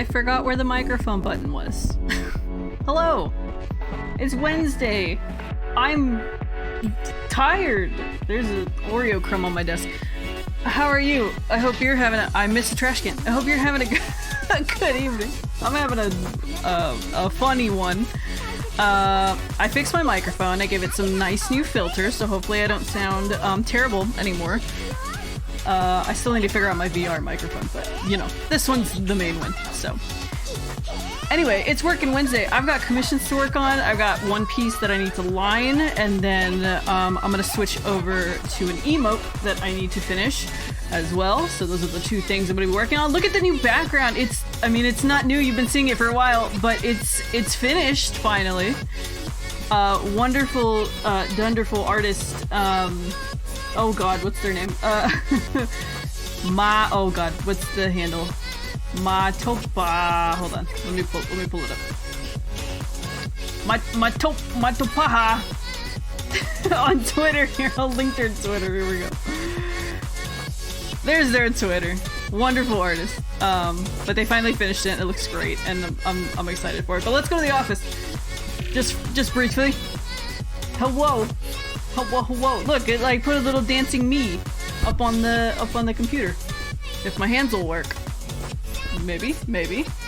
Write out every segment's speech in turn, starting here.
I forgot where the microphone button was. Hello! It's Wednesday. I'm tired. There's an Oreo crumb on my desk. How are you? I hope you're having I missed a trash can. I hope you're having a good evening. I'm having a funny one. I fixed my microphone. I gave it some nice new filters, so hopefully I don't sound terrible anymore. I still need to figure out my VR microphone, but you know, this one's the main one, so. Anyway, it's Workin' Wednesday. I've got commissions to work on. I've got one piece that I need to line, and then I'm gonna switch over to an emote that I need to finish as well. So those are the two things I'm gonna be working on. Look at the new background. I mean, it's not new. You've been seeing it for a while, but it's finished finally. Wonderful, wonderful artist. Oh God, what's their name? Oh God, what's the handle? Matopa. Hold on. Let me pull it up. Matopaha on Twitter. Here, I'll link their Twitter. Here we go. There's their Twitter. Wonderful artist. But they finally finished it. And it looks great, and I'm excited for it. But let's go to the office. Just briefly. Hello. Look, it like put a little dancing me up on the computer. If my hands will work. Maybe. A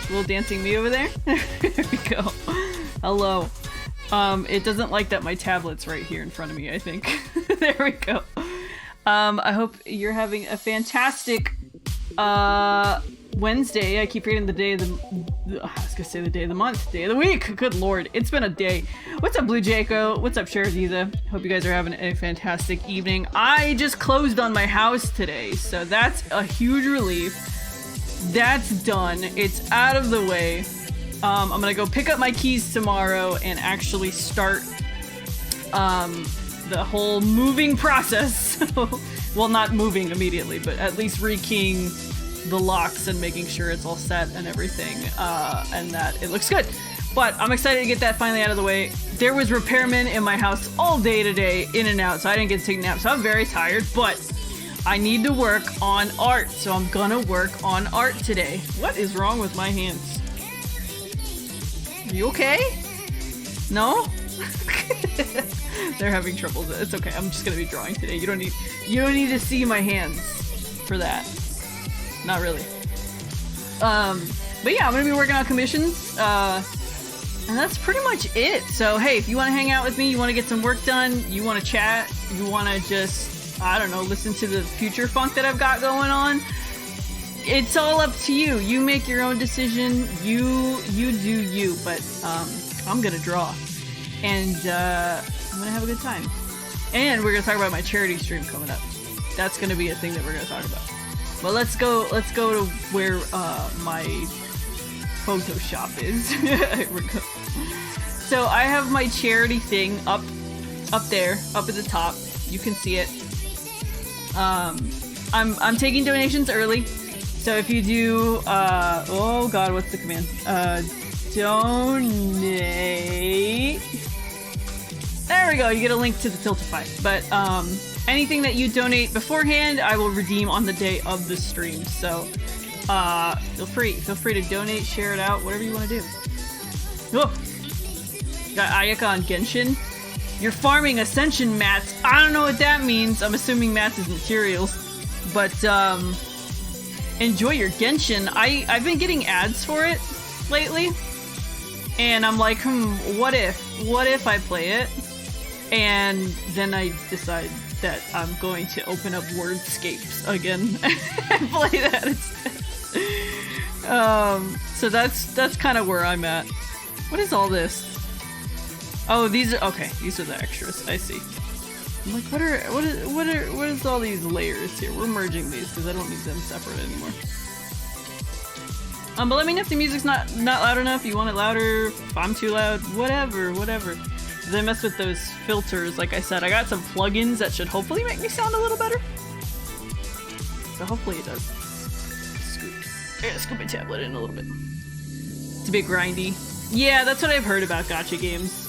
little dancing me over there. There we go. Hello. It doesn't like that my tablet's right here in front of me, I think. There we go. I hope you're having a fantastic Wednesday. I keep reading the day of I was gonna say the day of the month, day of the week. Good lord, it's been a day. What's up, Blue Jaco? What's up, Sharadiza? Hope you guys are having a fantastic evening. I just closed on my house today, so that's a huge relief. That's done. It's out of the way. I'm gonna go pick up my keys tomorrow and actually start the whole moving process. Well, not moving immediately, but at least rekeying the locks and making sure it's all set and everything, and that it looks good. But I'm excited to get that finally out of the way. There was repairmen in my house all day today, in and out, so I didn't get to take naps. So I'm very tired, but I need to work on art, so I'm gonna work on art today. What is wrong with my hands? Are you okay? No? They're having trouble. It's okay. I'm just gonna be drawing today. You don't need to see my hands for that. Not really. But yeah, I'm gonna be working on commissions. And that's pretty much it. So hey, if you want to hang out with me, you want to get some work done, you want to chat, you want to just, I don't know, listen to the future funk that I've got going on, it's all up to you. You make your own decision. You do you. But I'm gonna draw, and I'm gonna have a good time. And we're gonna talk about my charity stream coming up. That's gonna be a thing that we're gonna talk about. But let's go to where my Photoshop is. Here we go. So I have my charity thing up there, up at the top. You can see it. I'm taking donations early. So if you do, oh God, what's the command? Donate. There we go. You get a link to the Tiltify. But anything that you donate beforehand, I will redeem on the day of the stream. So feel free to donate, share it out, whatever you want to do. Oh, got Ayaka on Genshin. You're farming Ascension mats. I don't know what that means. I'm assuming mats is materials, but enjoy your Genshin. I've been getting ads for it lately, and I'm like, what if I play it? And then I decide that I'm going to open up Wordscapes again and play that instead. So that's kind of where I'm at. What is all this? Oh, these are okay. These are the extras. I see. I'm like, what is all these layers here? We're merging these because I don't need them separate anymore. But let me know if the music's not loud enough. You want it louder? If I'm too loud? Whatever. They mess with those filters. Like I said, I got some plugins that should hopefully make me sound a little better. So hopefully it does. Scoop my tablet in a little bit. It's a bit grindy. Yeah, that's what I've heard about gacha games.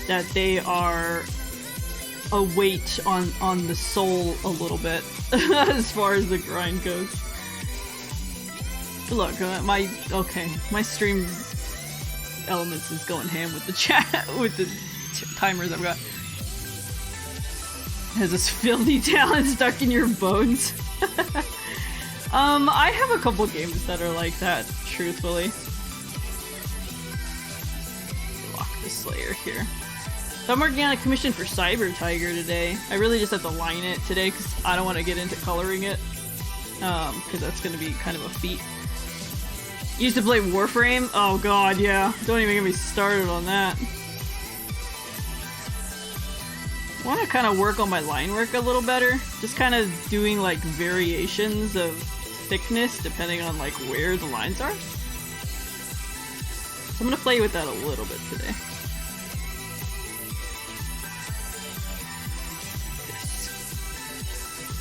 That they are a weight on the soul a little bit as far as the grind goes. Look, my stream elements is going ham with the chat, with the timers I've got. Has this filthy talent stuck in your bones? I have a couple games that are like that, truthfully. Lock the Slayer here. So I'm working on a commission for Cyber Tiger today. I really just have to line it today because I don't want to get into coloring it. Because that's going to be kind of a feat. Used to play Warframe? Oh god, yeah. Don't even get me started on that. I want to kind of work on my line work a little better. Just kind of doing like variations of thickness depending on like where the lines are. So I'm going to play with that a little bit today.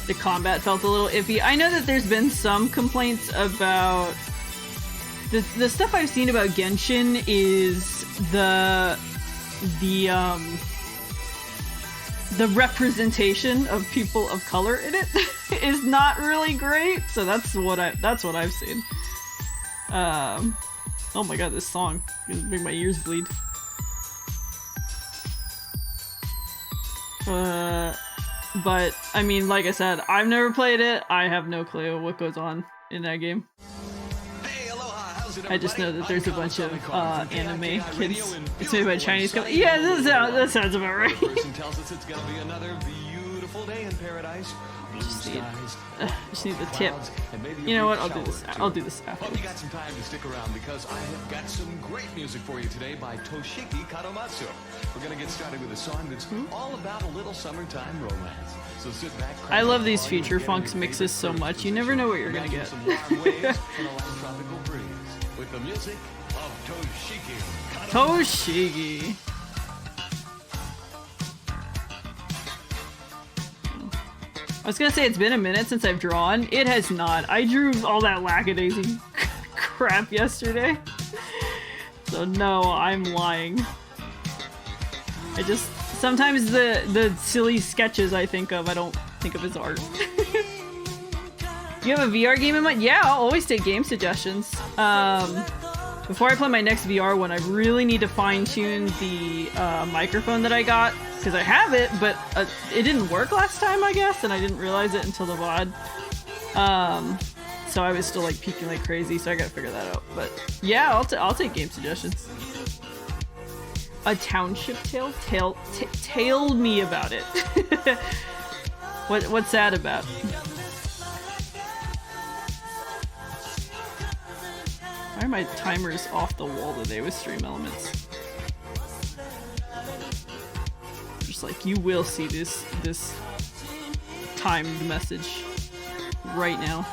The combat felt a little iffy. I know that there's been some complaints about the stuff I've seen about Genshin is the representation of people of color in it is not really great. So that's what I've seen. Oh my god, this song is gonna make my ears bleed. But, I mean, like I said, I've never played it. I have no clue what goes on in that game. Hey, aloha, how's it, I just know that there's a bunch of anime kids. It's made by a Chinese company. Yeah, that sounds about right. Tells us it's gonna be another beautiful day in paradise. Just need the tip. You know what? I'll do this. I'll do this after. Hope you got some time to stick around because I have got some great music for you today by Toshiki Kadomatsu. We're gonna get started with a song that's all about a little summertime romance. So sit back. I love these future funks mixes so much. You never know what you're gonna get. Some warm waves and a light tropical breeze with the music of Toshiki Kadomatsu. Toshiki. I was gonna say it's been a minute since I've drawn. It has not. I drew all that lackadaisy crap yesterday. So no, I'm lying. I just... Sometimes the silly sketches I think of, I don't think of as art. You have a VR game in mind? Yeah, I'll always take game suggestions. Before I play my next VR one, I really need to fine-tune the microphone that I got. Because I have it, but it didn't work last time, I guess, and I didn't realize it until the VOD. So I was still like peeking like crazy, so I gotta figure that out. But yeah, I'll take game suggestions. A township tale? Tell me about it. What's that about? Why are my timers off the wall today with stream elements? Like, you will see this timed message right now.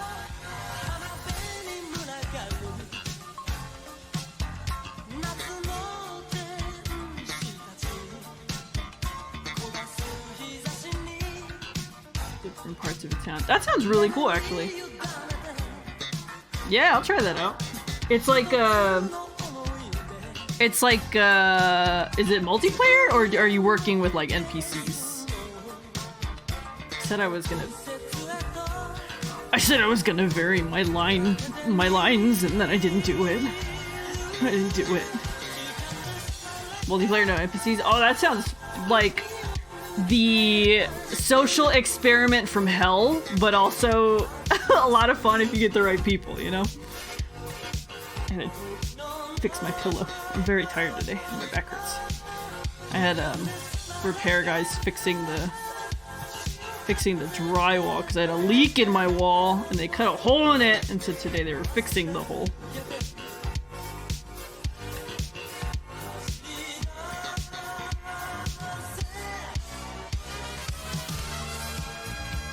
Different parts of the town. That sounds really cool, actually. Yeah, I'll try that out. It's like is it multiplayer or are you working with like NPCs? I said I was gonna vary my lines and then I didn't do it. Multiplayer, no NPCs. Oh, that sounds like the social experiment from hell, but also a lot of fun if you get the right people, you know? And fix my pillow. I'm very tired today and my back hurts. I had repair guys fixing the drywall because I had a leak in my wall and they cut a hole in it, and so today they were fixing the hole.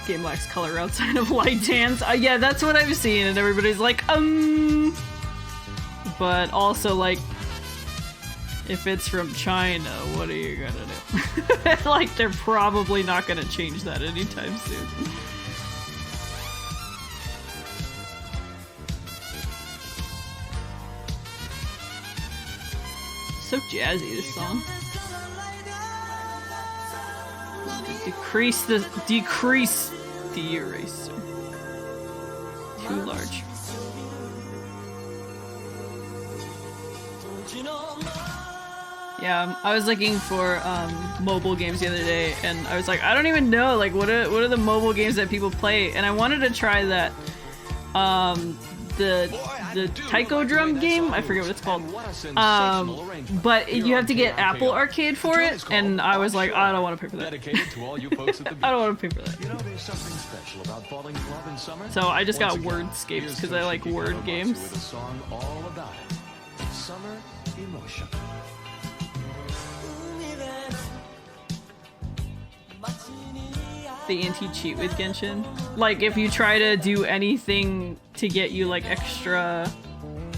Game lacks color outside of light tans. Yeah, that's what I've seen, and everybody's like, But also, like, if it's from China, what are you gonna do? Like, they're probably not gonna change that anytime soon. So jazzy, this song. Decrease the eraser. Too large. Yeah, I was looking for mobile games the other day, and I was like, I don't even know, like, what are the mobile games that people play? And I wanted to try that, the taiko drum game. I forget what it's called. But you have to get Apple Arcade for it, and I was like, I don't want to pay for that. I don't want to pay for that. So I just got Wordscapes because I like word games. Summer emotion. The anti-cheat with Genshin. Like, if you try to do anything to get you, like, extra,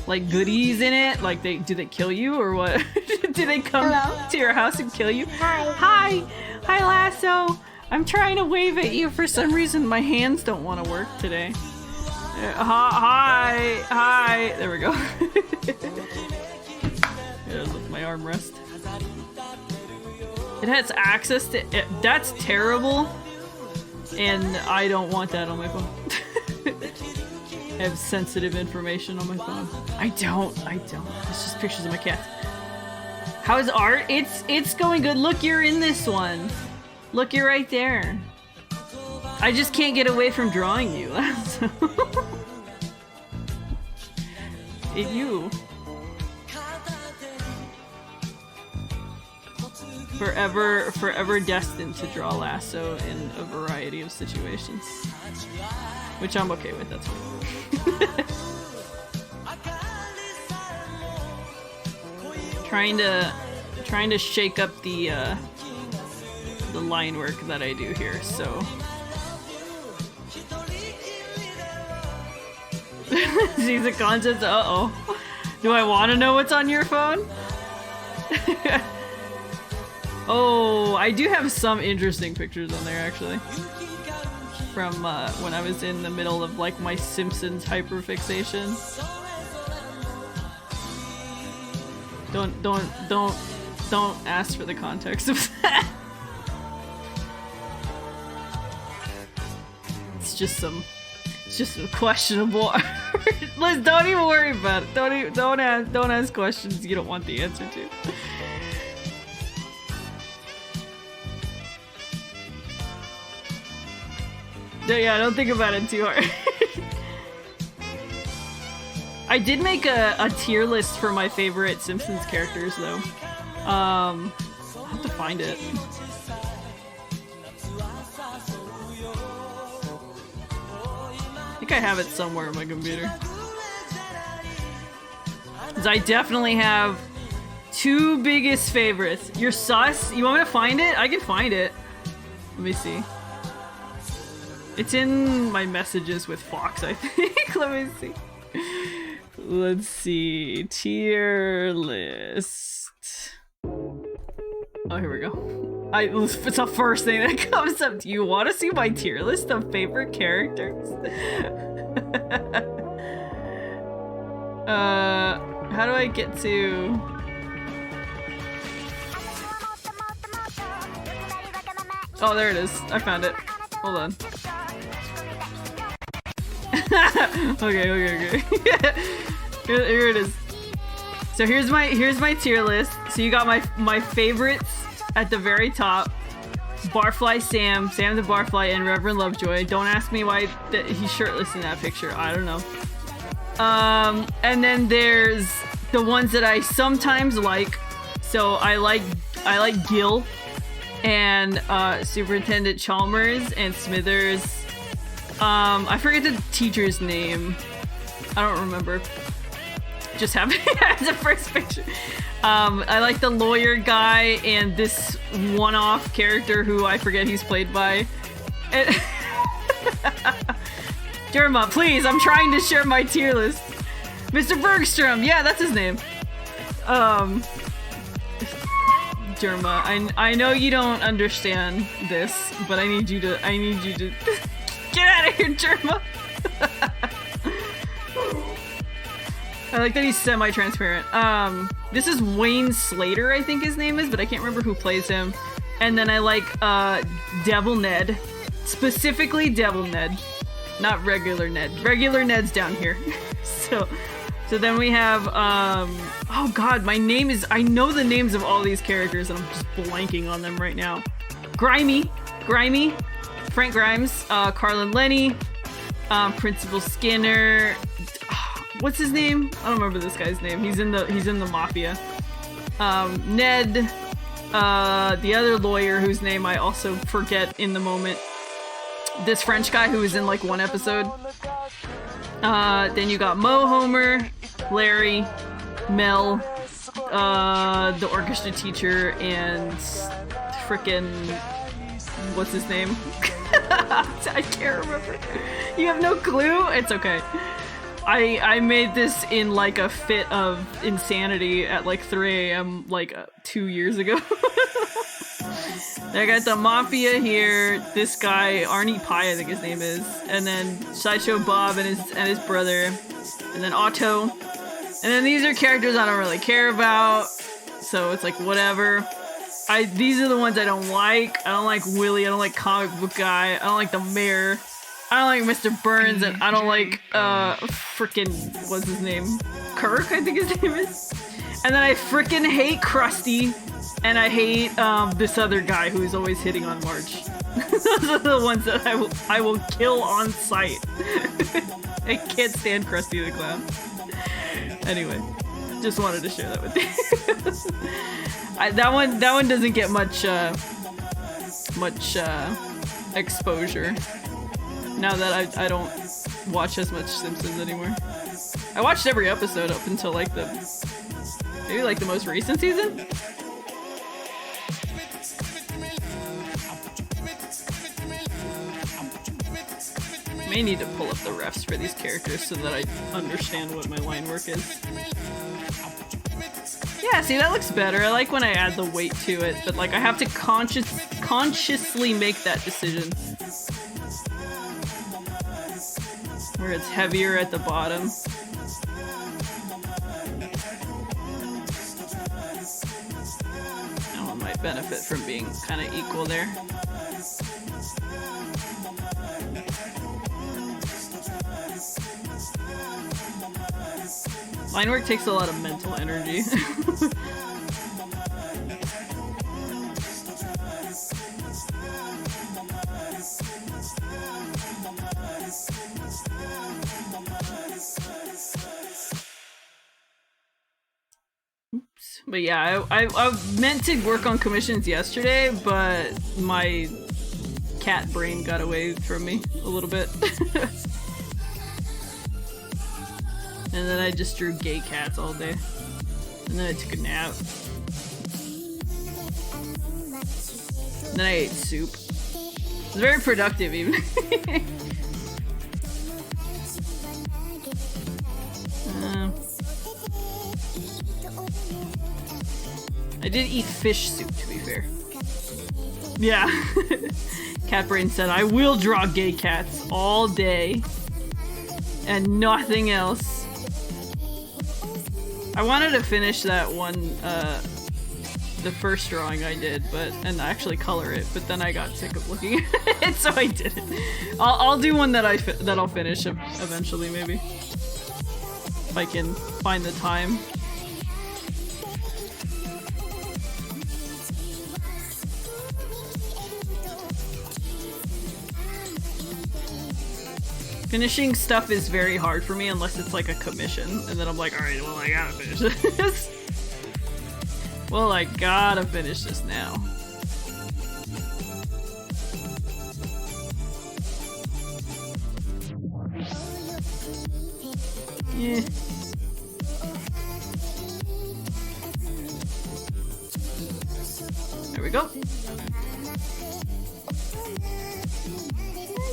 like, goodies in it, like, do they kill you, or what? Do they come to your house and kill you? Hi! Hi, Lasso! I'm trying to wave at you. For some reason, my hands don't want to work today. Hi! There we go. There's my armrest. It has access to it. That's terrible. And I don't want that on my phone. I have sensitive information on my phone. I don't. It's just pictures of my cats. How's art? It's going good. Look, you're in this one. Look, you're right there. I just can't get away from drawing you. You. Forever destined to draw Lasso in a variety of situations. Which I'm okay with, that's fine. trying to shake up the line work that I do here, so. See the contents? Uh-oh. Do I want to know what's on your phone? Oh, I do have some interesting pictures on there, actually. From when I was in the middle of, like, my Simpsons hyperfixation. Don't ask for the context of that. It's just some questionable art. Liz, don't even worry about it. Don't ask questions you don't want the answer to. Yeah, don't think about it too hard. I did make a tier list for my favorite Simpsons characters, though. I'll have to find it. I think I have it somewhere on my computer. 'Cause I definitely have two biggest favorites. You're sus? You want me to find it? I can find it. Let me see. It's in my messages with Fox, I think. Let me see. Let's see. Tier list. Oh, here we go. It's the first thing that comes up. Do you want to see my tier list of favorite characters? How do I get to... Oh, there it is. I found it. Hold on. Okay. Here it is. So here's my tier list. So you got my favorites at the very top. Barfly Sam the Barfly, and Reverend Lovejoy. Don't ask me why he's shirtless in that picture. I don't know. And then there's the ones that I sometimes like. So I like Gil and Superintendent Chalmers and Smithers. I forget the teacher's name. I don't remember. Just happened as the first picture. I like the lawyer guy and this one-off character who I forget he's played by. Derma, please, I'm trying to share my tier list. Mr. Bergstrom, yeah, that's his name. Derma, I know you don't understand this, but I need you to get out of here, Derma. I like that he's semi-transparent. This is Wayne Slater, I think his name is, but I can't remember who plays him. And then I like Devil Ned. Specifically Devil Ned. Not regular Ned. Regular Ned's down here. So So then we have, oh god, I know the names of all these characters and I'm just blanking on them right now. Grimy, Frank Grimes, Carlin Lenny, Principal Skinner, what's his name? I don't remember this guy's name. He's in the Mafia. Ned, the other lawyer whose name I also forget in the moment. This French guy who was in like one episode. Then you got Mo, Homer, Larry, Mel, the orchestra teacher, and frickin' what's his name? I can't remember. You have no clue? It's okay. I made this in like a fit of insanity at like 3 a.m. like 2 years ago. I got the Mafia here, this guy, Arnie Pie, I think his name is, and then Sideshow Bob and his brother, and then Otto. And then these are characters I don't really care about, so it's like whatever. These are the ones I don't like. I don't like Willie, I don't like Comic Book Guy, I don't like the Mayor, I don't like Mr. Burns, and I don't like, frickin', what's his name? Kirk, I think his name is. And then I frickin' hate Krusty. And I hate this other guy who's always hitting on Marge. Those are the ones that I will kill on sight. I can't stand Krusty the Clown. Anyway, just wanted to share that with you. That one doesn't get much exposure. Now that I don't watch as much Simpsons anymore. I watched every episode up until like maybe like the most recent season. I may need to pull up the refs for these characters so that I understand what my line work is. Yeah, see, that looks better. I like when I add the weight to it, but like I have to consciously make that decision. Where it's heavier at the bottom. That one might benefit from being kind of equal there. Line work takes a lot of mental energy. Oops. But yeah, I meant to work on commissions yesterday, but my cat brain got away from me a little bit. And then I just drew gay cats all day. And then I took a nap. And then I ate soup. It was very productive even. I did eat fish soup, to be fair. Yeah. Catbrain said, I will draw gay cats all day. And nothing else. I wanted to finish that one, the first drawing I did, and actually color it, but then I got sick of looking at it, so I didn't. I'll do one that I'll finish eventually, maybe. If I can find the time. Finishing stuff is very hard for me unless it's like a commission, and then I'm like, alright, well I gotta finish this. Well, I gotta finish this now. Yeah. There we go.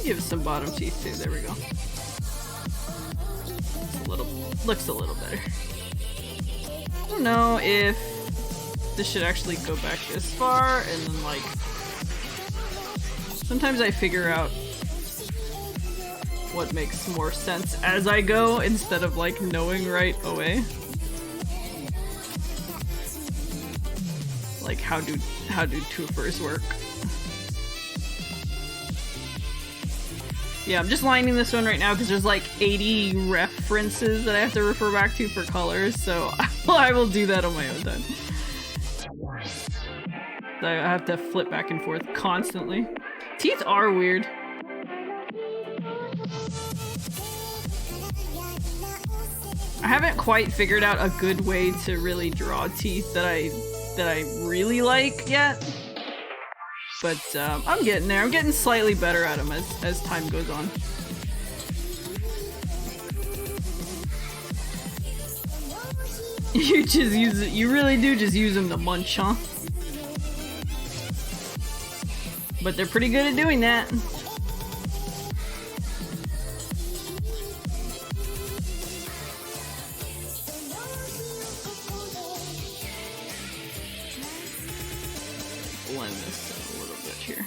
Give it some bottom teeth too. There we go. Looks a little better. I don't know if this should actually go back this far, and then like sometimes I figure out what makes more sense as I go instead of like knowing right away. Like how do twofers work? Yeah, I'm just lining this one right now because there's like 80 references that I have to refer back to for colors, so I will do that on my own time. I have to flip back and forth constantly. Teeth are weird. I haven't quite figured out a good way to really draw teeth that I really like yet. But I'm getting there. I'm getting slightly better at them as time goes on. You just use it. You really do just use them to munch, huh? But they're pretty good at doing that. Blend this in a little bit here.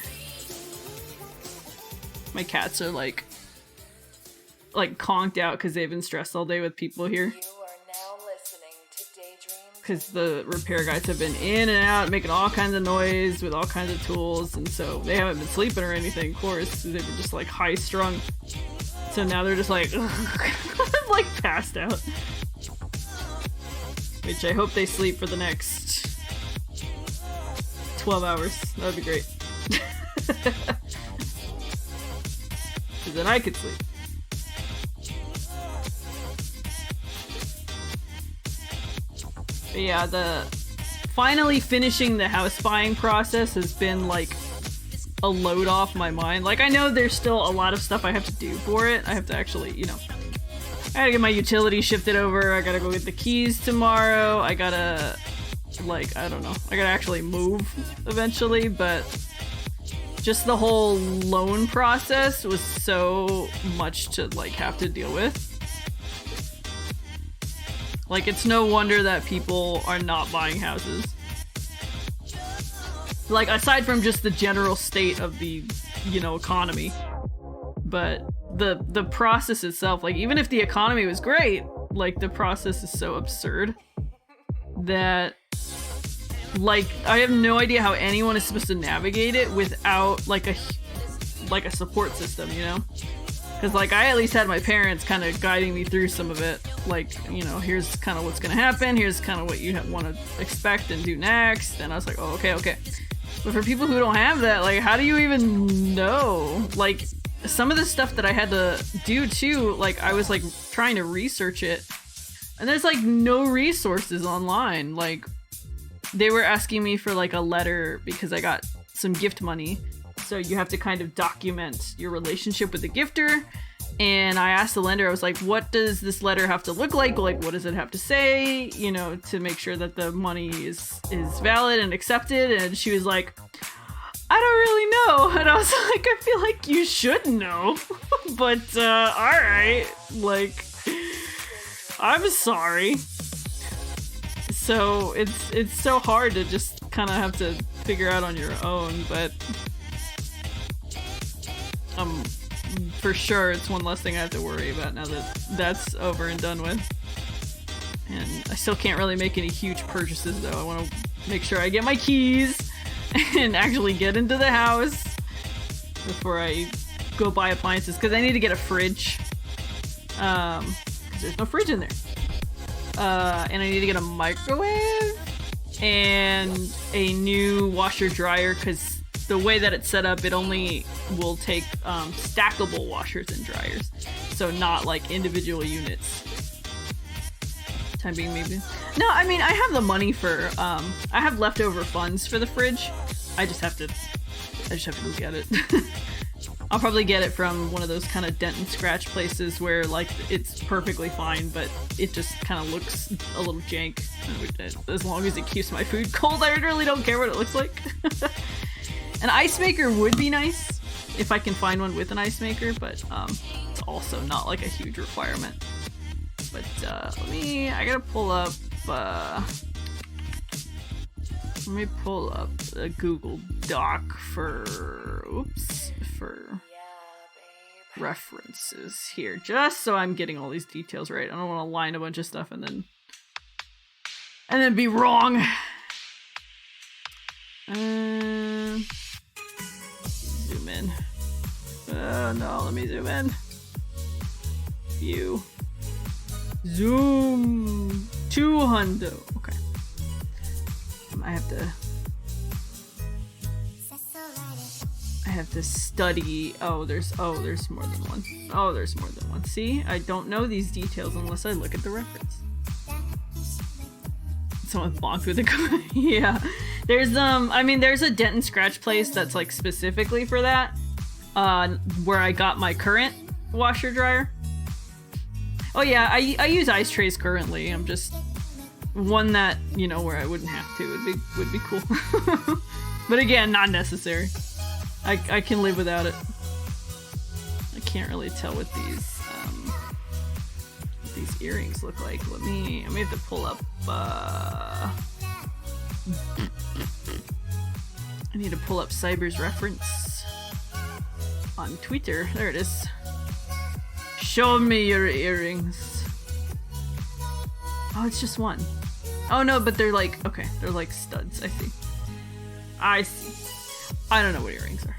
My cats are like conked out because they've been stressed all day with people here. Because the repair guys have been in and out, making all kinds of noise with all kinds of tools, and so they haven't been sleeping or anything, of course. They've been just like high strung. So now they're just like, like passed out. Which I hope they sleep for the next 12 hours. That would be great. Because then I could sleep. But yeah, finally finishing the house buying process has been like a load off my mind. Like, I know there's still a lot of stuff I have to do for it. I have to actually, you know, I gotta get my utilities shifted over. I gotta go get the keys tomorrow. I gotta, like, I don't know. I gotta actually move eventually, but just the whole loan process was so much to like have to deal with. Like, it's no wonder that people are not buying houses. Like, aside from just the general state of the, you know, economy. But the process itself, like, even if the economy was great, like, the process is so absurd that, like, I have no idea how anyone is supposed to navigate it without, like a support system, you know? Because, like, I at least had my parents kind of guiding me through some of it. Like, you know, here's kind of what's going to happen. Here's kind of what you want to expect and do next. And I was like, oh, okay. But for people who don't have that, like, how do you even know? Like, some of the stuff that I had to do, too, like, I was, like, trying to research it. And there's, like, no resources online. Like, they were asking me for, like, a letter because I got some gift money. So you have to kind of document your relationship with the gifter. And I asked the lender, I was like, what does this letter have to look like? Like, what does it have to say? You know, to make sure that the money is valid and accepted. And she was like, I don't really know. And I was like, I feel like you should know. But, alright. Like, I'm sorry. So it's so hard to just kind of have to figure out on your own, but for sure it's one less thing I have to worry about now that that's over and done with. And I still can't really make any huge purchases though. I want to make sure I get my keys and actually get into the house before I go buy appliances, because I need to get a fridge because there's no fridge in there. And I need to get a microwave and a new washer dryer, because the way that it's set up, it only will take stackable washers and dryers, so not like individual units. Time being, maybe. No, I mean, I have the money for I have leftover funds for the fridge. I just have to go get it. I'll probably get it from one of those kind of dent and scratch places where, like, it's perfectly fine, but it just kind of looks a little jank. As long as it keeps my food cold, I really don't care what it looks like. An ice maker would be nice if I can find one with an ice maker, but it's also not like a huge requirement. But I gotta pull up. Let me pull up a Google Doc for references here, just so I'm getting all these details right. I don't want to line a bunch of stuff and then be wrong. Zoom in. Oh no, let me zoom in. View. Zoom. 200. Okay. I have to study. Oh, there's more than one. Oh, there's more than one. See? I don't know these details unless I look at the reference. Someone bonked with a car. Yeah. There's I mean, there's a dent and scratch place that's like specifically for that. Where I got my current washer dryer. Oh yeah, I use ice trays currently. I'm just one that, you know, where I wouldn't have to would be cool. But again, not necessary. I can live without it. I can't really tell what these earrings look like. Let me have to pull up I need to pull up Cyber's reference on Twitter. There it is. Show me your earrings. Oh, it's just one. Oh no, but they're like, okay, they're like studs. I see. I see. I don't know what earrings are.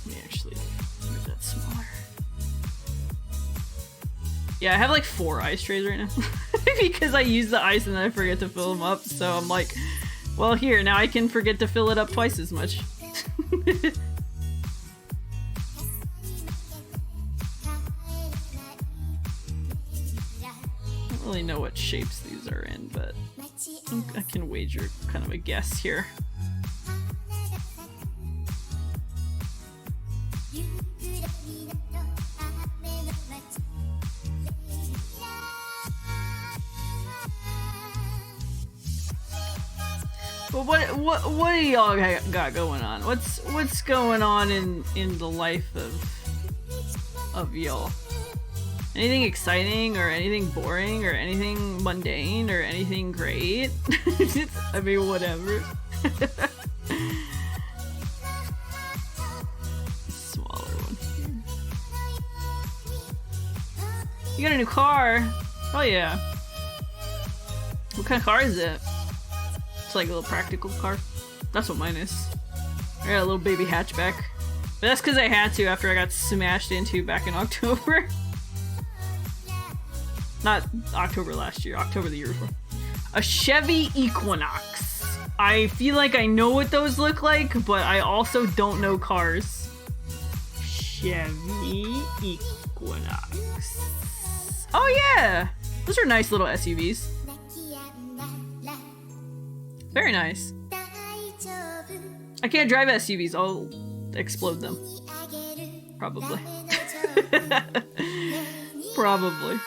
Let me actually make that smaller. Yeah, I have like 4 ice trays right now. Because I use the ice and then I forget to fill them up. So I'm like, well, here, now I can forget to fill it up twice as much. I don't really know what shapes these are in, but I can wager kind of a guess here. Well, what do y'all got going on? What's going on in the life of y'all? Anything exciting or anything boring or anything mundane or anything great? I mean, whatever. Smaller one here. You got a new car? Oh yeah. What kind of car is it? It's like a little practical car. That's what mine is. I got a little baby hatchback. But that's because I had to after I got smashed into back in October. Not October last year, October the year before. A Chevy Equinox. I feel like I know what those look like, but I also don't know cars. Chevy Equinox. Oh yeah! Those are nice little SUVs. Very nice. I can't drive SUVs, I'll explode them. Probably. Probably.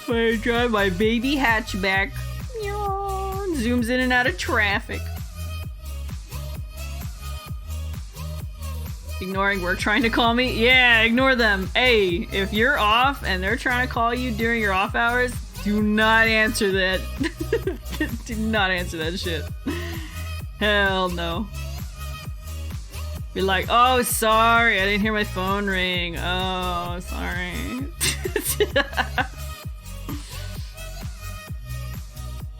I drive my baby hatchback. Zooms in and out of traffic. Ignoring work trying to call me? Yeah, ignore them. Hey, if you're off and they're trying to call you during your off hours, do not answer that. Do not answer that shit. Hell no. Be like, oh, sorry, I didn't hear my phone ring. Oh, sorry.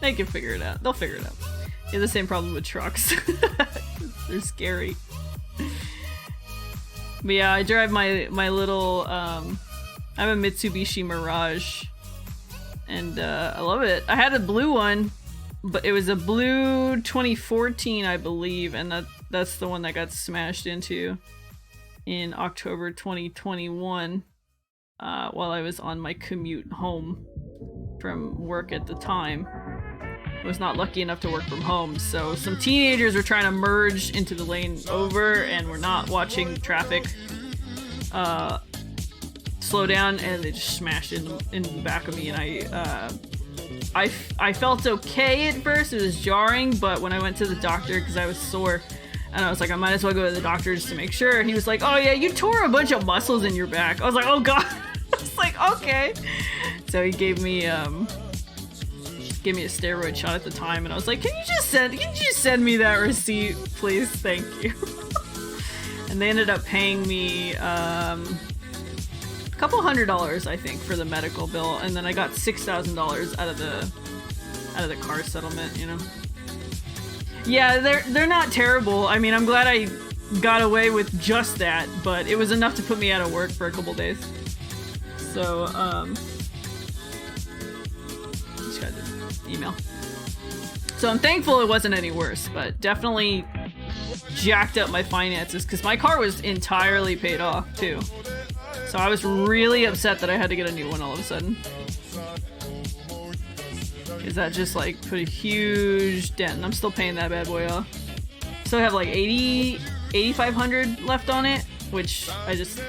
They can figure it out. They'll figure it out. You have the same problem with trucks. They're scary. But yeah, I drive my little, I'm a Mitsubishi Mirage. And I love it. I had a blue one, but it was a blue 2014, I believe, and that's the one that got smashed into in October 2021 while I was on my commute home from work at the time. I was not lucky enough to work from home, so some teenagers were trying to merge into the lane over and were not watching traffic slow down, and they just smashed in the back of me, and I felt okay at first. It was jarring, but when I went to the doctor because I was sore and I was like, I might as well go to the doctor just to make sure, he was like, oh yeah, you tore a bunch of muscles in your back. I was like, oh god. I was like, okay. So he gave me a steroid shot at the time, and I was like, can you just send me that receipt, please? Thank you. And they ended up paying me a couple $100s, I think, for the medical bill, and then I got $6,000 out of out of the car settlement, you know. Yeah, they're not terrible. I mean, I'm glad I got away with just that, but it was enough to put me out of work for a couple days. So, just got the email. So I'm thankful it wasn't any worse, but definitely jacked up my finances because my car was entirely paid off too. So I was really upset that I had to get a new one all of a sudden. Because that just like put a huge dent, and I'm still paying that bad boy off. So I have like 8,500 left on it, which I just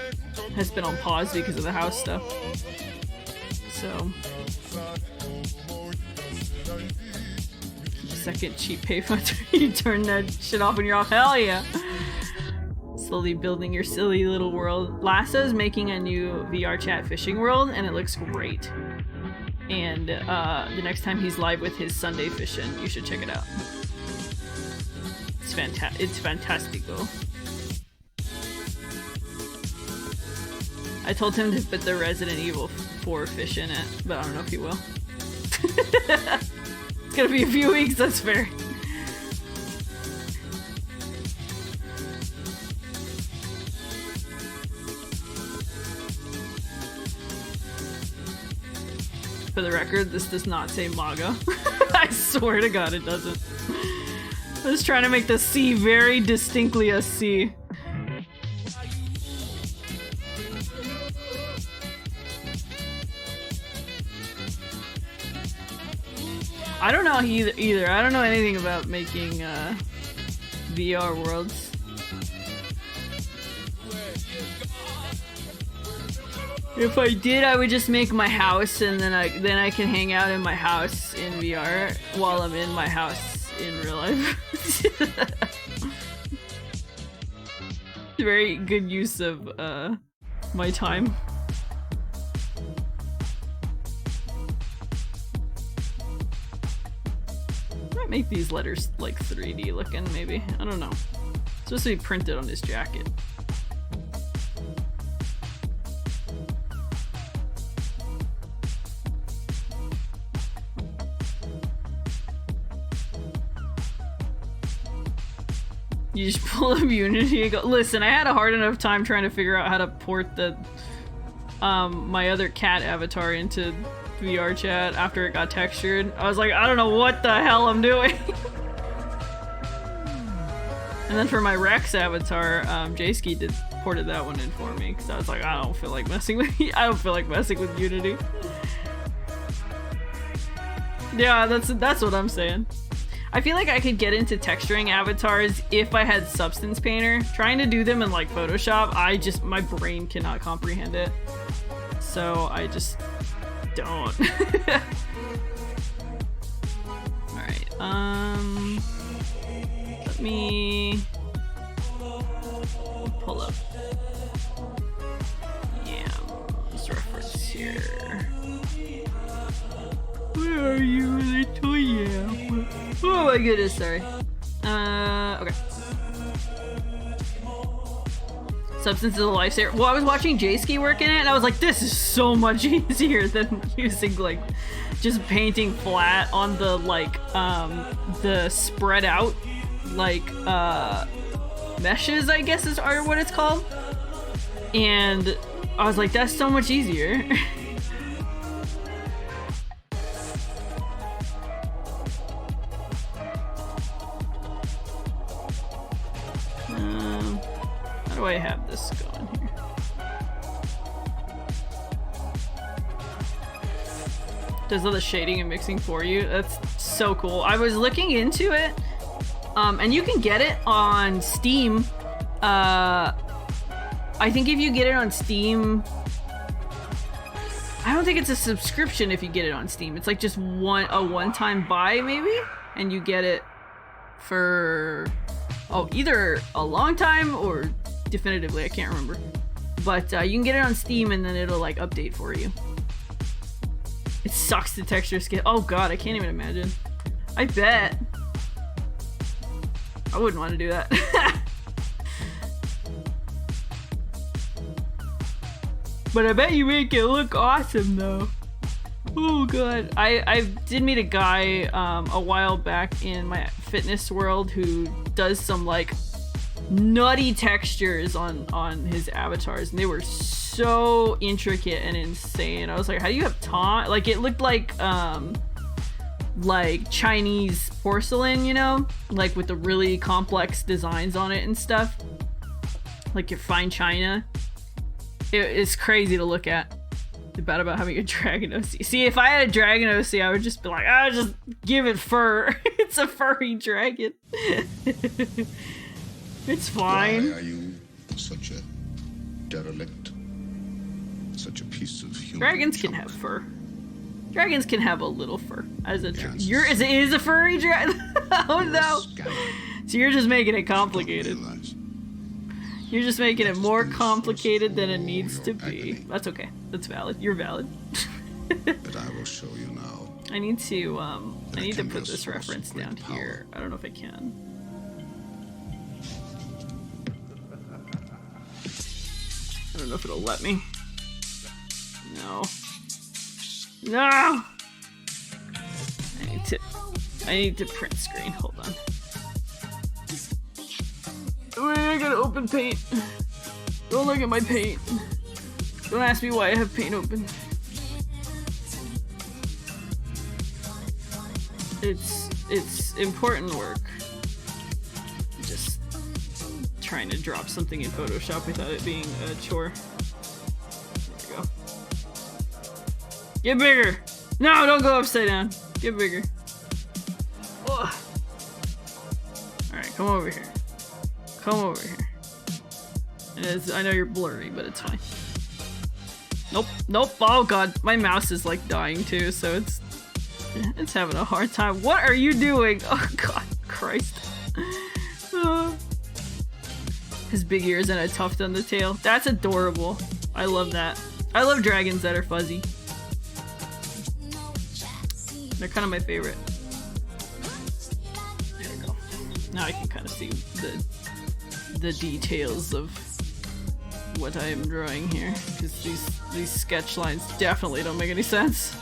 has been on pause because of the house stuff. So second cheap payphone, you turn that shit off when you're off. Hell yeah! Slowly building your silly little world. Lasso's making a new VR chat fishing world, and it looks great. And the next time he's live with his Sunday fishing, you should check it out. It's fantastic though. I told him to put the Resident Evil 4 fish in it, but I don't know if he will. It's gonna be a few weeks, that's fair. For the record, this does not say MAGA. I swear to God it doesn't. I was trying to make the C very distinctly a C. I don't know either. I don't know anything about making VR worlds. If I did, I would just make my house, and then I can hang out in my house in VR while I'm in my house in real life. Very good use of my time. Might make these letters like 3D looking, maybe. I don't know. It's supposed to be printed on his jacket. You just pull up Unity and go, listen, I had a hard enough time trying to figure out how to port the my other cat avatar into VR chat after it got textured. I was like, I don't know what the hell I'm doing. And then for my Rex avatar, Jayski ported that one in for me because I was like, I don't feel like messing with Unity. Yeah, that's what I'm saying. I feel like I could get into texturing avatars if I had Substance Painter. Trying to do them in like Photoshop, my brain cannot comprehend it. So I just don't. Alright, let me pull up. Yeah, let's reference here. Where are you, little yam? Oh my goodness, sorry. Okay. Substance is a lifesaver. Well, I was watching Jayski work in it, and I was like, this is so much easier than using, like, just painting flat on the, like, the spread out, like, meshes, I guess are what it's called. And I was like, that's so much easier. How do I have this going here? Does all the shading and mixing for you? That's so cool. I was looking into it, and you can get it on Steam. I think if you get it on Steam, I don't think it's a subscription if you get it on Steam. It's like just a one-time buy maybe, and you get it for either a long time or definitively, I can't remember. But you can get it on Steam and then it'll like update for you. It sucks to texture skin. Oh god, I can't even imagine. I bet. I wouldn't want to do that. But I bet you make it look awesome though. Oh god. I did meet a guy a while back in my fitness world who does some like nutty textures on his avatars, and they were so intricate and insane. I was like, how do you have time? Like it looked like Chinese porcelain, you know, like with the really complex designs on it and stuff, like your fine china. It's crazy to look at. Bad about having a dragon OC. See, if I had a dragon OC, I would just be like, ah, just give it fur. It's a furry dragon. It's fine. Why are you such a derelict? Such a piece of human Dragons junk? can have fur. Dragons can have a little fur. As a Yes. it is a furry dragon. Oh You're a no! scandal. So you're just making it Don't complicated. realize. You're just making it more That's the complicated than it source needs of to your be. agony. That's okay. That's valid. You're valid. But I will show you now. I need to can be put a this source of reference great down power. here. I don't know if I can. I don't know if it'll let me. No. No! I need to print screen. Hold on. Wait, I gotta open paint. Don't look at my paint. Don't ask me why I have paint open. It's important work. Just trying to drop something in Photoshop without it being a chore. There we go. Get bigger! No, don't go upside down. Get bigger. Ugh. Alright, come over here. Come over here. I know you're blurry, but it's fine. Nope, nope. Oh god, my mouse is like dying too, so it's having a hard time. What are you doing? Oh god, Christ. His big ears and a tuft on the tail. That's adorable. I love that. I love dragons that are fuzzy. They're kind of my favorite. There we go. Now I can kind of see the details of what I am drawing here, because these sketch lines definitely don't make any sense.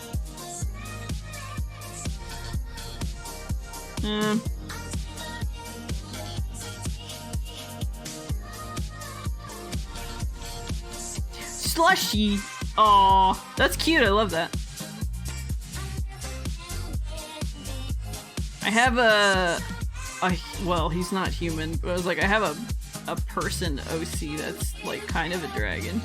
Slushy. Aw, that's cute. I love that. I have well, he's not human, but I was like, I have a person OC that's like kind of a dragon.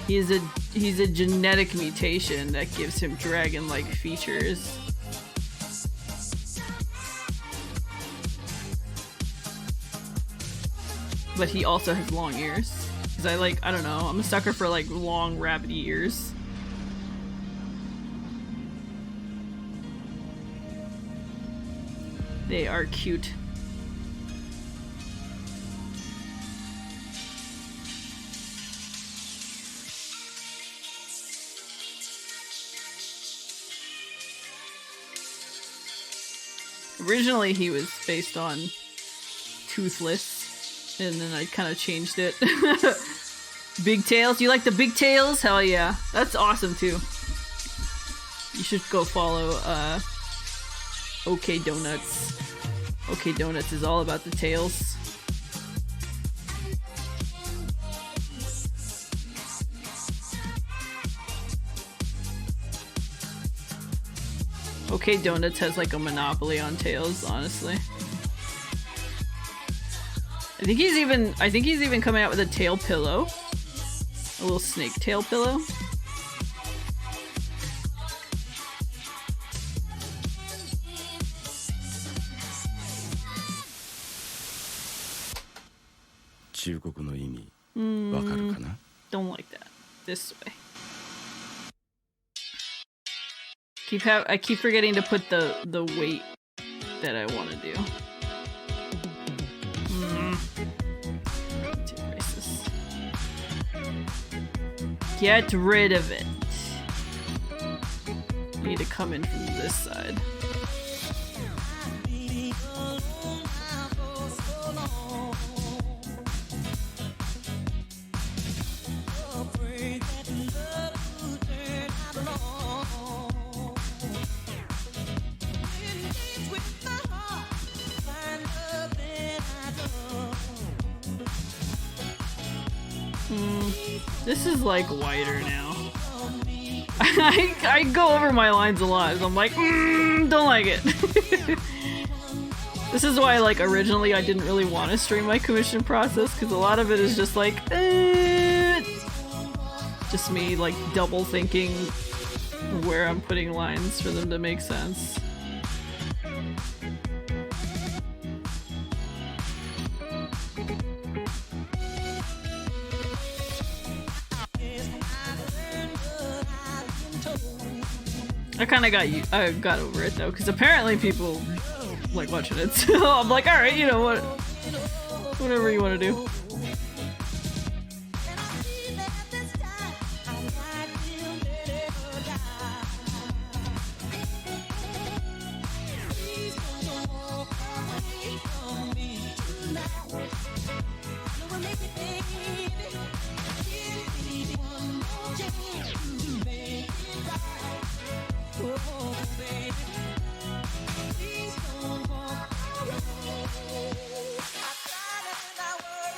He's a genetic mutation that gives him dragon-like features. But he also has long ears. Cause I don't know, I'm a sucker for like long rabbity ears. They are cute. Originally he was based on Toothless, and then I kind of changed it. Big tails? You like the big tails? Hell yeah. That's awesome too. You should go follow OK Donuts. OK Donuts is all about the tails. OK Donuts has like a monopoly on tails, honestly. I think he's even coming out with a tail pillow. A little snake tail pillow. Don't like that. This way. I keep forgetting to put the weight that I want to do. To erase this. Get rid of it. I need to come in from this side. This is like wider now. I go over my lines a lot. I'm like, don't like it. This is why, like, originally I didn't really want to stream my commission process, because a lot of it is just like, just me, like, double thinking where I'm putting lines for them to make sense. I got over it though, because apparently people like watching it, so I'm like, alright, you know what, whatever you want to do.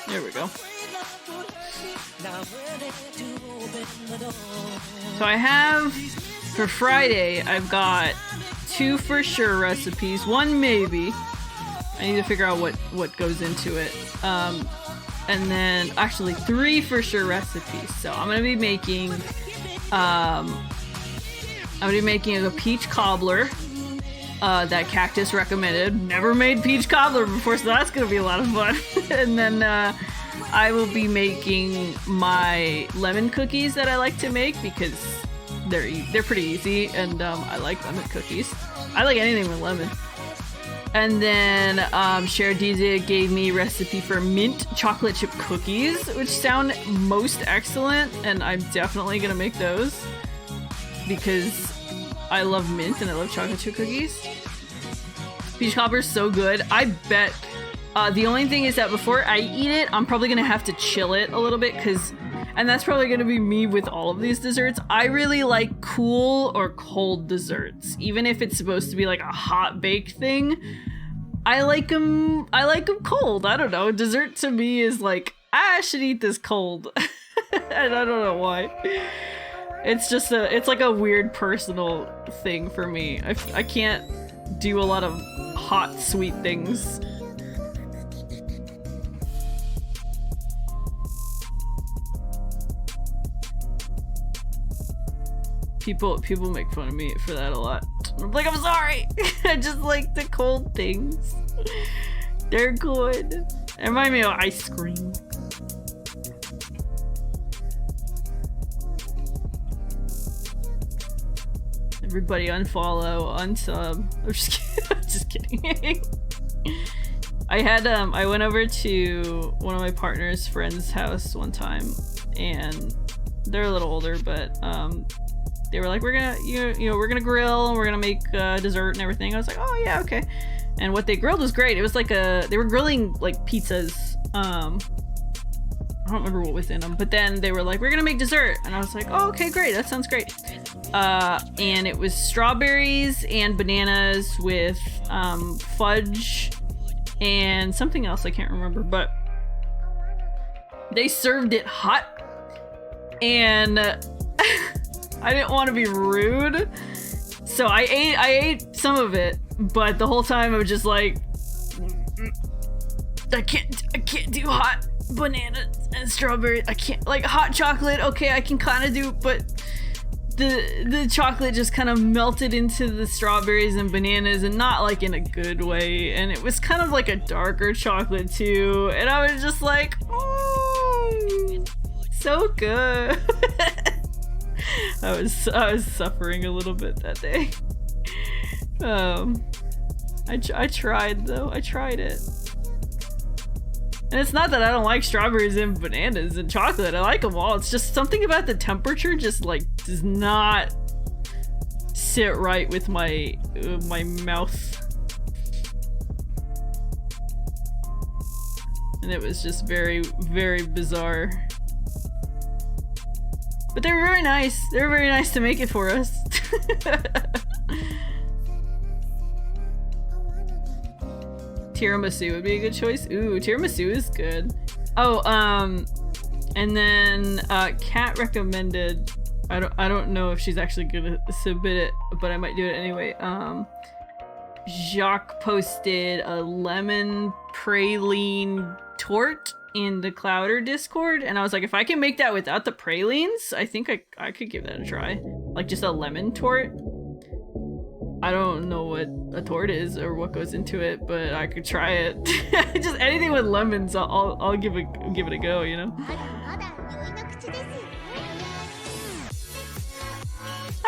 There we go. So I have, for Friday, I've got 2 for sure recipes, 1 maybe. I need to figure out what goes into it. And then, actually 3 for sure recipes. So I'm gonna be making, a peach cobbler. That Cactus recommended. Never made peach cobbler before, so that's gonna be a lot of fun. And then I will be making my lemon cookies that I like to make because they're pretty easy, and I like lemon cookies. I like anything with lemon. And then Sharadiza gave me a recipe for mint chocolate chip cookies, which sound most excellent, and I'm definitely gonna make those because I love mint and I love chocolate chip cookies. Peach cobbler's so good. I bet the only thing is that before I eat it, I'm probably gonna have to chill it a little bit, and that's probably gonna be me with all of these desserts. I really like cool or cold desserts, even if it's supposed to be like a hot baked thing. I like them cold. I don't know. Dessert to me is like, I should eat this cold. And I don't know why. It's just it's like a weird personal thing for me. I can't do a lot of hot, sweet things. People make fun of me for that a lot. I'm like, I'm sorry. I just like the cold things. They're good. They remind me of ice cream. Everybody unfollow, unsub. I'm just kidding. I went over to one of my partner's friend's house one time, and they're a little older, but they were like, we're gonna grill and we're gonna make dessert and everything. I was like, oh yeah, okay. And what they grilled was great. It was like they were grilling like pizzas. I don't remember what was in them, but then they were like, we're gonna make dessert, and I was like, oh, okay, great, that sounds great. And it was strawberries and bananas with fudge and something else I can't remember, but they served it hot, and I didn't want to be rude, so I ate some of it, but the whole time I was just like, I can't do hot bananas and strawberries. I can't, like, hot chocolate, okay, I can kind of do, but the chocolate just kind of melted into the strawberries and bananas, and not like in a good way, and it was kind of like a darker chocolate too, and I was just like, so good. I was suffering a little bit that day. I tried though. I tried it. And it's not that I don't like strawberries and bananas and chocolate. I like them all. It's just something about the temperature just like does not sit right with my mouth. And it was just very, very bizarre. But they were very nice. They were very nice to make it for us. Tiramisu would be a good choice. Ooh, tiramisu is good. Oh, And then Kat recommended, I don't know if she's actually gonna submit it, but I might do it anyway. Jacques posted a lemon praline tort in the Clouder Discord, and I was like, if I can make that without the pralines, I think I could give that a try. Like just a lemon tort. I don't know what a tort is or what goes into it, but I could try it. Just anything with lemons, I'll give it a go, you know?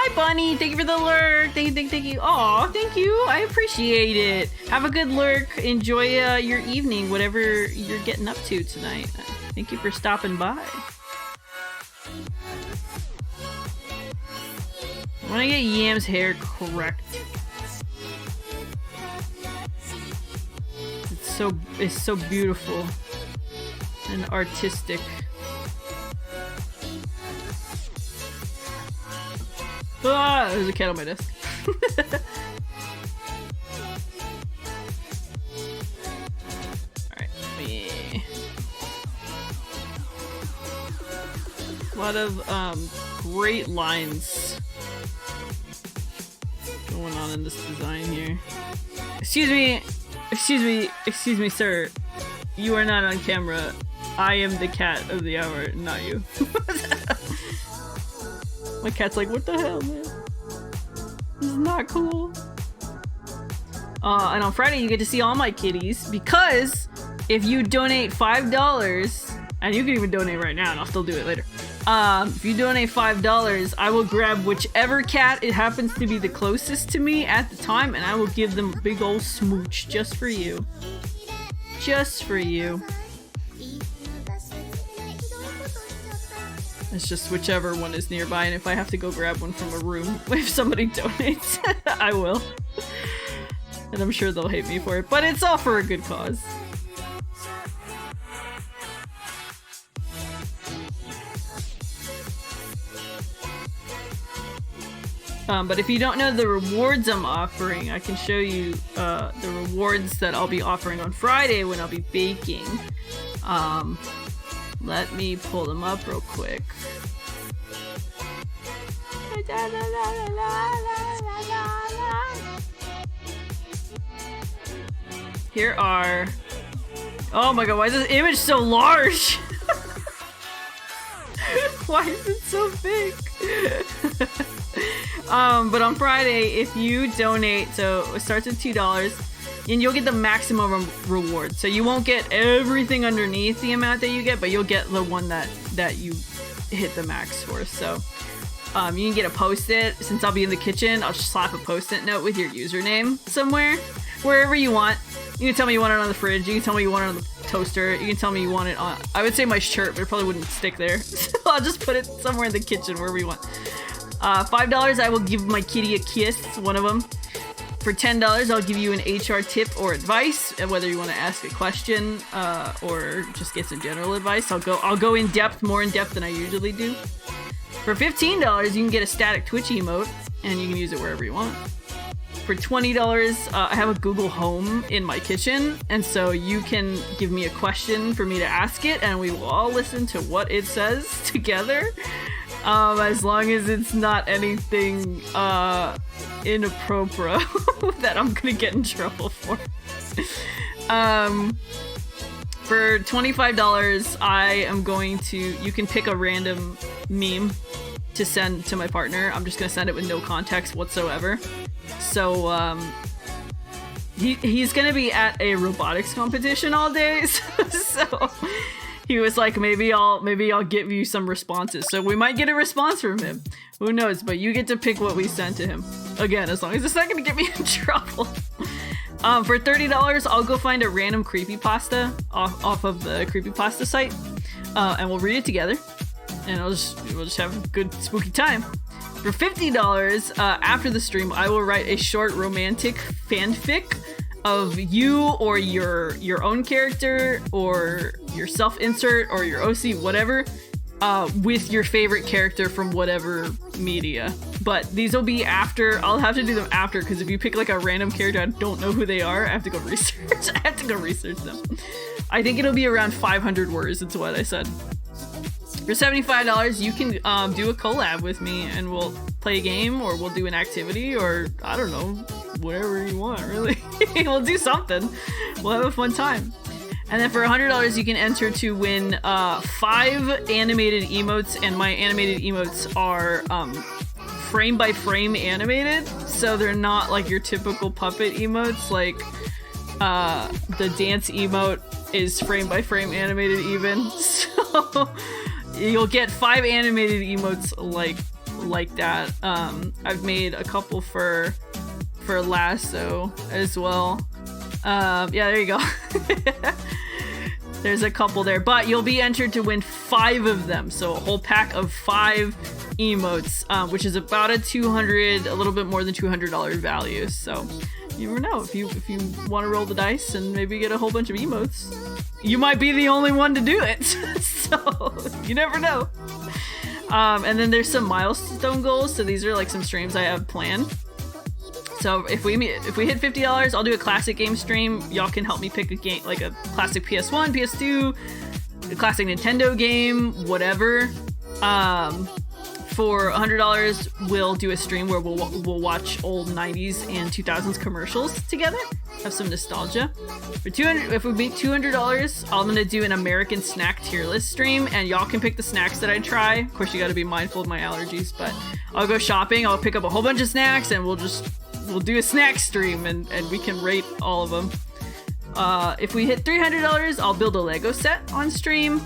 Hi Bunny, thank you for the lurk. Thank you. Aw, thank you. I appreciate it. Have a good lurk. Enjoy your evening, whatever you're getting up to tonight. Thank you for stopping by. I want to get Yam's hair correct. It's so beautiful and artistic. Ah, there's a cat on my desk. Alright, yeah. A lot of great lines going on in this design here. Excuse me, sir. You are not on camera. I am the cat of the hour, not you. My cat's like, what the hell, man? This is not cool. And on Friday you get to see all my kitties, because if you donate $5, and you can even donate right now and I'll still do it later. If you donate $5, I will grab whichever cat it happens to be the closest to me at the time, and I will give them a big old smooch just for you. Just for you. It's just whichever one is nearby, and if I have to go grab one from a room, if somebody donates, I will. And I'm sure they'll hate me for it, but it's all for a good cause. But if you don't know the rewards I'm offering, I can show you the rewards that I'll be offering on Friday when I'll be baking. Let me pull them up real quick. Here are... Oh my god, why is this image so large? Why is it so big? But on Friday, if you donate, so it starts at $2, and you'll get the maximum reward. So you won't get everything underneath the amount that you get, but you'll get the one that you hit the max for. So you can get a post-it. Since I'll be in the kitchen, I'll just slap a post-it note with your username somewhere, wherever you want. You can tell me you want it on the fridge. You can tell me you want it on the toaster. You can tell me you want it on... I would say my shirt, but it probably wouldn't stick there. So I'll just put it somewhere in the kitchen, wherever you want. $5, I will give my kitty a kiss, one of them. For $10, I'll give you an HR tip or advice, whether you want to ask a question or just get some general advice. I'll go in depth, more in depth than I usually do. For $15, you can get a static Twitch emote, and you can use it wherever you want. For $20, I have a Google Home in my kitchen, and so you can give me a question for me to ask it, and we will all listen to what it says together. As long as it's not anything inappropriate that I'm gonna get in trouble for. For $25, I am going to... You can pick a random meme to send to my partner. I'm just gonna send it with no context whatsoever. So, he's gonna be at a robotics competition all day, so he was like, maybe I'll give you some responses. So we might get a response from him. Who knows? But you get to pick what we send to him. Again, as long as it's not gonna get me in trouble. For $30, I'll go find a random creepypasta off of the creepypasta site, and we'll read it together, and we'll just have a good spooky time. For $50, after the stream, I will write a short romantic fanfic of you or your own character or your self-insert or your OC, whatever, with your favorite character from whatever media. But these will be after. I'll have to do them after, because if you pick like a random character I don't know who they are, I have to go research. I have to go research them. I think it'll be around 500 words. That's what I said. For $75, you can do a collab with me, and we'll play a game, or we'll do an activity, or I don't know, whatever you want, really. We'll do something. We'll have a fun time. And then for $100, you can enter to win 5 animated emotes, and my animated emotes are frame by frame animated, so they're not like your typical puppet emotes. Like the dance emote is frame by frame animated even, so you'll get 5 animated emotes like that. I've made a couple for Lasso as well. Yeah, there you go. There's a couple there, but you'll be entered to win 5 of them. So a whole pack of 5 emotes, which is about a little bit more than $200 value. So you never know, if you want to roll the dice and maybe get a whole bunch of emotes, you might be the only one to do it. So you never know. And then there's some milestone goals. So these are like some streams I have planned. So if we hit $50, I'll do a classic game stream. Y'all can help me pick a game, like a classic PS1, PS2, a classic Nintendo game, whatever. For $100, we'll do a stream where we'll watch old 90s and 2000s commercials together. Have some nostalgia. For $200, if we beat $200, I'm gonna do an American snack tier list stream, and y'all can pick the snacks that I try. Of course, you got to be mindful of my allergies, but I'll go shopping. I'll pick up a whole bunch of snacks, and we'll do a snack stream, and we can rate all of them. If we hit $300, I'll build a Lego set on stream.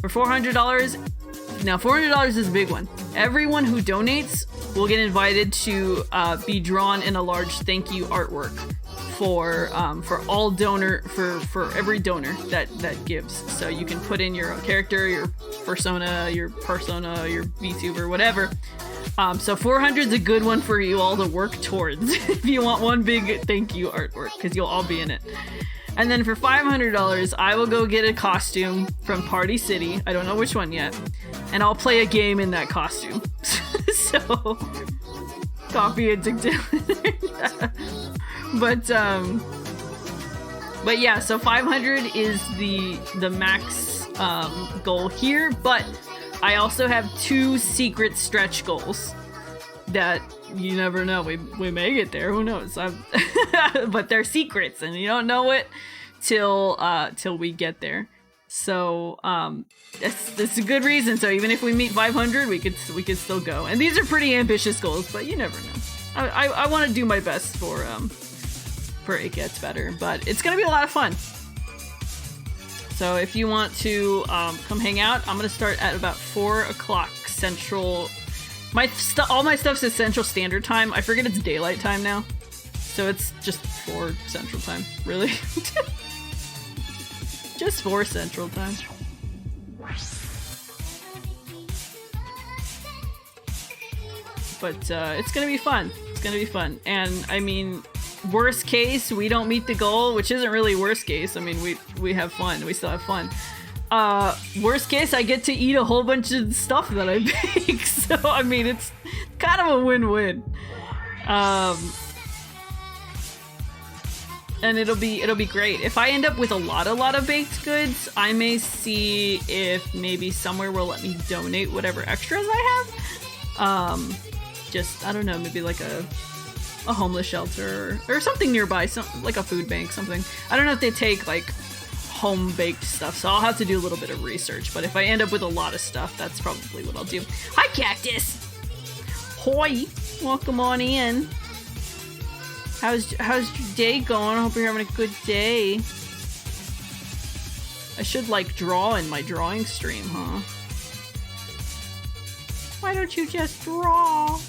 For $400, now $400 is a big one. Everyone who donates will get invited to be drawn in a large thank you artwork for all for every donor that gives. So you can put in your own character, your persona, your VTuber, whatever. So 400 is a good one for you all to work towards if you want one big thank you artwork, because you'll all be in it. And then for $500, I will go get a costume from Party City. I don't know which one yet. And I'll play a game in that costume. So, coffee addicted. But yeah, so 500 is the max goal here, but I also have 2 secret stretch goals that you never know. We may get there. Who knows? But they're secrets, and you don't know it till we get there. So that's a good reason. So even if we meet 500, we could still go. And these are pretty ambitious goals, but you never know. I want to do my best for It Gets Better, but it's gonna be a lot of fun. So if you want to come hang out, I'm gonna start at about 4 o'clock Central. All my stuff's at Central Standard Time. I forget it's daylight time now, so it's just 4 Central Time, really. Just 4 Central Time. But it's gonna be fun. It's gonna be fun, and I mean, worst case, we don't meet the goal, which isn't really worst case. I mean, we have fun. We still have fun. Worst case, I get to eat a whole bunch of stuff that I bake. So, I mean, it's kind of a win-win. And it'll be great. If I end up with a lot of baked goods, I may see if maybe somewhere will let me donate whatever extras I have. Just, I don't know, maybe like a homeless shelter or something nearby, like a food bank, something. I don't know if they take like home baked stuff, so I'll have to do a little bit of research. But if I end up with a lot of stuff, that's probably what I'll do. Hi, Cactus! Hoi! Welcome on in. How's your day going? I hope you're having a good day. I should like draw in my drawing stream, huh? Why don't you just draw?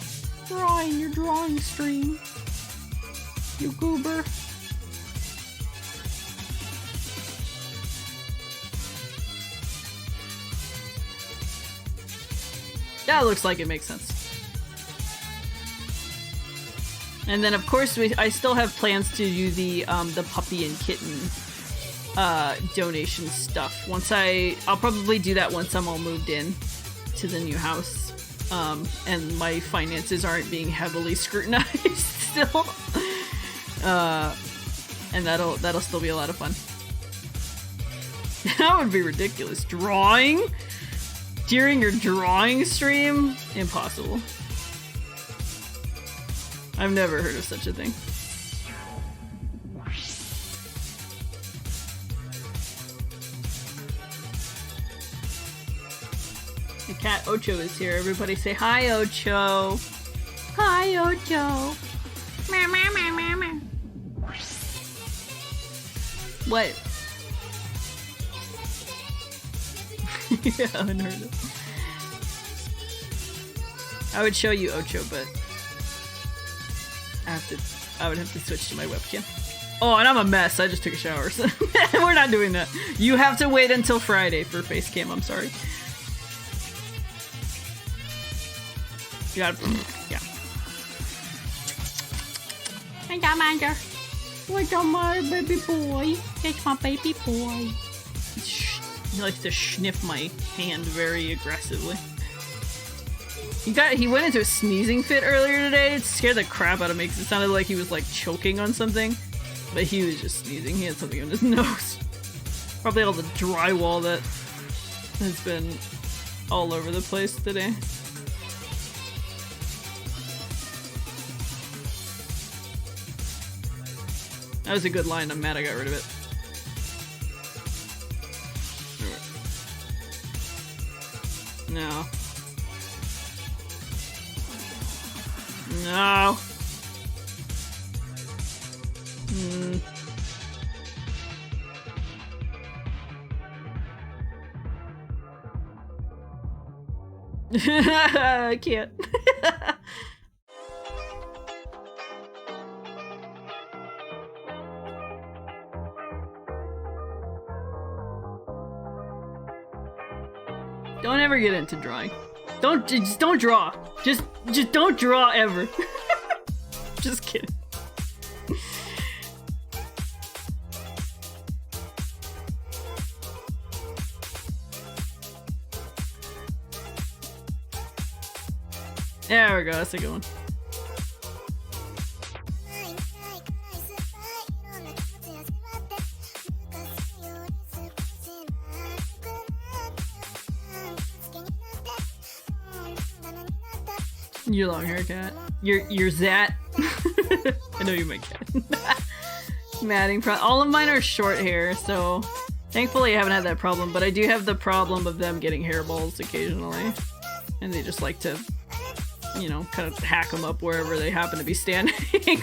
Draw in your drawing stream. You goober. That looks like it makes sense. And then of course I still have plans to do the puppy and kitten donation stuff. I'll probably do that once I'm all moved in to the new house. And my finances aren't being heavily scrutinized still. And that'll still be a lot of fun. That would be ridiculous. Drawing? During your drawing stream? Impossible. I've never heard of such a thing. The cat Ocho is here. Everybody say hi, Ocho. Hi, Ocho. Meow, meow, meow, meow, meow. What? Yeah, unheard of. I would show you Ocho, but I would have to switch to my webcam. Oh, and I'm a mess. I just took a shower, so we're not doing that. You have to wait until Friday for face cam. I'm sorry. You gotta, yeah. I got mine. Where's my baby boy? It's my baby boy. He likes to sniff my hand very aggressively. He went into a sneezing fit earlier today. It scared the crap out of me because it sounded like he was like choking on something. But he was just sneezing. He had something on his nose. Probably all the drywall that has been all over the place today. That was a good line. I'm mad I got rid of it. No. No. I can't. Don't ever get into drawing. Just don't draw. Just don't draw ever. Just kidding. There we go, that's a good one. Your long hair cat. Your Zat. I know you're my cat. Matting all of mine are short hair, so thankfully I haven't had that problem, but I do have the problem of them getting hairballs occasionally. And they just like to, you know, kind of hack them up wherever they happen to be standing,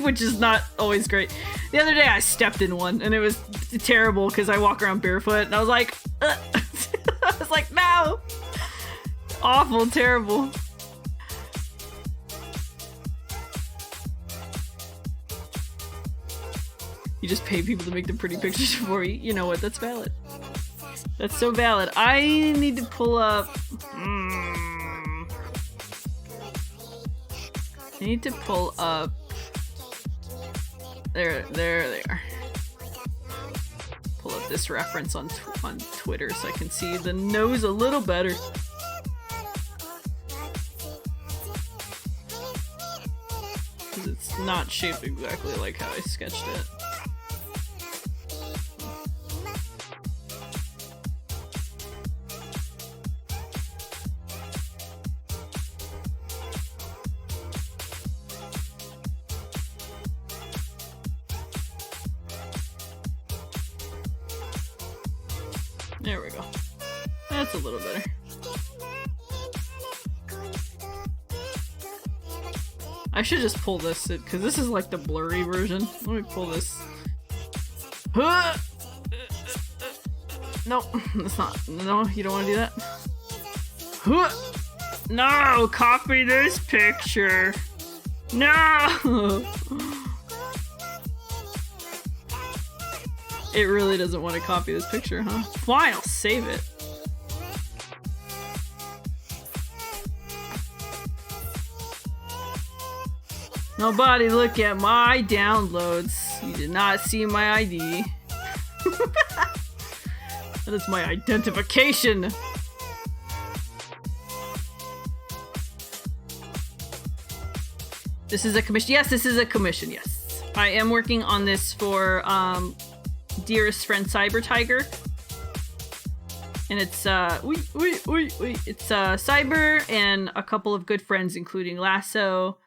which is not always great. The other day I stepped in one and it was terrible because I walk around barefoot and I was like, I was like, no! Awful, terrible. You just pay people to make the pretty pictures for you. You know what? That's valid. That's so valid. I need to pull up... I need to pull up... There they are. Pull up this reference on Twitter so I can see the nose a little better. Because it's not shaped exactly like how I sketched it. There we go. That's a little better. I should just pull this, because this is like the blurry version. Let me pull this. No, that's not. No, you don't want to do that. No, copy this picture. No! It really doesn't want to copy this picture, huh? Fine, I'll save it. Nobody look at my downloads. You did not see my ID. That is my identification. This is a commission. Yes, this is a commission, yes. I am working on this for, Dearest Friend Cyber Tiger. And it's it's Cyber and a couple of good friends, including Lasso,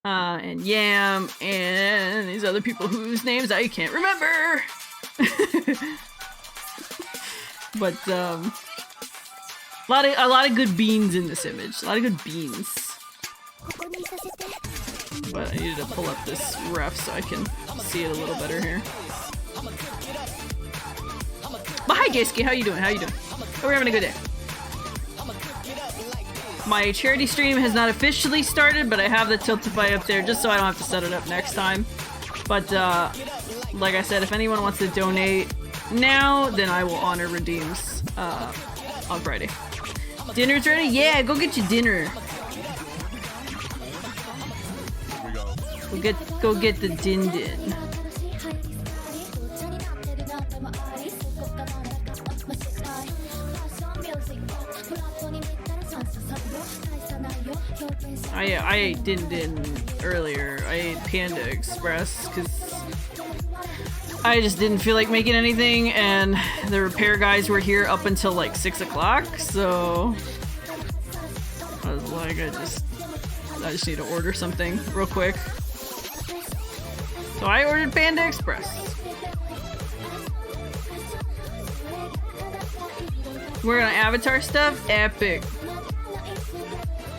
and Yam, and these other people whose names I can't remember. But a lot of good beans in this image. A lot of good beans. But I needed to pull up this ref so I can see it a little better here. But hi, Gayski, how you doing? How you doing? Hope we're having a good day. My charity stream has not officially started, but I have the Tiltify up there just so I don't have to set it up next time. But like I said, if anyone wants to donate now, then I will honor redeems on Friday. Dinner's ready? Yeah, go get your dinner. Go get the din din. I ate din din earlier. I ate Panda Express because I just didn't feel like making anything, and the repair guys were here up until like 6 o'clock, so I was like, I just need to order something real quick. So I ordered Panda Express. We're on Avatar stuff? Epic.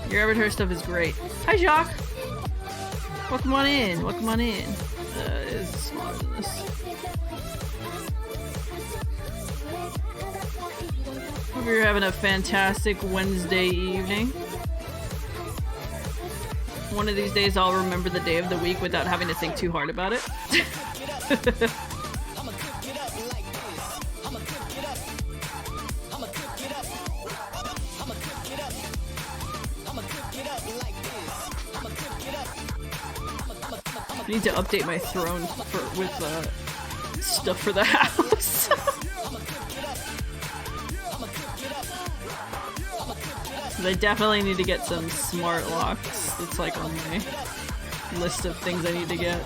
Your Avatar stuff is great. Hi, Jacques. Welcome on in. Welcome on in. It's smaller than this. Hope you're having a fantastic Wednesday evening. One of these days I'll remember the day of the week without having to think too hard about it. I need to update my throne with stuff for the house. I definitely need to get some smart locks. That's like on my list of things I need to get.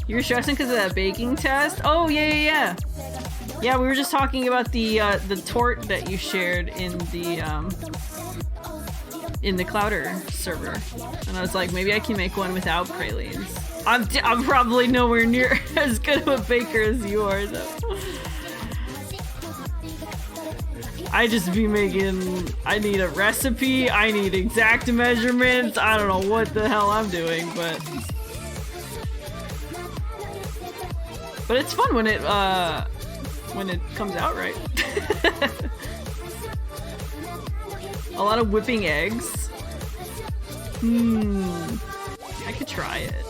You're stressing because of that baking test? Oh yeah. Yeah, we were just talking about the tort that you shared in the Clouder server, and I was like, maybe I can make one without pralines. I'm probably nowhere near as good of a baker as you are, though. I just be making. I need a recipe. I need exact measurements. I don't know what the hell I'm doing, but it's fun when it comes out right. A lot of whipping eggs. I could try it.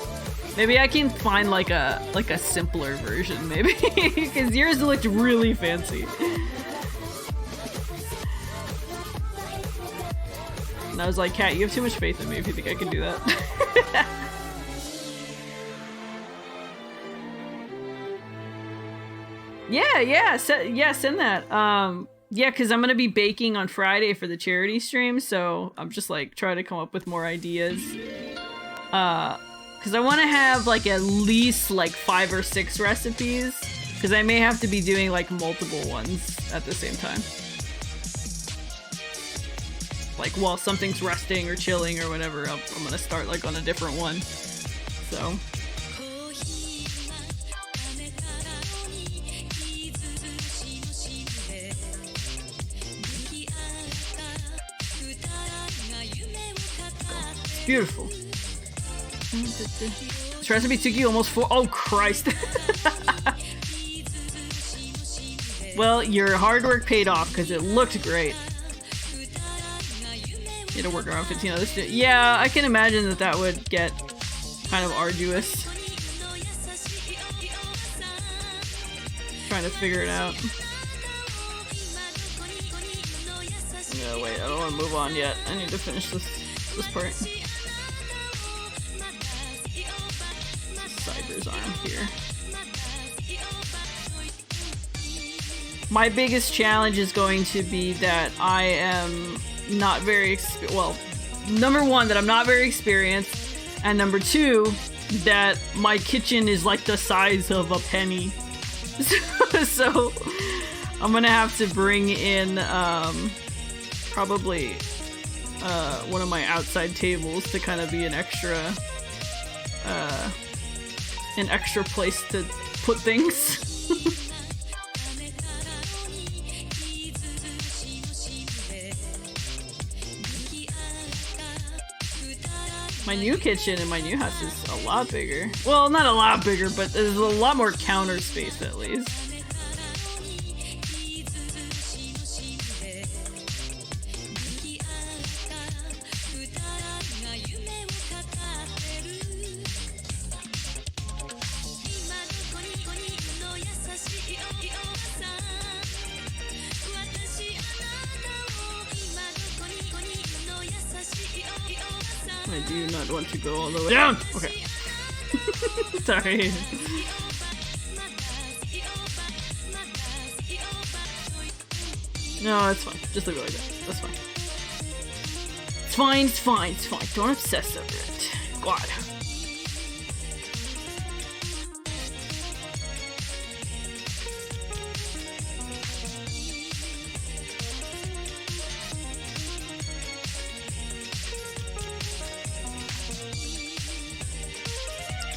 Maybe I can find like a simpler version, maybe, because yours looked really fancy. And I was like, Kat, you have too much faith in me if you think I can do that. Yeah, send that. Yeah, because I'm gonna be baking on Friday for the charity stream, so I'm just like trying to come up with more ideas. Because I want to have like at least like 5 or 6 recipes, because I may have to be doing like multiple ones at the same time. Like while something's resting or chilling or whatever, I'm gonna start like on a different one. So. Beautiful. This recipe took you almost 4. Oh, Christ. Well, your hard work paid off because it looked great. You had to work around 15 others. Yeah, I can imagine that would get kind of arduous. Trying to figure it out. No, wait, I don't want to move on yet. I need to finish this part. Cyber's arm here. My biggest challenge is going to be that I am not very number 1, that I'm not very experienced, and number 2, that my kitchen is like the size of a penny. So I'm gonna have to bring in probably one of my outside tables to kind of be an extra place to put things. My new kitchen in my new house is a lot bigger. Well, not a lot bigger, but there's a lot more counter space at least. I do not want to go all the way down! Okay. Sorry. No, it's fine. Just leave it like that. That's fine. It's fine, it's fine, it's fine. Don't obsess over it. God.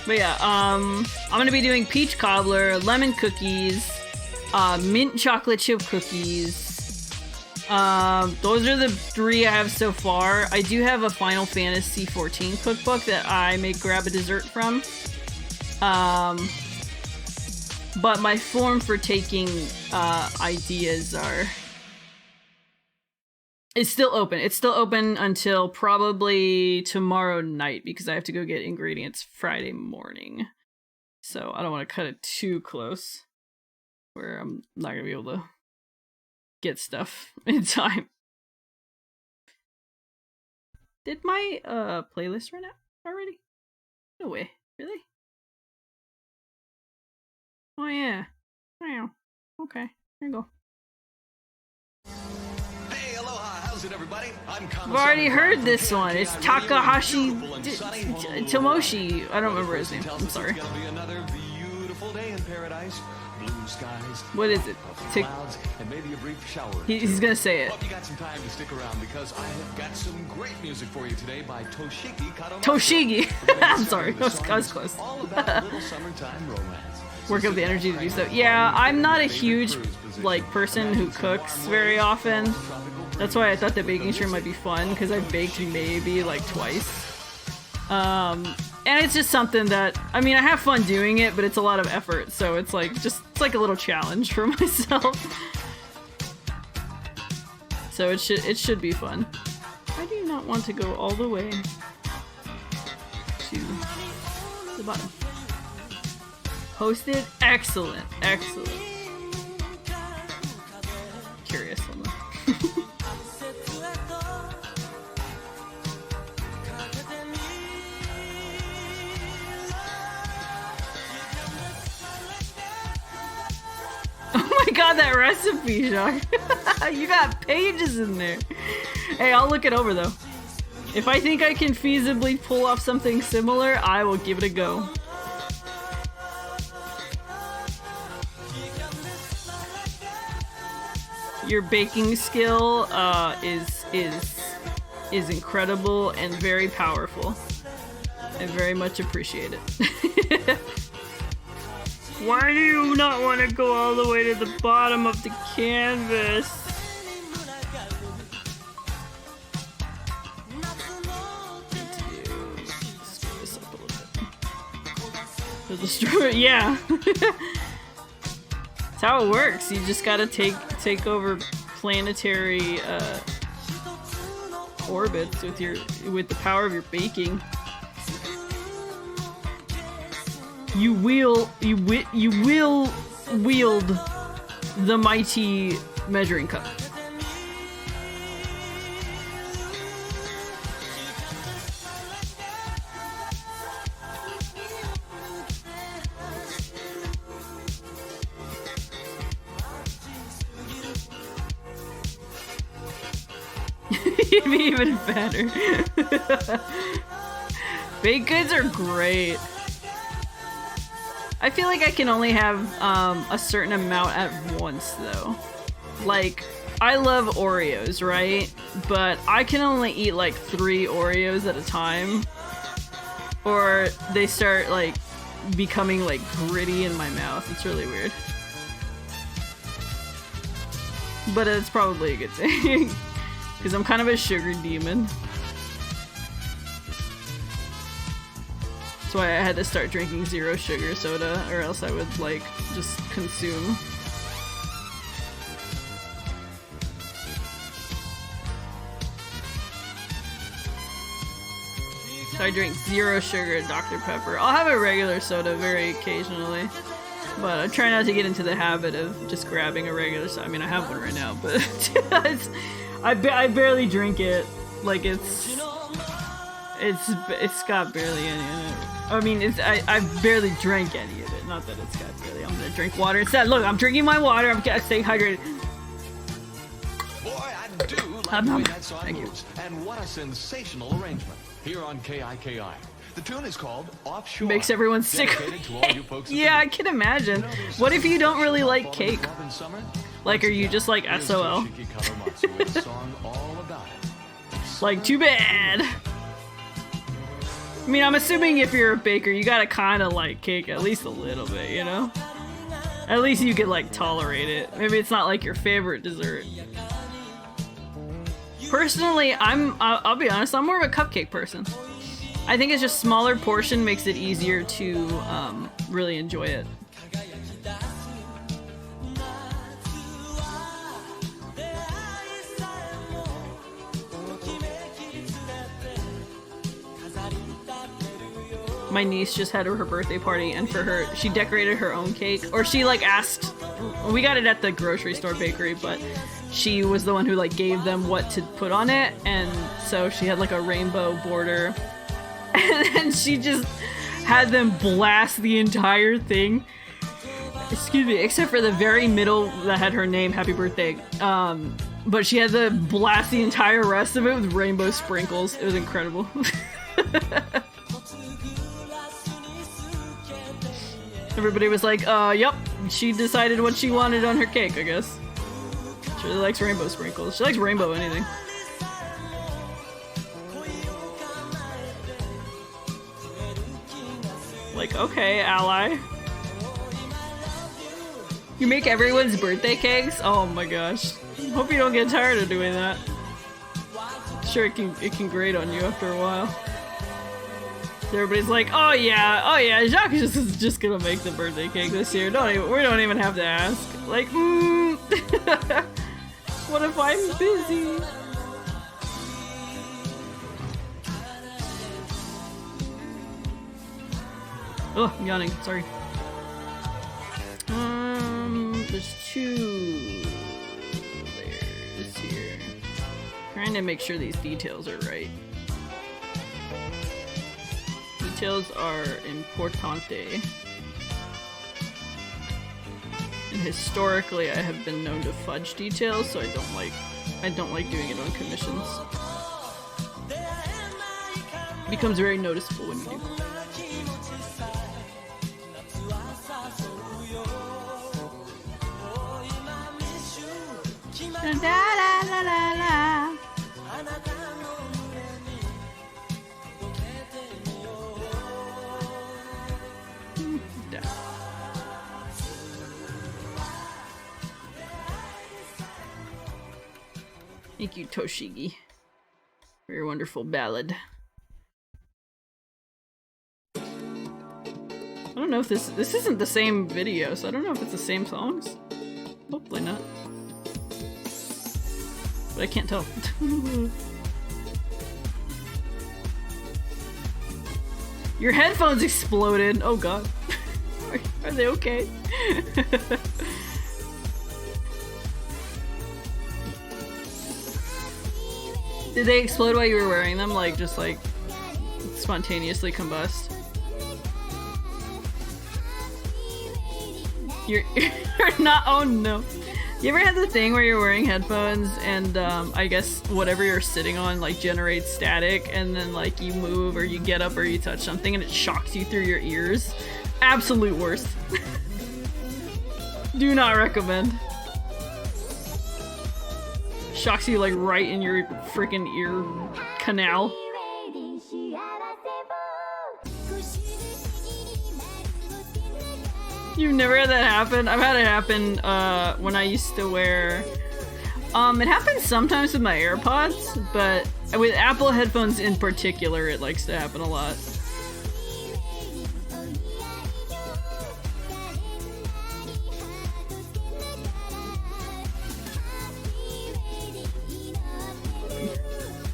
But yeah, I'm gonna be doing peach cobbler, lemon cookies, mint chocolate chip cookies. Those are the 3 I have so far. I do have a Final Fantasy XIV cookbook that I may grab a dessert from. But my form for taking ideas it's still open. It's still open until probably tomorrow night because I have to go get ingredients Friday morning. So I don't want to cut it too close where I'm not going to be able to get stuff in time. Did my playlist run out already? No way. Really? Oh yeah. Wow. Okay. There you go. Hey, aloha, how's it, everybody? I've already heard this one. It's Takahashi Tomoshi. I don't remember his name. I'm sorry. It's gonna be another beautiful day in paradise. Blue skies. What is it? Clouds, and maybe a brief shower. He's gonna say it. Hope you got some time to stick around because I have got some great music for you today by Toshiki Kadomatsu. Toshigi. I'm sorry. I was close. All about a little summertime romance. Work up the energy to do so. Yeah, I'm not a huge person who cooks very often. That's why I thought the baking stream might be fun because I've baked maybe like twice. And it's just something that I have fun doing it, but it's a lot of effort. So it's like it's like a little challenge for myself. So it should be fun. I do not want to go all the way to the bottom. Hosted? Excellent. Excellent. Curious on that. Oh my god, that recipe, Jacques. You got pages in there. Hey, I'll look it over though. If I think I can feasibly pull off something similar, I will give it a go. Your baking skill is incredible and very powerful. I very much appreciate it. Why do you not want to go all the way to the bottom of the canvas? Screw this up a little bit. Destroy it, yeah. That's how it works. You just gotta take over planetary orbits with the power of your baking. You will wield the mighty measuring cup. You'd be even better. Baked goods are great. I feel like I can only have a certain amount at once though. Like, I love Oreos, right? But I can only eat like 3 Oreos at a time, or they start like becoming like gritty in my mouth. It's really weird. But it's probably a good thing, because I'm kind of a sugar demon. That's why I had to start drinking 0 sugar soda, or else I would like just consume. So I drink 0 sugar Dr. Pepper. I'll have a regular soda very occasionally, but I try not to get into the habit of just grabbing a regular soda. I mean, I have one right now, but I barely drink it. Like it's got barely any in it. I mean, I barely drank any of it. Not that it's got barely. I'm gonna drink water instead. Look, I'm drinking my water. I'm staying hydrated. Boy, I do like the way that song moves. And what a sensational arrangement. Here on KIKI. The tune is called Offshore. Makes everyone sick. Yeah, I can imagine. What if you don't really like cake? Like, are you just like SOL? Like, too bad. I mean, I'm assuming if you're a baker, you gotta kind of like cake at least a little bit, you know? At least you could like tolerate it. Maybe it's not like your favorite dessert. Personally, I'll be honest, I'm more of a cupcake person. I think it's just smaller portion makes it easier to really enjoy it. My niece just had her birthday party, and for her, she decorated her own cake. Or she like asked, we got it at the grocery store bakery, but she was the one who like gave them what to put on it, and so she had like a rainbow border. And then she just had them blast the entire thing. Excuse me, except for the very middle that had her name, happy birthday. But she had to blast the entire rest of it with rainbow sprinkles. It was incredible. Everybody was like, yep, she decided what she wanted on her cake, I guess. She really likes rainbow sprinkles. She likes rainbow anything. Like, okay, ally. You make everyone's birthday cakes? Oh my gosh. Hope you don't get tired of doing that. Sure, it can grate on you after a while. Everybody's like, oh yeah, Jacques is just gonna make the birthday cake this year. We don't even have to ask. Like, what if I'm busy? Oh, I'm yawning, sorry. There's 2 layers here. Trying to make sure these details are right. Details are importante. And historically I have been known to fudge details, so I don't like doing it on commissions. It becomes very noticeable when you do. La, la, la, la, la. Thank you, Toshigi, for your wonderful ballad. I don't know if this isn't the same video, so I don't know if it's the same songs. Hopefully not. But I can't tell. Your headphones exploded! Oh god. Are they okay? Did they explode while you were wearing them? Like, just like spontaneously combust? You're not- oh no. You ever had the thing where you're wearing headphones and I guess whatever you're sitting on like generates static, and then like you move or you get up or you touch something and it shocks you through your ears? Absolute worst. Do not recommend. Shocks you like right in your freaking ear canal. You've never had that happen? I've had it happen when I used to wear... it happens sometimes with my AirPods, but with Apple headphones in particular, it likes to happen a lot.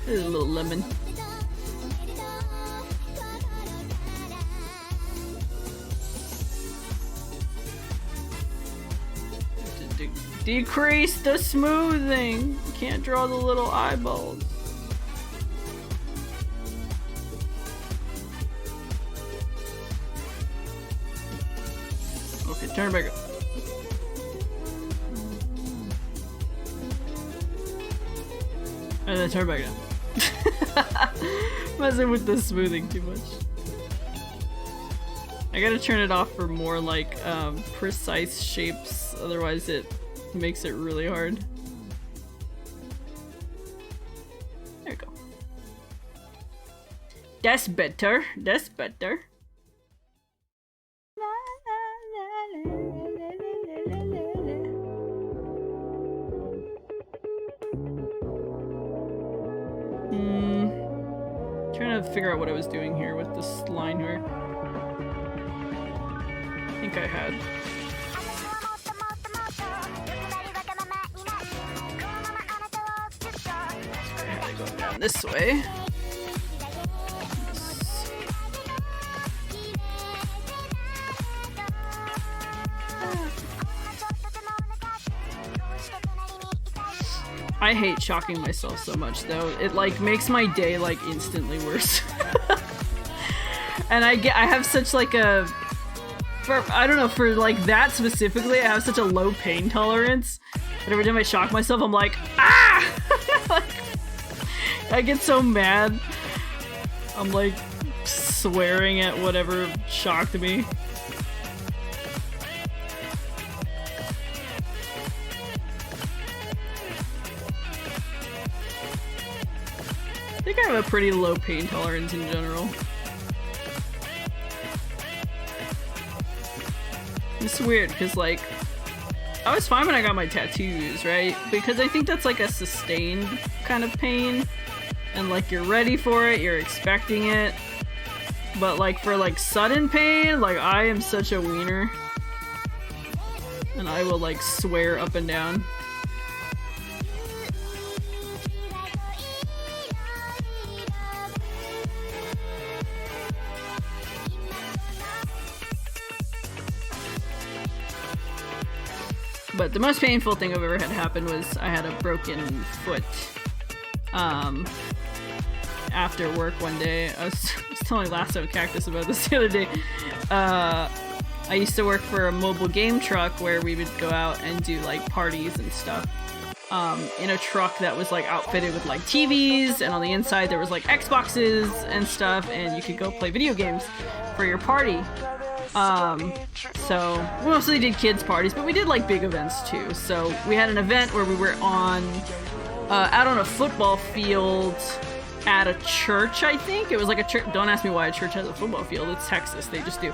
There's a little lemon. Decrease the smoothing. Can't draw the little eyeballs. Okay, turn it back up. And then turn it back down. Messing with the smoothing too much. I gotta turn it off for more like precise shapes, otherwise it makes it really hard. There we go. That's better. That's better. Trying to figure out what I was doing here with this line here. I think I had. I had to go down this way. I hate shocking myself so much though. It like makes my day like instantly worse. And I have such like a, I don't know, for like that specifically, I have such a low pain tolerance that every time I shock myself, I'm like, ah! Like, I get so mad. I'm like swearing at whatever shocked me. I think I have a pretty low pain tolerance in general. It's weird because like I was fine when I got my tattoos, right? Because I think that's like a sustained kind of pain and like you're ready for it, you're expecting it. But like for like sudden pain, like I am such a wiener and I will like swear up and down. But the most painful thing I've ever had happen was I had a broken foot after work one day. I was telling Lasso Cactus about this the other day. I used to work for a mobile game truck where we would go out and do like parties and stuff in a truck that was like outfitted with like TVs, and on the inside there was like Xboxes and stuff, and you could go play video games for your party. So we mostly did kids parties, but we did like big events too. So we had an event where we were out on a football field at a church, I think. It was like a church. Don't ask me why a church has a football field. It's Texas. They just do.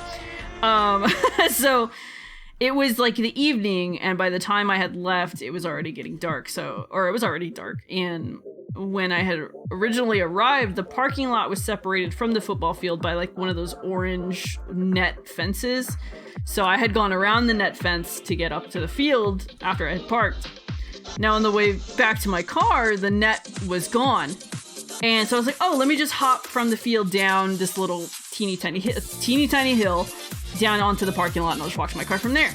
So it was like the evening, and by the time I had left, it was already getting dark. Or it was already dark. And when I had originally arrived, the parking lot was separated from the football field by like one of those orange net fences. So I had gone around the net fence to get up to the field after I had parked. Now on the way back to my car, the net was gone. And so I was like, oh, let me just hop from the field down this little teeny tiny hill down onto the parking lot, and I'll just watch my car from there.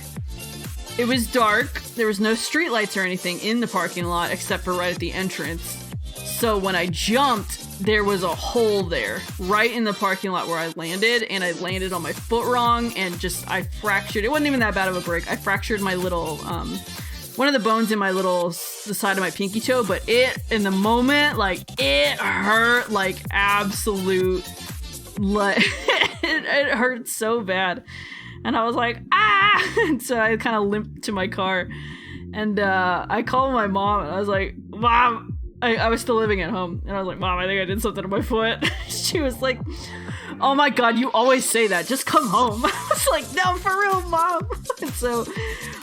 It was dark. There was no street lights or anything in the parking lot except for right at the entrance. So when I jumped, there was a hole there right in the parking lot where I landed, and I landed on my foot wrong and I fractured. It wasn't even that bad of a break. I fractured my little, one of the bones in the side of my pinky toe, but in the moment, like it hurt like absolute, like it hurt so bad. And I was like, ah! And so I kind of limped to my car. And I called my mom, and I was like, Mom! I was still living at home. And I was like, Mom, I think I did something to my foot. She was like, oh my god, you always say that. Just come home. I was like, no, for real, Mom. And so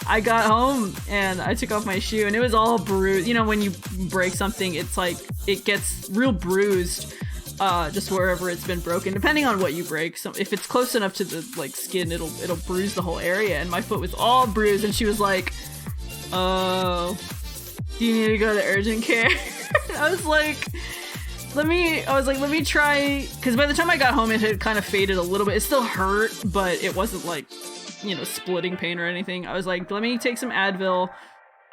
I got home, and I took off my shoe, and it was all bruised. You know, when you break something, it's like, it gets real bruised. Just wherever it's been broken, depending on what you break. So if it's close enough to the like skin, it'll bruise the whole area. And my foot was all bruised, and she was like, "Oh, do you need to go to urgent care?" I was like, let me try, because by the time I got home, it had kind of faded a little bit. It still hurt, but it wasn't like, you know, splitting pain or anything. I was like, let me take some Advil.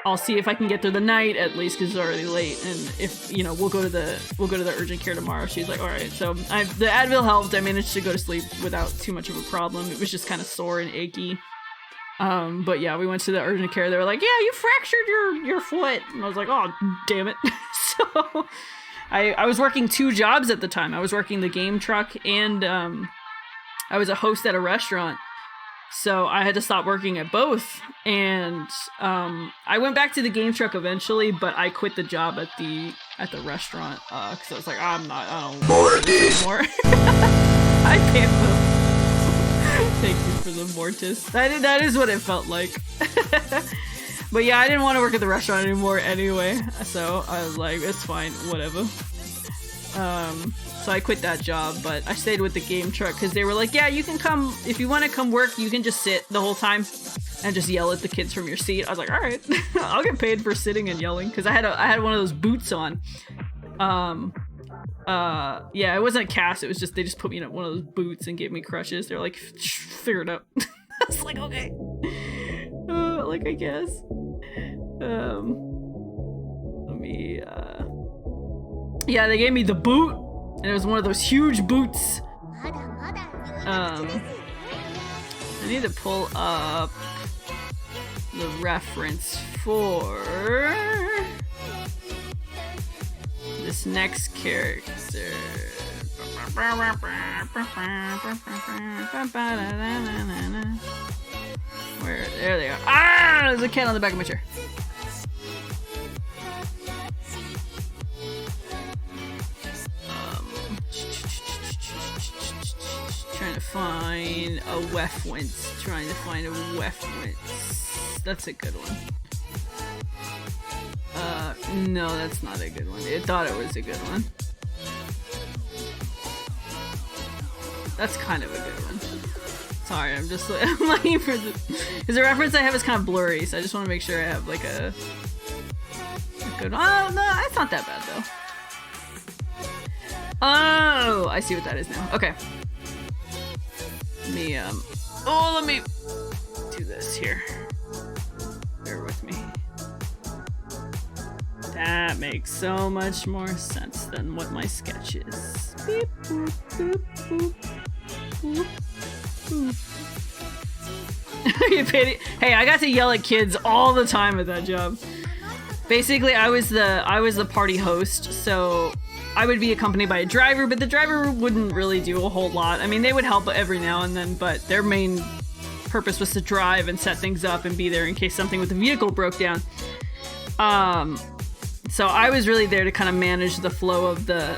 I'll see if I can get through the night at least, because it's already late, and if, you know, we'll go to the urgent care tomorrow. She's like, all right. So the Advil helped. I managed to go to sleep without too much of a problem. It was just kind of sore and achy. But yeah, we went to the urgent care. They were like, yeah, you fractured your foot. And I was like, oh, damn it. So I was working 2 jobs at the time. I was working the game truck, and I was a host at a restaurant. So I had to stop working at both, and I went back to the game truck eventually, but I quit the job at the restaurant because I was like, I don't more. I paid them. Thank you for the mortis. That is what it felt like. But yeah, I didn't want to work at the restaurant anymore anyway, so I was like, it's fine, whatever. So I quit that job, but I stayed with the game truck because they were like, yeah, you can come, if you want to come work, you can just sit the whole time and just yell at the kids from your seat. I was like, all right, I'll get paid for sitting and yelling, because I had one of those boots on. Yeah, it wasn't a cast, it was just, they just put me in one of those boots and gave me crutches. They're like, figure it out. I was like, okay. Like, I guess. Yeah, they gave me the boot, and it was one of those huge boots. I need to pull up the reference for this next character. Where? There they are. Ah! There's a cat on the back of my chair. Trying to find a Wefwince. That's a good one. No, that's not a good one. It thought it was a good one. That's kind of a good one. Sorry, I'm just I'm looking for the... Because the reference I have is kind of blurry, so I just want to make sure I have like a good one. Oh, no, it's not that bad though. Oh, I see what that is now. Okay. Let me do this here. Bear with me. That makes so much more sense than what my sketch is. Beep, boop, boop, boop, boop, boop. You paid it. Hey, I got to yell at kids all the time at that job. Basically, I was the party host, so I would be accompanied by a driver, but the driver wouldn't really do a whole lot. I mean, they would help every now and then, but their main purpose was to drive and set things up and be there in case something with the vehicle broke down. So I was really there to kind of manage the flow of the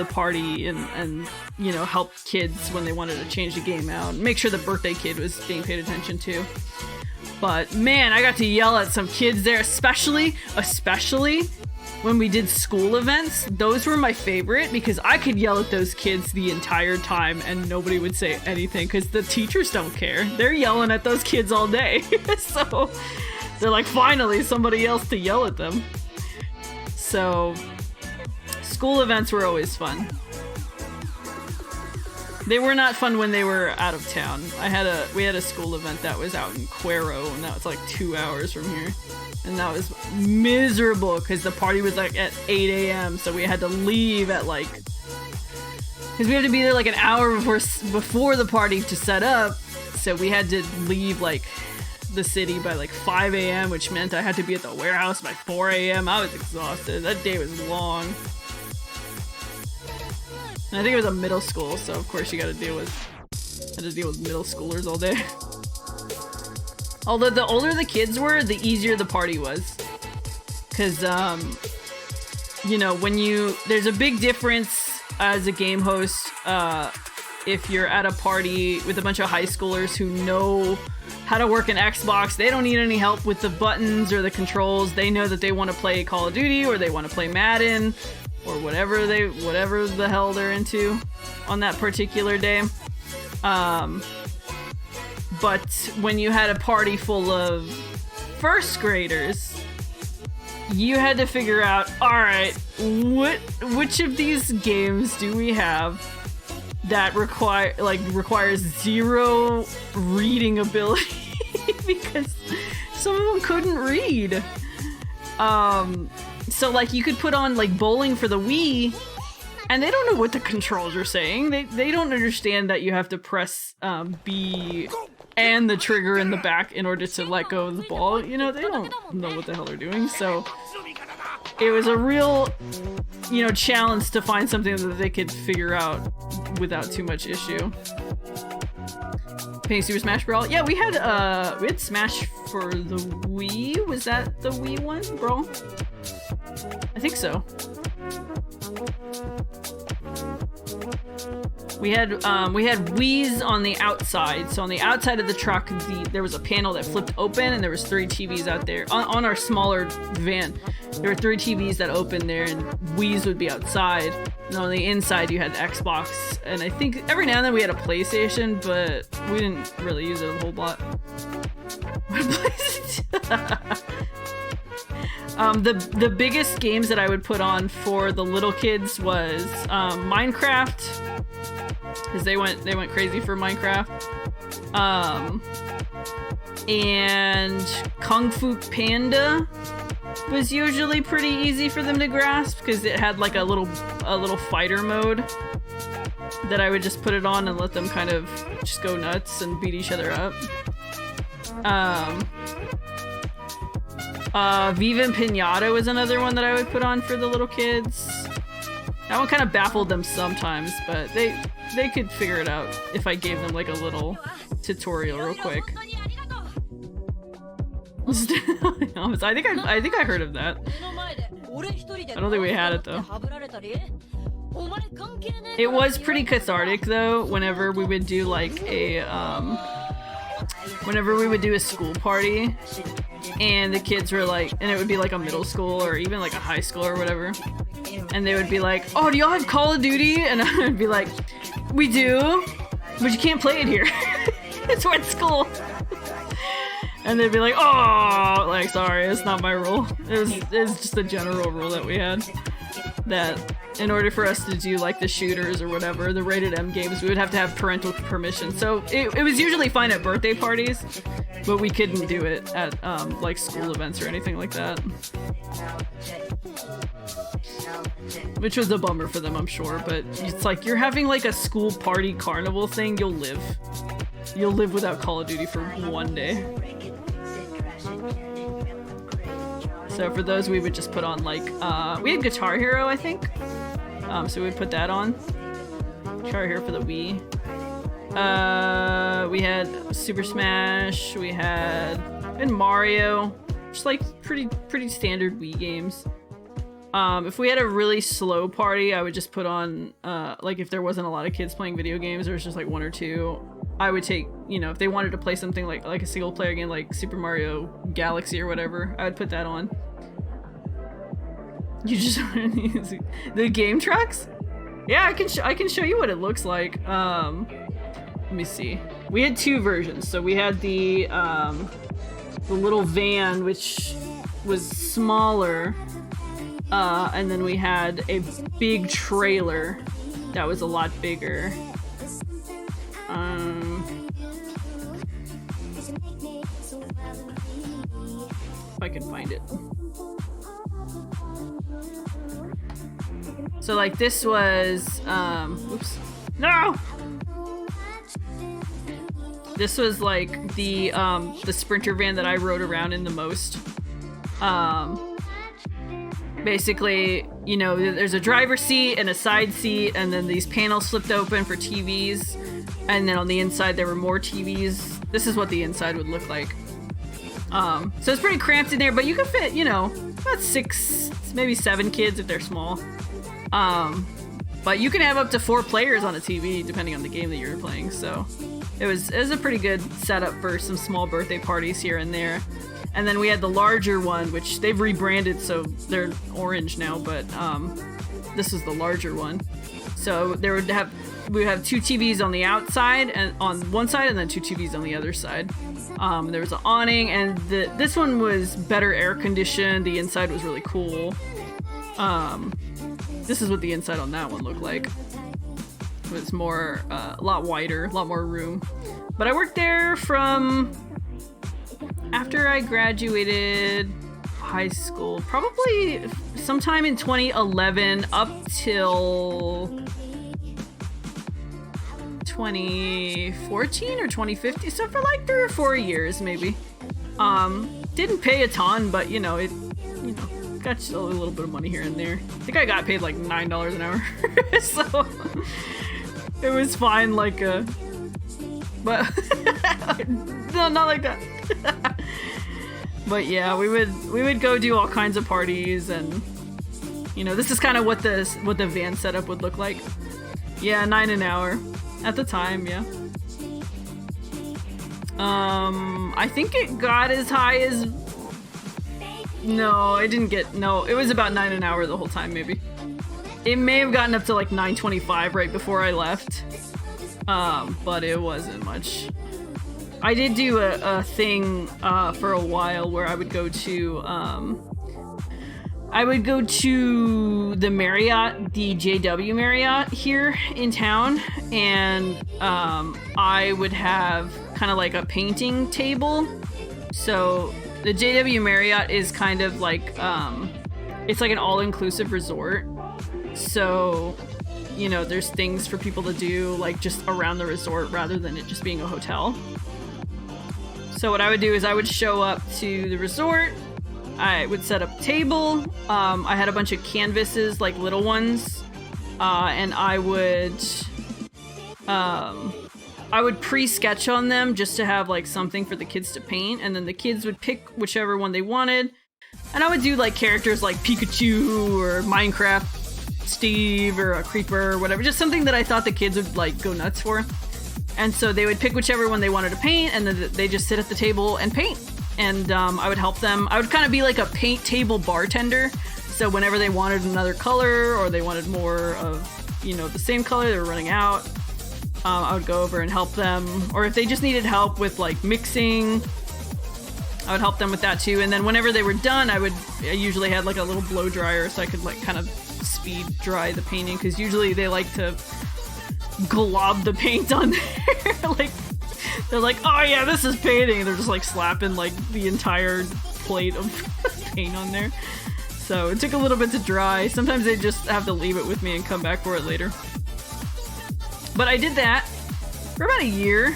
party and you know, help kids when they wanted to change the game out, and make sure the birthday kid was being paid attention to. But man, I got to yell at some kids there, especially when we did school events. Those were my favorite because I could yell at those kids the entire time and nobody would say anything because the teachers don't care. They're yelling at those kids all day. So they're like, finally, somebody else to yell at them. So school events were always fun. They were not fun when they were out of town. We had a school event that was out in Cuero, and that was like 2 hours from here. And that was miserable because the party was like at 8 a.m. So we had to leave at like, because we had to be there like an hour before the party to set up. So we had to leave like the city by like 5 a.m., which meant I had to be at the warehouse by 4 a.m. I was exhausted. That day was long. And I think it was a middle school, so of course you had to deal with middle schoolers all day. Although the older the kids were, the easier the party was. Because, you know, there's a big difference as a game host if you're at a party with a bunch of high schoolers who know how to work an Xbox. They don't need any help with the buttons or the controls. They know that they want to play Call of Duty or they want to play Madden or whatever the hell they're into on that particular day. But when you had a party full of first graders, you had to figure out, alright, which of these games do we have that requires zero reading ability? Because some of them couldn't read. So like you could put on like bowling for the Wii, and they don't know what the controls are saying. They don't understand that you have to press B and the trigger in the back in order to let go of the ball. You know, they don't know what the hell they're doing. So it was a real, you know, challenge to find something that they could figure out without too much issue. Playing Super Smash Brawl? Yeah, we had Smash for the Wii. Was that the Wii one, bro? I think so. We had Wii's on the outside. So on the outside of the truck, there was a panel that flipped open, and there was 3 TVs out there. On our smaller van, there were 3 TVs that opened there, and Wii's would be outside. And on the inside, you had Xbox, and I think every now and then we had a PlayStation, but we didn't really use it a whole lot. The biggest games that I would put on for the little kids was Minecraft, because they went crazy for Minecraft, and Kung Fu Panda was usually pretty easy for them to grasp because it had like a little fighter mode that I would just put it on and let them kind of just go nuts and beat each other up. Viva Pinata was another one that I would put on for the little kids. That one kind of baffled them sometimes, but they could figure it out if I gave them like a little tutorial real quick. I think I heard of that. I don't think we had it though. It was pretty cathartic though whenever we would do like a school party and the kids were like, and it would be like a middle school or even like a high school or whatever, and they would be like, oh, do y'all have Call of Duty? And I would be like, we do, but you can't play it here. It's at school. And they'd be like, oh, like, sorry, it's not my rule. It was just a general rule that we had, that in order for us to do like the shooters or whatever, the rated M games, we would have to have parental permission. So it was usually fine at birthday parties, but we couldn't do it at like school events or anything like that. Which was a bummer for them, I'm sure, but it's like, you're having like a school party carnival thing, you'll live. You'll live without Call of Duty for one day. So for those, we would just put on like, we had Guitar Hero, I think. So we would put that on. Guitar Hero for the Wii. We had Super Smash, we had Mario. Just like pretty standard Wii games. If we had a really slow party, I would just put on, like if there wasn't a lot of kids playing video games, or it was just like 1 or 2, I would take, you know, if they wanted to play something like a single player game like Super Mario Galaxy or whatever, I would put that on. You just the game tracks? Yeah, I can show you what it looks like. Let me see. We had 2 versions. So we had the little van, which was smaller, and then we had a big trailer that was a lot bigger. If I can find it. So like this was, oops, no! This was like the Sprinter van that I rode around in the most. Basically, you know, there's a driver's seat and a side seat, and then these panels flipped open for TVs, and then on the inside there were more TVs. This is what the inside would look like. So it's pretty cramped in there, but you can fit, you know, about 6, maybe 7 kids if they're small. But you can have up to 4 players on a TV depending on the game that you're playing. So it was a pretty good setup for some small birthday parties here and there. And then we had the larger one, which they've rebranded, so they're orange now, but this is the larger one. So we would have 2 TVs on the outside and on one side, and then 2 TVs on the other side. There was an awning, and this one was better air conditioned. The inside was really cool. This is what the inside on that one looked like. It was more, a lot wider, a lot more room. But I worked there from after I graduated high school, probably sometime in 2011 up till 2014 or 2015, so for like 3 or 4 years maybe. Didn't pay a ton, but you know, got a little bit of money here and there. I think I got paid like $9 an hour, so it was fine. Like, but no, not like that. But yeah, we would go do all kinds of parties, and you know, this is kind of what the van setup would look like. Yeah, $9 an hour at the time. Yeah. I think it got as high as. No, it didn't get. No, it was about $9 an hour the whole time. Maybe it may have gotten up to like $9.25 right before I left. But it wasn't much. I did do a thing for a while where I would go to the Marriott, the JW Marriott here in town, and I would have kind of like a painting table. So the JW Marriott is kind of like it's like an all-inclusive resort. So, you know, there's things for people to do like just around the resort rather than it just being a hotel. So what I would do is I would show up to the resort, I would set up a table, I had a bunch of canvases, like little ones, and I would pre-sketch on them just to have like something for the kids to paint, and then the kids would pick whichever one they wanted, and I would do like characters like Pikachu or Minecraft Steve or a Creeper or whatever, just something that I thought the kids would like go nuts for. And so they would pick whichever one they wanted to paint, and then they just sit at the table and paint. And I would help them. I would kind of be like a paint table bartender. So whenever they wanted another color or they wanted more of, you know, the same color, they were running out, I would go over and help them. Or if they just needed help with like mixing, I would help them with that too. And then whenever they were done, I usually had like a little blow dryer so I could like kind of speed dry the painting, because usually they like to glob the paint on there. Like they're like, oh yeah, this is painting, and they're just like slapping like the entire plate of paint on there. So it took a little bit to dry. Sometimes they just have to leave it with me and come back for it later. But I did that for about a year,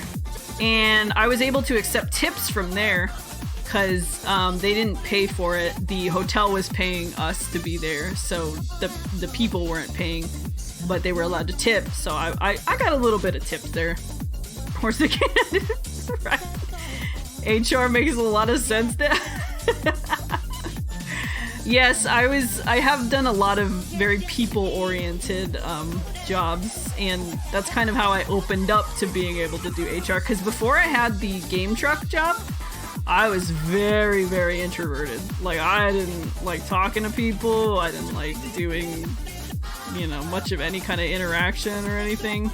and I was able to accept tips from there because they didn't pay for it. The hotel was paying us to be there, so the people weren't paying, but they were allowed to tip. So I got a little bit of tips there. Of course they can. Right. HR makes a lot of sense there. Yes, I have done a lot of very people-oriented jobs, and that's kind of how I opened up to being able to do HR, because before I had the game truck job, I was very, very introverted. Like, I didn't like talking to people, I didn't like doing, you know, much of any kind of interaction or anything.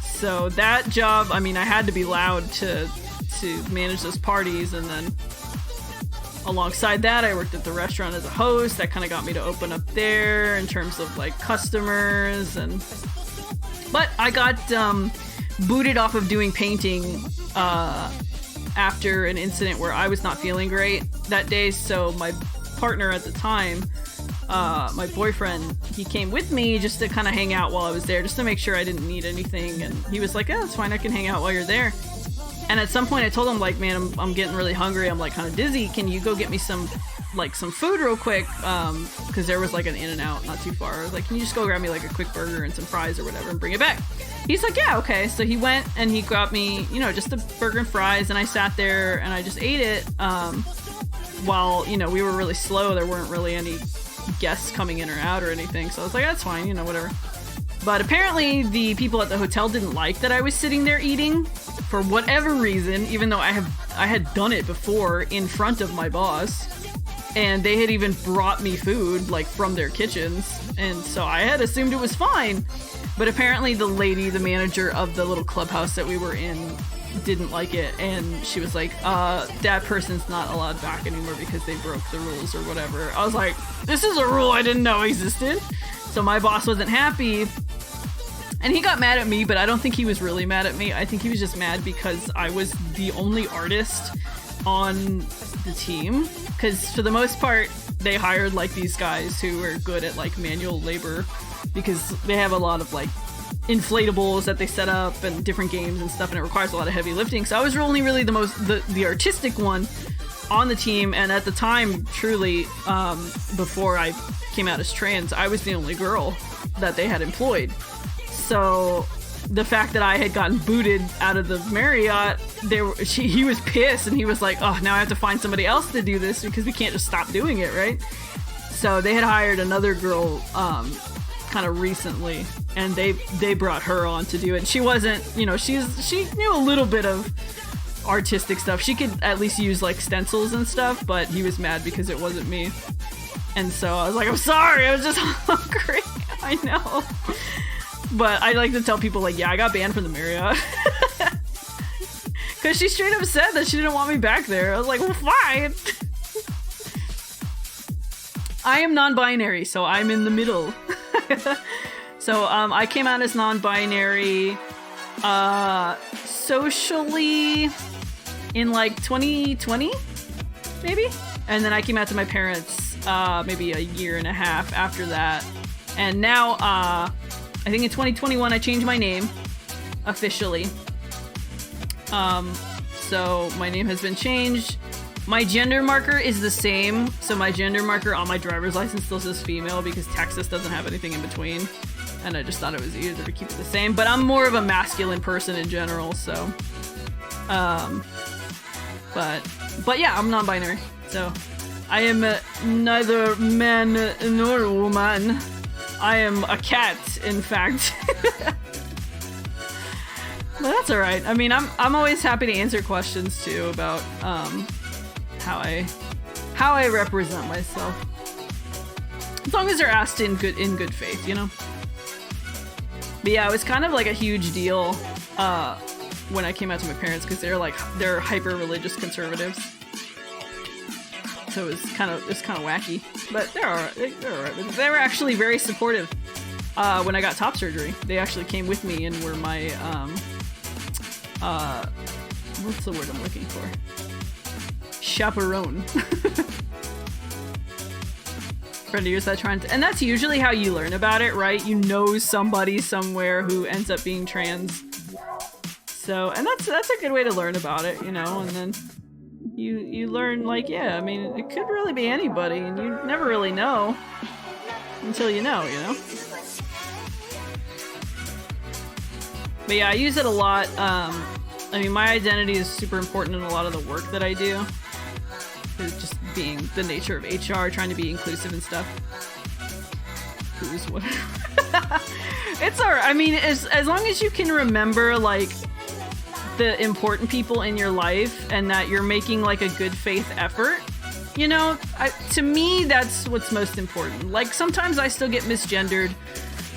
So that job, I mean, I had to be loud to manage those parties, and then alongside that, I worked at the restaurant as a host. That kind of got me to open up there in terms of like customers, but I got booted off of doing painting after an incident where I was not feeling great that day. So my partner at the time, my boyfriend, he came with me just to kind of hang out while I was there, just to make sure I didn't need anything. And he was like, "Oh, it's fine, I can hang out while you're there." And at some point I told him, like, man, I'm getting really hungry. I'm like kind of dizzy. Can you go get me some like some food real quick, because there was like an In-N-Out not too far. I was like, can you just go grab me like a quick burger and some fries or whatever and bring it back? He's like, yeah, okay. So he went and he got me, you know, just a burger and fries, and I sat there and I just ate it, while, you know, we were really slow. There weren't really any guests coming in or out or anything, so I was like, that's fine, you know, whatever. But apparently the people at the hotel didn't like that I was sitting there eating for whatever reason, even though I had done it before in front of my boss, and they had even brought me food like from their kitchens, and so I had assumed it was fine. But apparently the lady, the manager of the little clubhouse that we were in, didn't like it, and she was like, that person's not allowed back anymore because they broke the rules or whatever. I was like, this is a rule I didn't know existed. So my boss wasn't happy, and he got mad at me, but I don't think he was really mad at me. I think he was just mad because I was the only artist on the team, because for the most part they hired like these guys who are good at like manual labor, because they have a lot of like inflatables that they set up and different games and stuff, and it requires a lot of heavy lifting. So I was only really the artistic one on the team, and at the time, truly, before I came out as trans, I was the only girl that they had employed. So the fact that I had gotten booted out of the Marriott, he was pissed, and he was like, oh, now I have to find somebody else to do this because we can't just stop doing it, right? So they had hired another girl kind of recently, and they brought her on to do it. She wasn't, you know, she knew a little bit of artistic stuff. She could at least use like stencils and stuff, but he was mad because it wasn't me. And so I was like, I'm sorry, I was just hungry. I know. But I like to tell people, like, yeah, I got banned from the Marriott. Because she straight up said that she didn't want me back there. I was like, well, fine. I am non-binary, so I'm in the middle. So I came out as non-binary socially in like 2020, maybe? And then I came out to my parents maybe a year and a half after that. And now, I think in 2021 I changed my name officially. So my name has been changed. My gender marker is the same. So my gender marker on my driver's license still says female because Texas doesn't have anything in between. And I just thought it was easier to keep it the same. But I'm more of a masculine person in general, so. But yeah, I'm non-binary. So I am neither man nor woman. I am a cat, in fact. But that's alright. I mean, I'm always happy to answer questions too about how I represent myself. As long as they're asked in good faith, you know? But yeah, it was kind of like a huge deal when I came out to my parents, because they're hyper religious conservatives. So it's kind of wacky, but they're alright. They were actually very supportive when I got top surgery. They actually came with me and were my what's the word I'm looking for? Chaperone. Friend of yours that trying to, and that's usually how you learn about it, right? You know somebody somewhere who ends up being trans. So, and that's a good way to learn about it, you know, and then you learn, like, yeah, I mean, it could really be anybody, and you never really know until you know, you know? But yeah, I use it a lot. I mean, my identity is super important in a lot of the work that I do. It's just being the nature of HR, trying to be inclusive and stuff. Who's what? It's alright. I mean, as long as you can remember, like, the important people in your life and that you're making like a good faith effort, you know, to me, that's what's most important. Like, sometimes I still get misgendered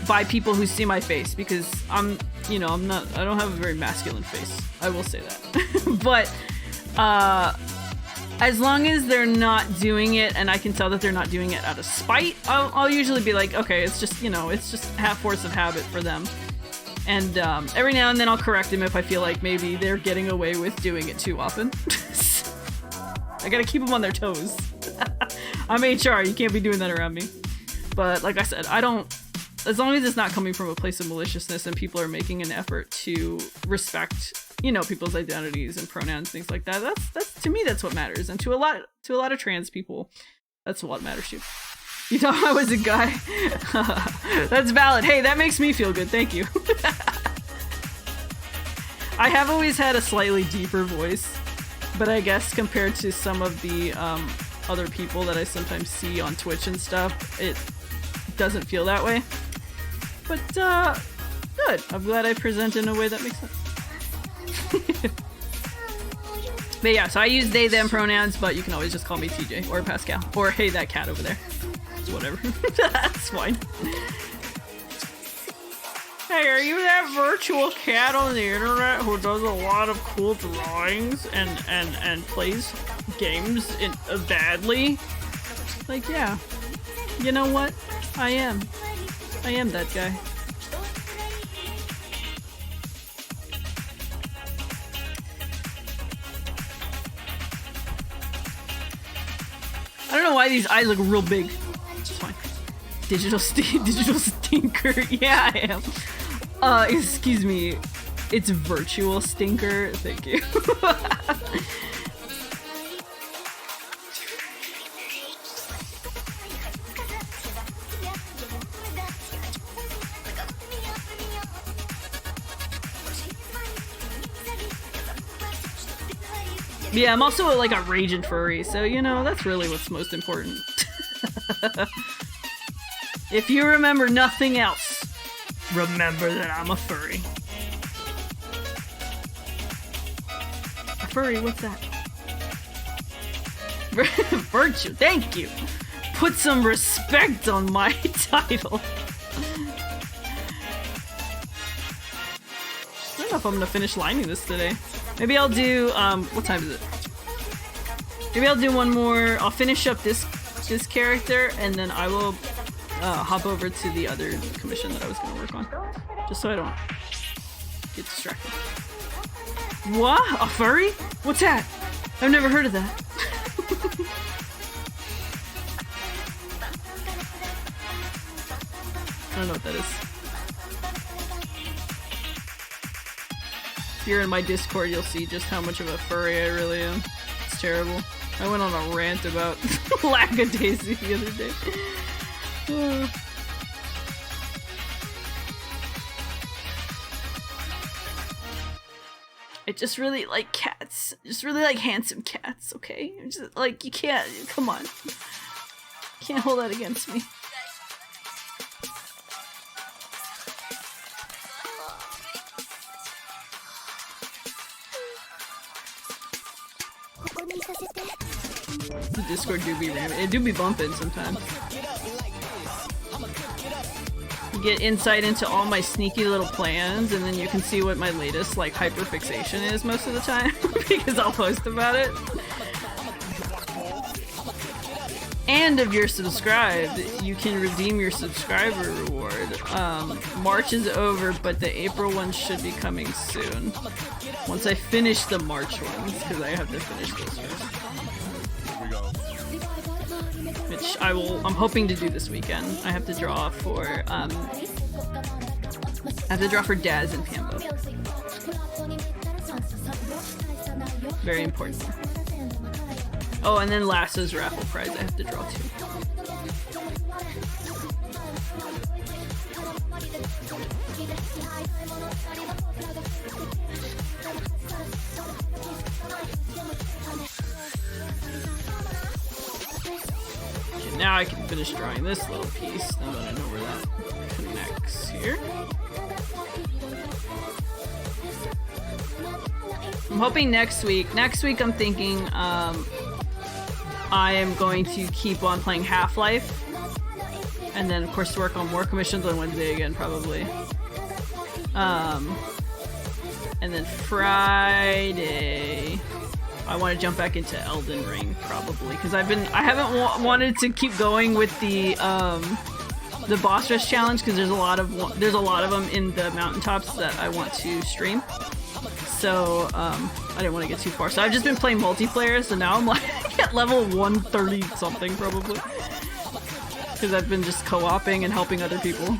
by people who see my face because I don't have a very masculine face. I will say that. But, as long as they're not doing it and I can tell that they're not doing it out of spite, I'll usually be like, okay, it's just half force of habit for them. And every now and then I'll correct them if I feel like maybe they're getting away with doing it too often. I gotta keep them on their toes. I'm HR, you can't be doing that around me. But like I said, as long as it's not coming from a place of maliciousness and people are making an effort to respect, you know, people's identities and pronouns, things like that, that's to me, that's what matters. And to a lot of trans people, That's what matters to you. You thought I was a guy? That's valid. Hey, that makes me feel good. Thank you. I have always had a slightly deeper voice, but I guess compared to some of the other people that I sometimes see on Twitch and stuff, it doesn't feel that way. But good. I'm glad I present in a way that makes sense. But yeah, so I use they, them pronouns, but you can always just call me TJ or Pascal or hey, that cat over there. It's whatever. That's fine. Hey, are you that virtual cat on the internet who does a lot of cool drawings and plays games badly? Like, yeah. You know what? I am that guy. I don't know why these eyes look real big. It's fine. Digital stinker. Yeah, I am. Excuse me. It's virtual stinker. Thank you. Yeah, I'm also like a raging furry, so you know, that's really what's most important. If you remember nothing else, remember that I'm a furry. A furry, what's that? Virtue, thank you! Put some respect on my title. I don't know if I'm gonna finish lining this today. Maybe I'll do, what time is it? Maybe I'll do one more, I'll finish up this character, and then I will hop over to the other commission that I was gonna work on. Just so I don't get distracted. What? A furry? What's that? I've never heard of that. I don't know what that is. If you're in my Discord, you'll see just how much of a furry I really am. It's terrible. I went on a rant about Lackadaisy the other day. I just really like cats. Just really like handsome cats, okay? Just like, you can't, come on. You can't hold that against me. The Discord do be random. It do be bumping sometimes. You get insight into all my sneaky little plans, and then you can see what my latest like hyperfixation is most of the time because I'll post about it. And if you're subscribed, you can redeem your subscriber reward. March is over, but the April one should be coming soon. Once I finish the March ones, because I have to finish those first. Which I'm hoping to do this weekend. I have to draw for, Daz and Pambo. Very important. Oh, and then Lasso's raffle prize I have to draw too. Okay, now I can finish drawing this little piece, now that I know where that connects here. I'm hoping next week I'm thinking, I am going to keep on playing Half-Life, and then of course work on more commissions on Wednesday again, probably. And then Friday, I want to jump back into Elden Ring probably, because I haven't wanted to keep going with the boss rush challenge, because there's a lot of them in the mountaintops that I want to stream. So, I didn't want to get too far. So I've just been playing multiplayer, so now I'm like at level 130 something probably. Because I've been just co-oping and helping other people.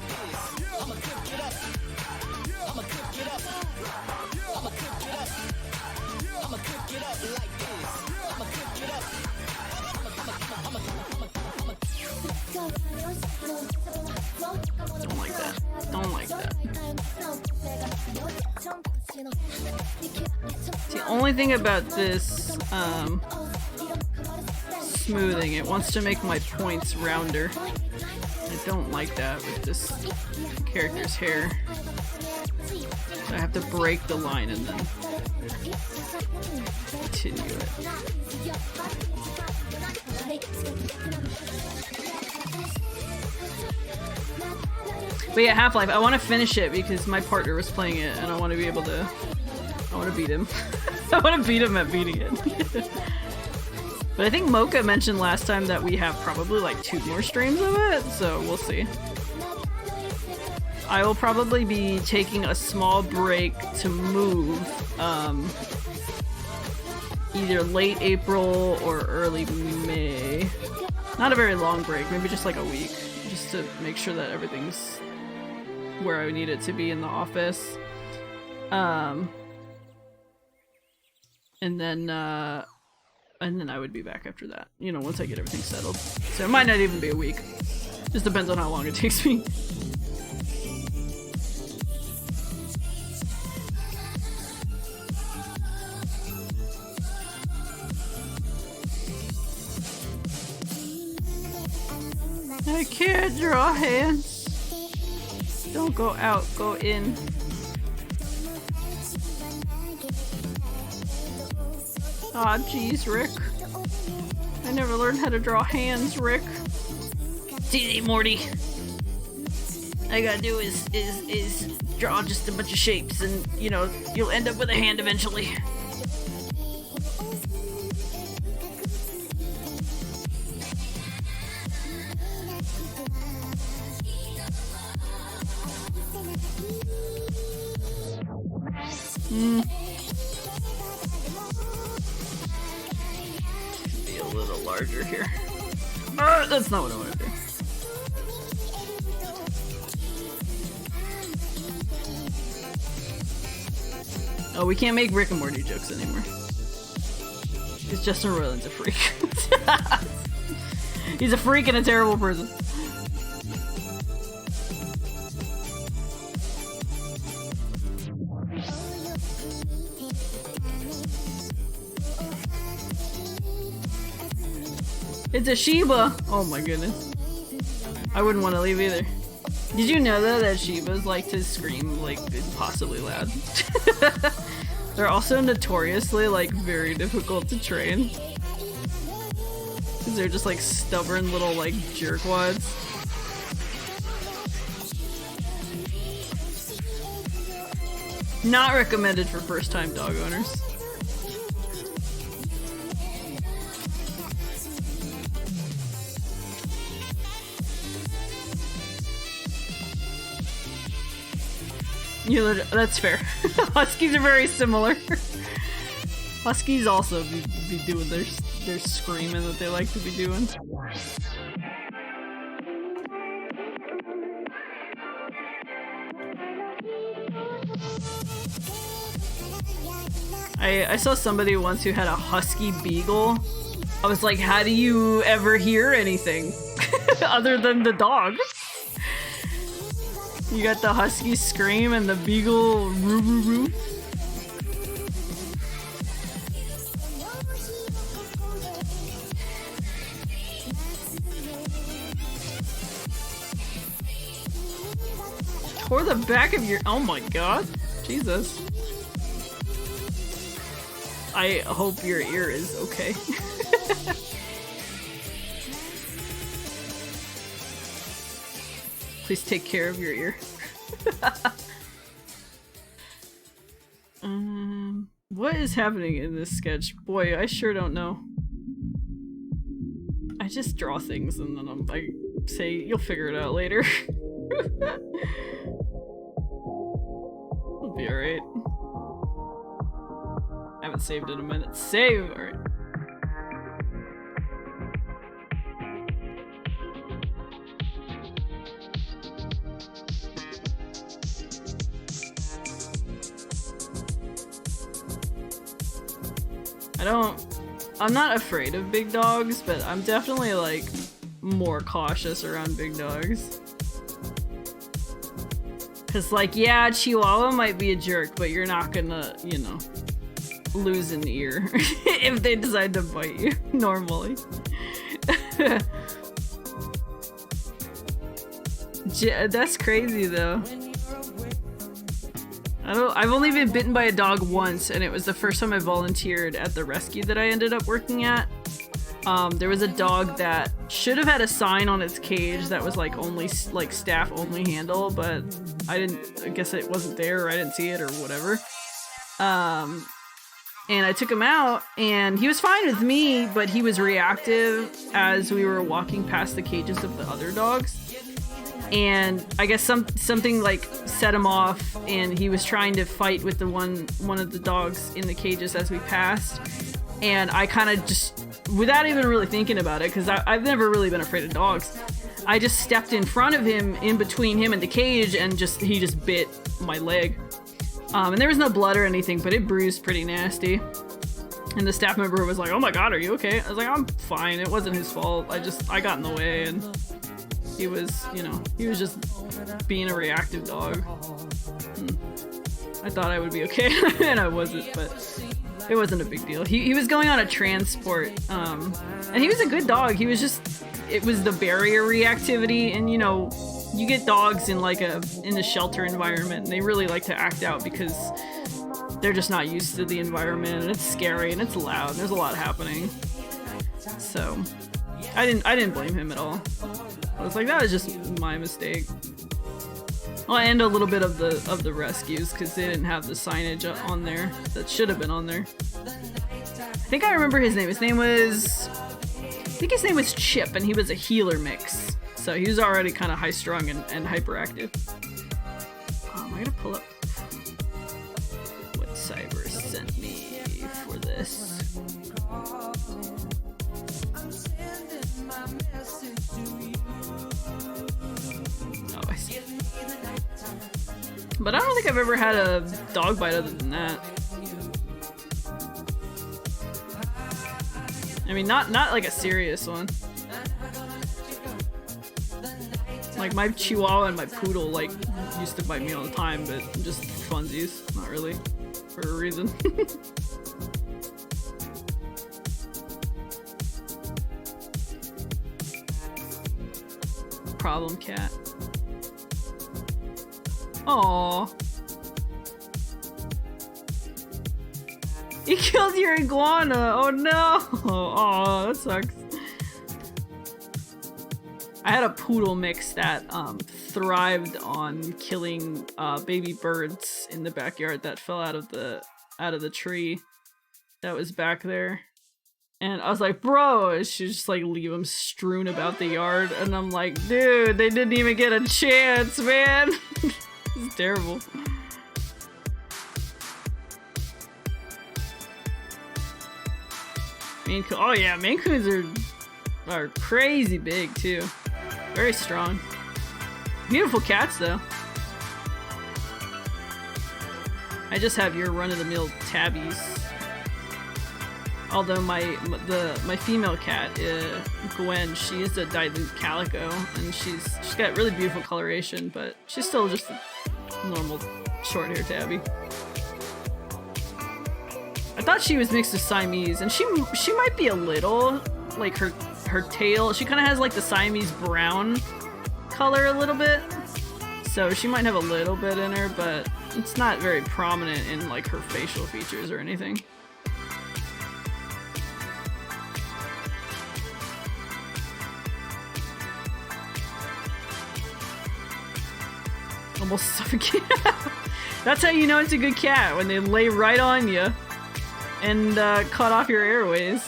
The only thing about this smoothing, it wants to make my points rounder. I don't like that with this character's hair. So I have to break the line and then continue it. But yeah, Half-Life, I want to finish it because my partner was playing it and I want to be able to... I want to beat him. I want to beat him at beating it. But I think Mocha mentioned last time that we have probably like 2 more streams of it, so we'll see. I will probably be taking a small break to move, either late April or early May. Not a very long break, maybe just like a week, just to make sure that everything's where I need it to be in the office. And then I would be back after that, you know, once I get everything settled. So it might not even be a week. Just depends on how long it takes me. I can't draw hands. Don't go out, go in. Aw, jeez, Rick. I never learned how to draw hands, Rick. It's easy, Morty. All you gotta do is draw just a bunch of shapes and, you know, you'll end up with a hand eventually. Be a little larger here. That's not what I want to do. Oh, we can't make Rick and Morty jokes anymore. Because Justin Roiland's a freak. He's a freak and a terrible person. It's a Shiba! Oh my goodness. I wouldn't want to leave either. Did you know though that Shibas like to scream like impossibly loud? They're also notoriously like very difficult to train. Cause they're just like stubborn little like jerkwads. Not recommended for first time dog owners. That's fair. Huskies are very similar. Huskies also be doing their screaming that they like to be doing. I saw somebody once who had a husky beagle. I was like, how do you ever hear anything other than the dog? You got the husky scream and the beagle roo roo roo. Tore the back of your— oh my god. Jesus. I hope your ear is okay. Please take care of your ear. What is happening in this sketch? Boy, I sure don't know. I just draw things and then I say, you'll figure it out later. It'll be alright. I haven't saved in a minute. Save! Alright. I'm not afraid of big dogs, but I'm definitely like more cautious around big dogs. It's like, yeah, Chihuahua might be a jerk, but you're not gonna, you know, lose an ear if they decide to bite you normally. That's crazy though. I've only been bitten by a dog once, and it was the first time I volunteered at the rescue that I ended up working at. There was a dog that should have had a sign on its cage that was like only like staff only handle, but I guess it wasn't there, or I didn't see it, or whatever. And I took him out, and he was fine with me, but he was reactive as we were walking past the cages of the other dogs. And I guess something like set him off, and he was trying to fight with the one of the dogs in the cages as we passed. And I kind of just, without even really thinking about it, because I've never really been afraid of dogs, I just stepped in front of him, in between him and the cage, and he just bit my leg. And there was no blood or anything, but it bruised pretty nasty. And the staff member was like, "Oh my god, are you okay?" I was like, "I'm fine. It wasn't his fault. I got in the way." And he was, you know, he was just being a reactive dog. I thought I would be okay, and I wasn't, but it wasn't a big deal. He was going on a transport, and he was a good dog. He was just, it was the barrier reactivity, and you know, you get dogs in a shelter environment, and they really like to act out because they're just not used to the environment, and it's scary, and it's loud, and there's a lot happening. So I didn't blame him at all. I was like, that was just my mistake. Well, and a little bit of the rescues, because they didn't have the signage on there that should have been on there. I think I remember his name. I think his name was Chip, and he was a healer mix. So he was already kind of high-strung and hyperactive. I gotta pull up what Cyber sent me for this. Oh, I see. But I don't think I've ever had a dog bite other than that. I mean, not like a serious one. Like my Chihuahua and my Poodle like used to bite me all the time, but just funsies, not really for a reason. Problem cat. Aww. He killed your iguana! Oh no! Oh, that sucks. I had a poodle mix that thrived on killing baby birds in the backyard that fell out of the tree that was back there. And I was like, bro, she just like leave them strewn about the yard, and I'm like, dude, they didn't even get a chance, man. It's terrible. Oh yeah, Maine Coons are crazy big too. Very strong. Beautiful cats though. I just have your run-of-the-mill tabbies. Although my female cat, Gwen, she is a dyed calico, and she's got really beautiful coloration, but she's still just a normal short-hair tabby. I thought she was mixed with Siamese, and she might be a little, like her tail, she kind of has like the Siamese brown color a little bit, so she might have a little bit in her, but it's not very prominent in like her facial features or anything. Almost suffocate. That's how you know it's a good cat, when they lay right on you and cut off your airways.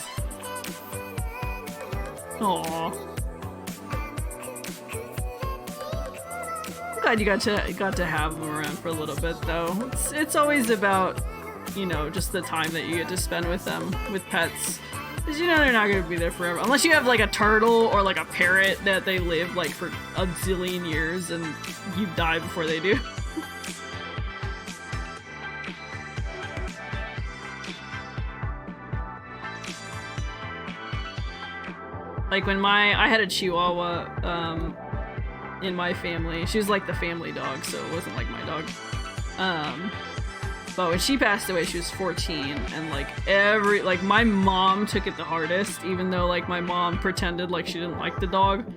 Aww. I'm glad you got to have them around for a little bit though. It's always about, you know, just the time that you get to spend with them, with pets. Because you know they're not going to be there forever. Unless you have like a turtle or like a parrot that they live like for a zillion years and you die before they do. Like when I had a Chihuahua, in my family. She was like the family dog, so it wasn't like my dog. But when she passed away, she was 14, and like my mom took it the hardest, even though like my mom pretended like she didn't like the dog,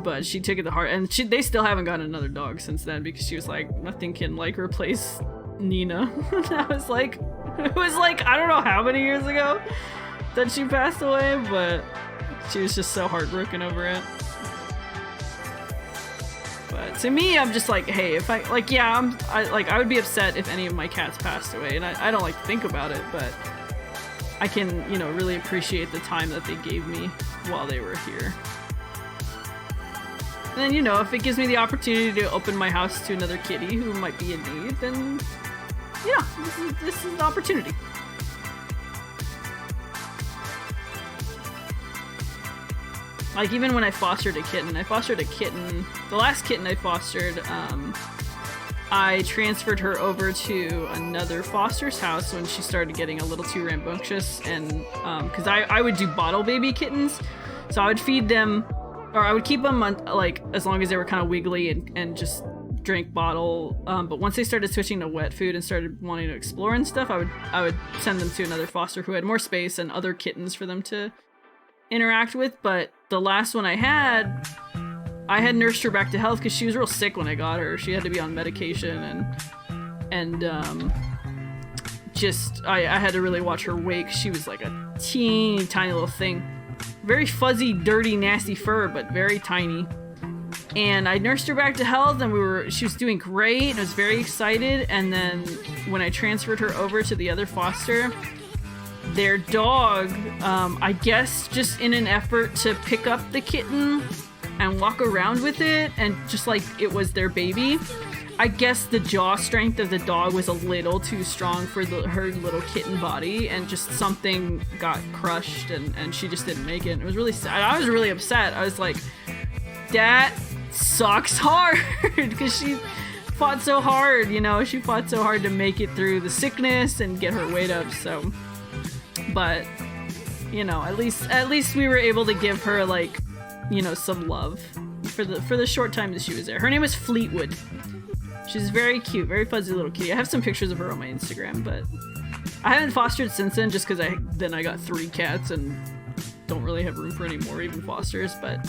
but she took it the hard, and they still haven't gotten another dog since then because she was like, nothing can like replace Nina. That was like, it was like, I don't know how many years ago that she passed away, but she was just so heartbroken over it. But to me, I'm just like, hey, if I, like, yeah, I would be upset if any of my cats passed away, and I don't like to think about it, but I can, you know, really appreciate the time that they gave me while they were here. And then, you know, if it gives me the opportunity to open my house to another kitty who might be in need, then, yeah, this is an opportunity. Like, even when I fostered a kitten, the last kitten I fostered, I transferred her over to another foster's house when she started getting a little too rambunctious, and, because I would do bottle baby kittens, so I would feed them, or I would keep them, like, as long as they were kind of wiggly and just drank bottle, but once they started switching to wet food and started wanting to explore and stuff, I would send them to another foster who had more space and other kittens for them to interact with. But the last one I had nursed her back to health because she was real sick when I got her. She had to be on medication, and just I had to really watch her wake. She was like a teeny tiny little thing, very fuzzy, dirty, nasty fur, but very tiny. And I nursed her back to health, and she was doing great, and I was very excited. And then when I transferred her over to the other foster, their dog, I guess just in an effort to pick up the kitten and walk around with it, and just like it was their baby, I guess the jaw strength of the dog was a little too strong for her little kitten body, and just something got crushed, and she just didn't make it. It was really sad. I was really upset. I was like, that sucks hard, because she fought so hard, you know, she fought so hard to make it through the sickness and get her weight up, so... But, you know, at least we were able to give her, like, you know, some love for the short time that she was there. Her name was Fleetwood. She's very cute, very fuzzy little kitty. I have some pictures of her on my Instagram, but I haven't fostered since then, just because I got 3 cats and don't really have room for any more, even fosters. But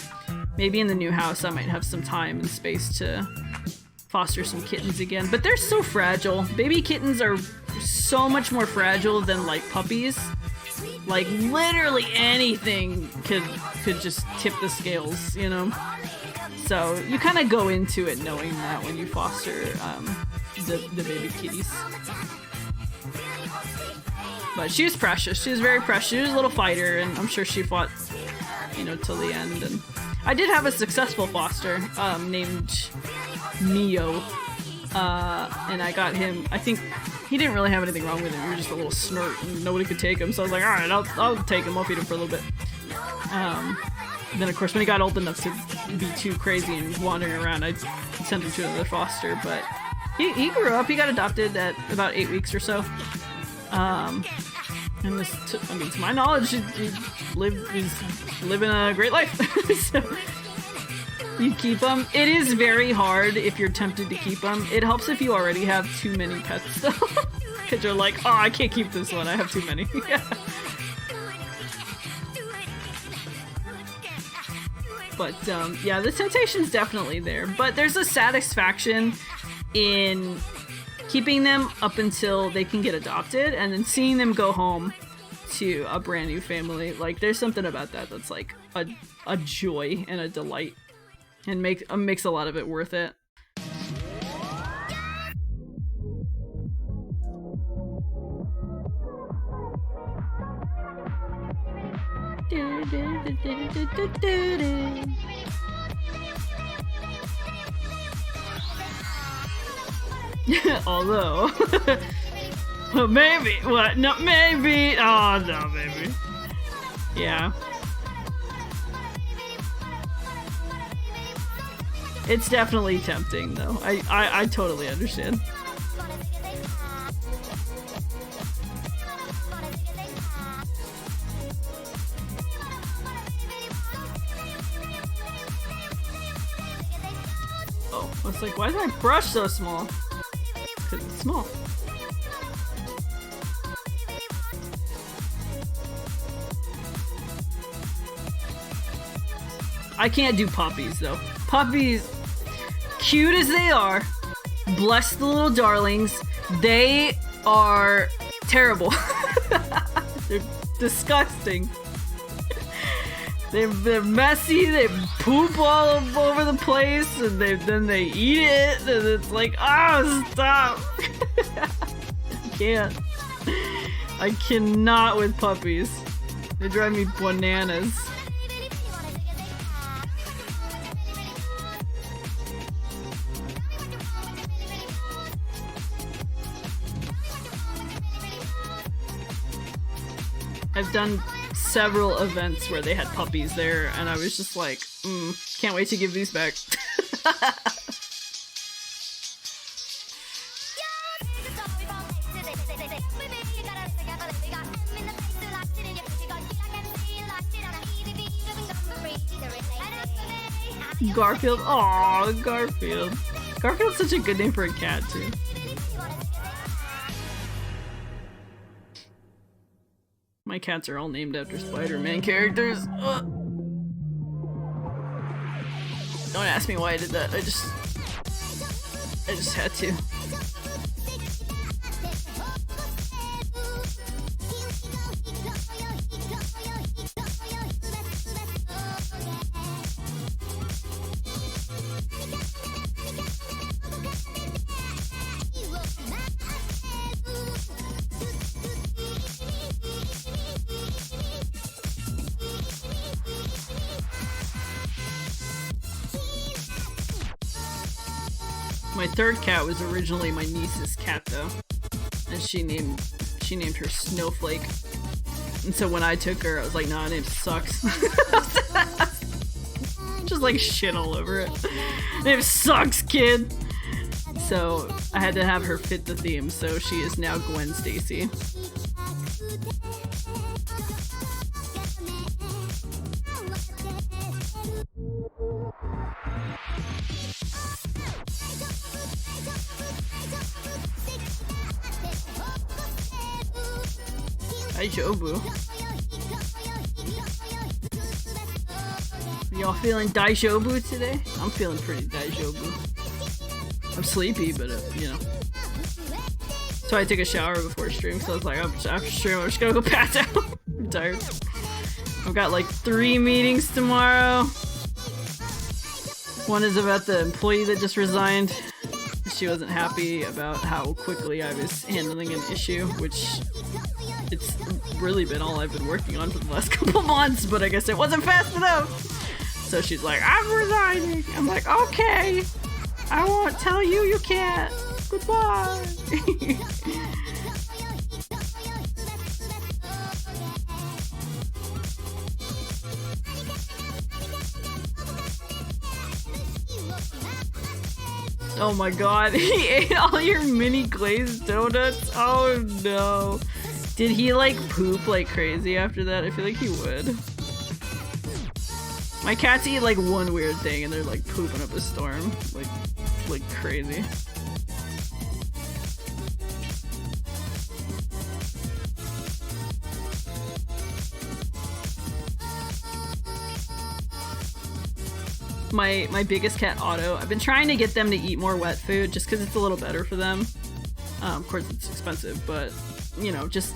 maybe in the new house I might have some time and space to foster some kittens again. But they're so fragile. Baby kittens are so much more fragile than like puppies. Like literally anything could just tip the scales, you know? So you kind of go into it knowing that when you foster the baby kitties. But she was precious. She was very precious. She was a little fighter, and I'm sure she fought, you know, till the end. And I did have a successful foster named Neo, and I got him. I think he didn't really have anything wrong with him. He was just a little snort, and nobody could take him. So I was like, all right, I'll take him. I'll feed him for a little bit. Then of course, when he got old enough to be too crazy and wandering around, I'd send him to another foster. But he grew up. He got adopted at about 8 weeks or so. And to my knowledge, he's living a great life. So you keep them. It is very hard if you're tempted to keep them. It helps if you already have too many pets, though, because you're like, oh, I can't keep this one. I have too many. Yeah. But yeah, the temptation's definitely there. But there's a satisfaction in keeping them up until they can get adopted, and then seeing them go home to a brand new family. Like, there's something about that that's like a joy and a delight, and makes a lot of it worth it. Although, maybe, what? No, maybe. Oh, no, maybe. Yeah. It's definitely tempting, though. I totally understand. was like, why is my brush so small? Because it's small. I can't do puppies though. Puppies, cute as they are, bless the little darlings, they are terrible. They're disgusting. They're messy, they poop all over the place, and then they eat it, and it's like, oh, stop! I can't. I cannot with puppies. They drive me bananas. I've done several events where they had puppies there, and I was just like, can't wait to give these back. Garfield? Aw, Garfield. Garfield's such a good name for a cat, too. My cats are all named after Spider-Man characters. Ugh. Don't ask me why I did that. I just had to. My third cat was originally my niece's cat though, and she named her Snowflake. And so when I took her, I was like, nah, her name sucks. Just like shit all over it. Name sucks, kid. So I had to have her fit the theme, so she is now Gwen Stacy. Daijobu. Y'all feeling Daijobu today? I'm feeling pretty Daijobu. I'm sleepy, but you know. So I took a shower before stream, so I was like, after stream, I'm just gonna go pass out. I'm tired. I've got like 3 meetings tomorrow. One is about the employee that just resigned. She wasn't happy about how quickly I was handling an issue, which it's really been all I've been working on for the last couple months, but I guess it wasn't fast enough. So she's like, I'm resigning. I'm like, okay. I won't tell you you can't. Goodbye. Oh my god, he ate all your mini glazed donuts? Oh no. Did he like poop like crazy after that? I feel like he would. My cats eat like one weird thing and they're like pooping up a storm. Like crazy. My biggest cat, Otto, I've been trying to get them to eat more wet food just because it's a little better for them. Of course it's expensive, but you know, just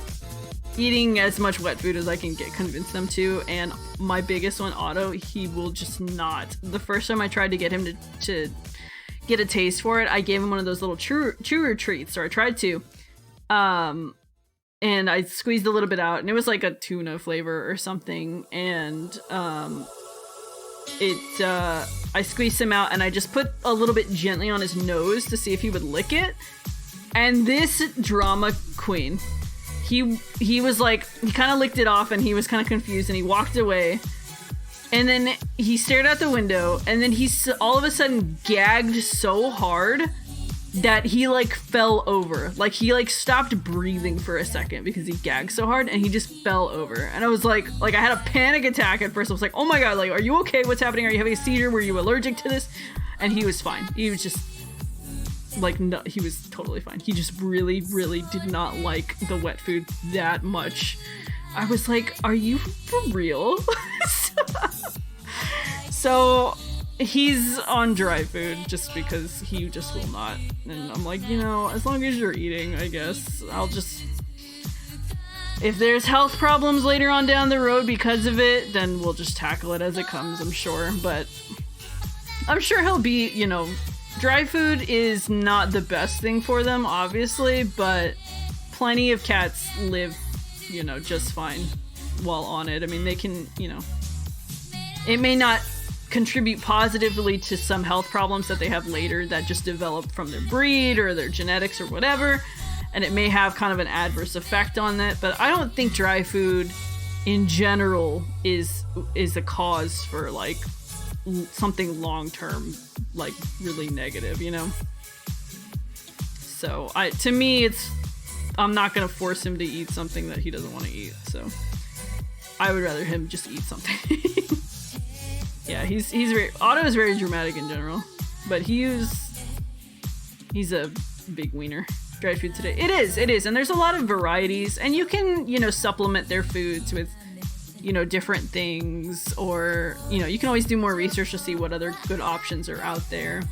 eating as much wet food as I can convince them to. And my biggest one, Otto, he will just not. The first time I tried to get him to get a taste for it, I gave him one of those little chewer treats, or I tried to. And I squeezed a little bit out, and it was like a tuna flavor or something, and I squeezed him out and I just put a little bit gently on his nose to see if he would lick it. And this drama queen, he was like, he kind of licked it off and he was kind of confused and he walked away. And then he stared out the window and then he all of a sudden gagged so hard that he like fell over. Like he like stopped breathing for a second because he gagged so hard and he just fell over. And I was like I had a panic attack at first. I was like, oh my god, like, are you okay? What's happening? Are you having a seizure? Were you allergic to this? And he was fine. He was just Like, no, he was totally fine. He just really, really did not like the wet food that much. I was like, are you for real? So he's on dry food just because he just will not. And I'm like, you know, as long as you're eating, I guess I'll just... If there's health problems later on down the road because of it, then we'll just tackle it as it comes, I'm sure. But I'm sure he'll be, you know, dry food is not the best thing for them, obviously, but plenty of cats live, you know, just fine while on it. I mean, they can, you know, it may not contribute positively to some health problems that they have later that just develop from their breed or their genetics or whatever. And it may have kind of an adverse effect on that, but I don't think dry food in general is a cause for like something long-term, like really negative, you know? So to me, I'm not gonna force him to eat something that he doesn't want to eat, so I would rather him just eat something. Yeah, Otto is very dramatic in general, but he's a big wiener. Dry food today. It is. And there's a lot of varieties, and you can, you know, supplement their foods with, you know, different things, or, you know, you can always do more research to see what other good options are out there.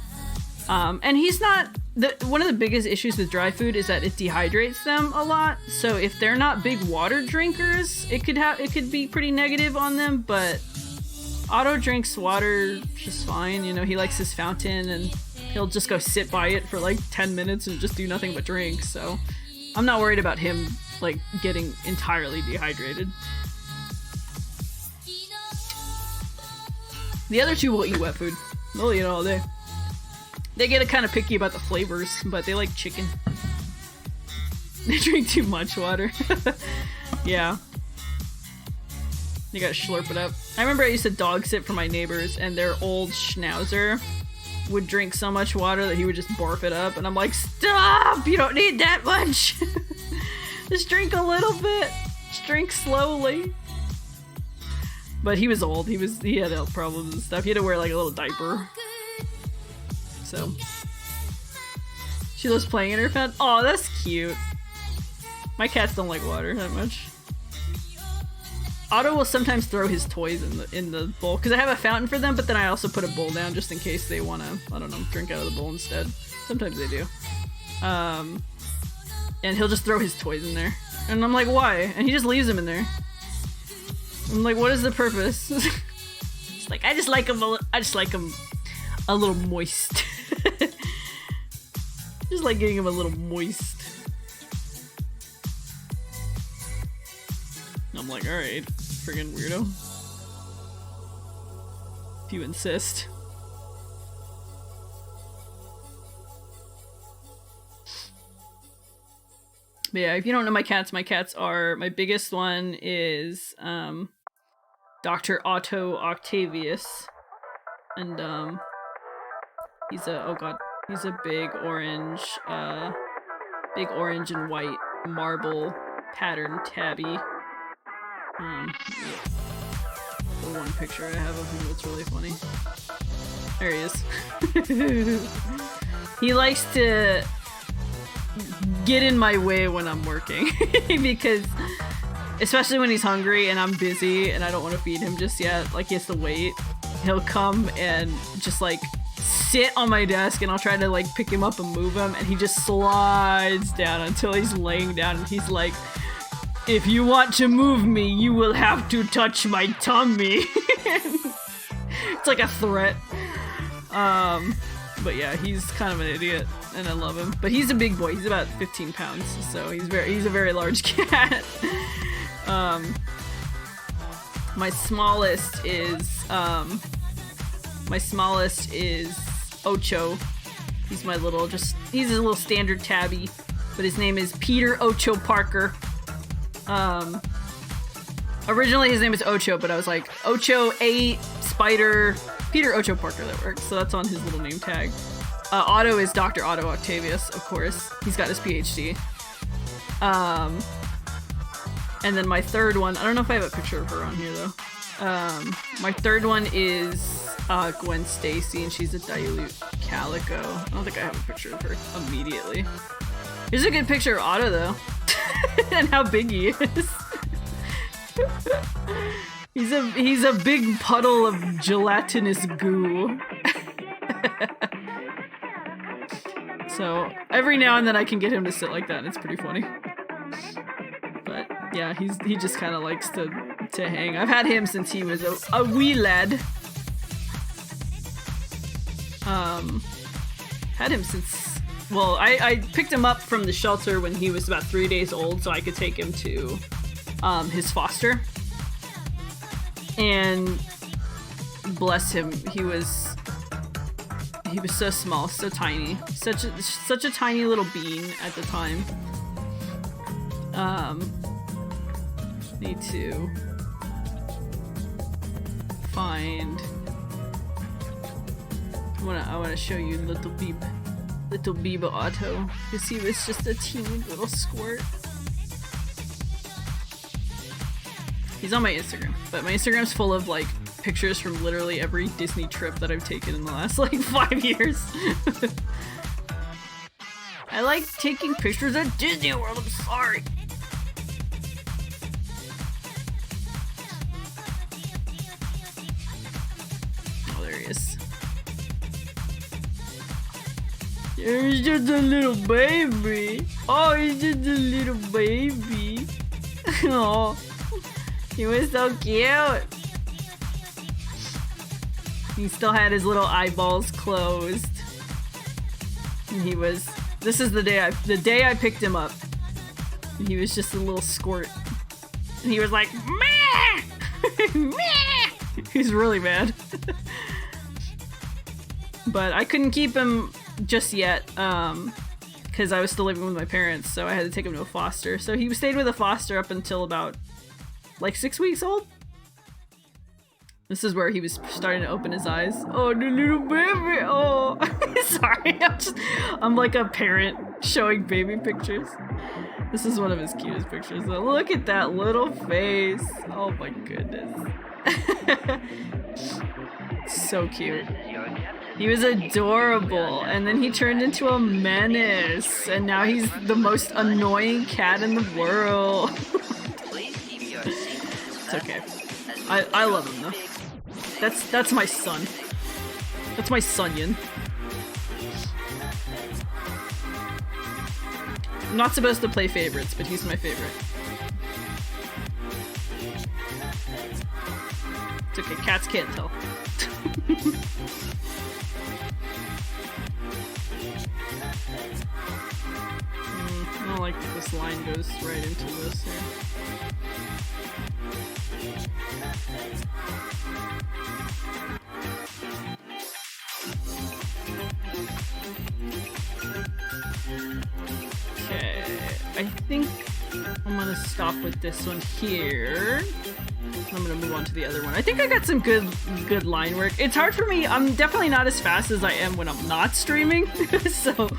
And he's not, one of the biggest issues with dry food is that it dehydrates them a lot. So if they're not big water drinkers, it could be pretty negative on them, but Otto drinks water just fine. You know, he likes his fountain, and he'll just go sit by it for like 10 minutes and just do nothing but drink. So I'm not worried about him like getting entirely dehydrated. The other two will eat wet food. They'll eat it all day. They get kind of picky about the flavors, but they like chicken. They drink too much water. Yeah. You gotta slurp it up. I remember I used to dog sit for my neighbors, and their old schnauzer would drink so much water that he would just barf it up, and I'm like, stop! You don't need that much! Just drink a little bit. Just drink slowly. But he was old. He had health problems and stuff. He had to wear like a little diaper. So she loves playing in her fountain. Oh, that's cute. My cats don't like water that much. Otto will sometimes throw his toys in the bowl, because I have a fountain for them, but then I also put a bowl down just in case they want to, I don't know, drink out of the bowl instead. Sometimes they do. And he'll just throw his toys in there. And I'm like, why? And he just leaves them in there. I'm like, what is the purpose? It's like, I just like them a little moist. Just like getting him a little moist. I'm like, alright, friggin' weirdo. If you insist. But yeah, if you don't know my cats are, my biggest one is Dr. Otto Octavius. And he's a big orange and white marble pattern tabby. Yeah. The one picture I have of him that's really funny. There he is. He likes to get in my way when I'm working because, especially when he's hungry and I'm busy and I don't want to feed him just yet, like he has to wait, he'll come and just like sit on my desk, and I'll try to like pick him up and move him, and he just slides down until he's laying down, and he's like, if you want to move me, you will have to touch my tummy. It's like a threat. But yeah, he's kind of an idiot, and I love him. But he's a big boy. He's about 15 pounds, so he's a very large cat. My smallest is Ocho. He's a little standard tabby, but his name is Peter Ocho Parker. Originally his name is Ocho, but I was like, Ocho 8 Spider Peter Ocho Parker, that works. So that's on his little name tag. Otto is Dr. Otto Octavius, of course. He's got his PhD. And then my third one, I don't know if I have a picture of her on here though. My third one is Gwen Stacy, and she's a dilute calico. I don't think I have a picture of her immediately. Here's a good picture of Otto, though. And how big he is. He's a big puddle of gelatinous goo. So every now and then I can get him to sit like that, and it's pretty funny. But yeah, he just kind of likes to hang. I've had him since he was a wee lad. Had him since, well, I picked him up from the shelter when he was about 3 days old, so I could take him to his foster. And bless him, he was so small, so tiny, such a tiny little bean at the time. Need to find. I wanna show you little Beeb Otto, because he was just a teeny little squirt. He's on my Instagram, but my Instagram's full of like pictures from literally every Disney trip that I've taken in the last like 5 years. I like taking pictures at Disney World, I'm sorry. Oh, there he is. He's just a little baby. Oh, he's just a little baby. Oh, he was so cute. He still had his little eyeballs closed. And he was. This is the day I picked him up. And he was just a little squirt. And he was like, meh! Meh! He's really mad. But I couldn't keep him just yet, because I was still living with my parents, so I had to take him to a foster. So he stayed with a foster up until about like 6 weeks old. This is where he was starting to open his eyes. Oh, the little baby! Oh, sorry, I'm like a parent showing baby pictures. This is one of his cutest pictures. So look at that little face. Oh my goodness. So cute. He was adorable, and then he turned into a menace, and now he's the most annoying cat in the world. It's okay. I love him though. That's my son. That's my Sunyan. I'm not supposed to play favorites, but he's my favorite. It's okay, cats can't tell. I don't like that this line goes right into this here. Okay, I think I'm gonna stop with this one here. I'm gonna move on to the other one. I think I got some good line work. It's hard for me. I'm definitely not as fast as I am when I'm not streaming. So,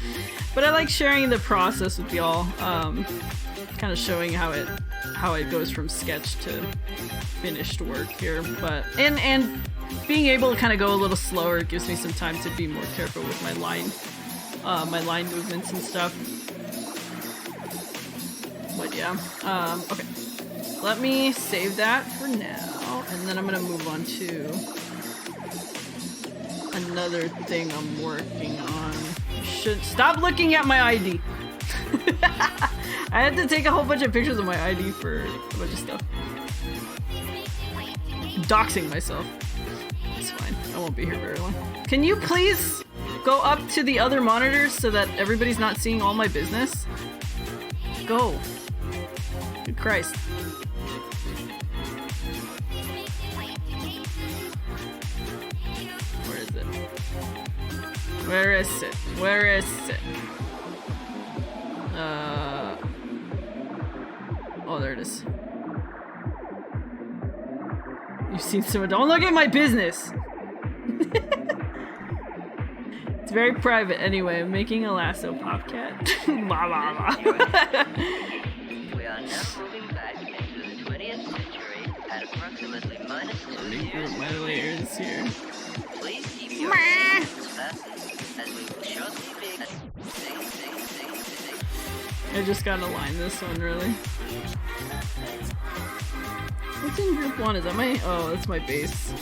but I like sharing the process with y'all. Kind of showing how it goes from sketch to finished work here. But and being able to kind of go a little slower gives me some time to be more careful with my line movements and stuff. But yeah. Okay. Let me save that for now, and then I'm gonna move on to another thing I'm working on. Should stop looking at my ID. I had to take a whole bunch of pictures of my ID for a bunch of stuff. Doxing myself. It's fine. I won't be here very long. Can you please go up to the other monitors so that everybody's not seeing all my business? Go. Good Christ. Where is it? Where is it? Where is it? Oh, there it is. You've seen someone. Don't look at my business! It's very private. Anyway, I'm making a lasso popcat. Blah, blah, blah. We are now moving back into the 20th century at approximately approximately -2 Learning years. group my layers here. Please keep your seatbelts fastened, as we will shortly be... I just gotta line this one really. What's in group 1? Is that my... Oh, that's my base.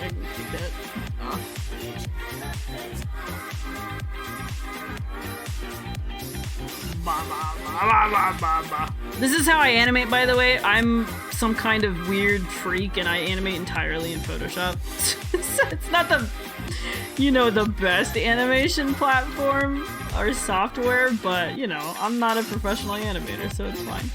I can keep that off. This is how I animate, by the way. I'm some kind of weird freak and I animate entirely in Photoshop. It's not the, you know, the best animation platform or software, but, you know, I'm not a professional animator, so it's fine.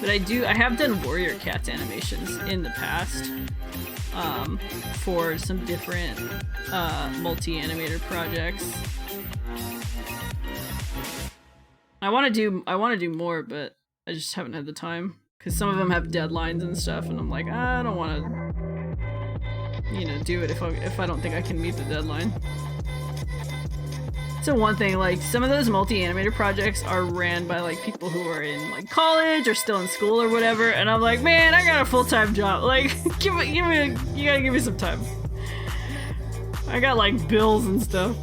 But I have done Warrior Cats animations in the past, for some different, multi-animator projects. I want to do more, but I just haven't had the time. Because some of them have deadlines and stuff, and I'm like, I don't want to, you know, do it if I don't think I can meet the deadline. So one thing, like, some of those multi-animator projects are ran by, like, people who are in, like, college or still in school or whatever, and I'm like, man, I got a full-time job. Like, you gotta give me some time. I got, like, bills and stuff.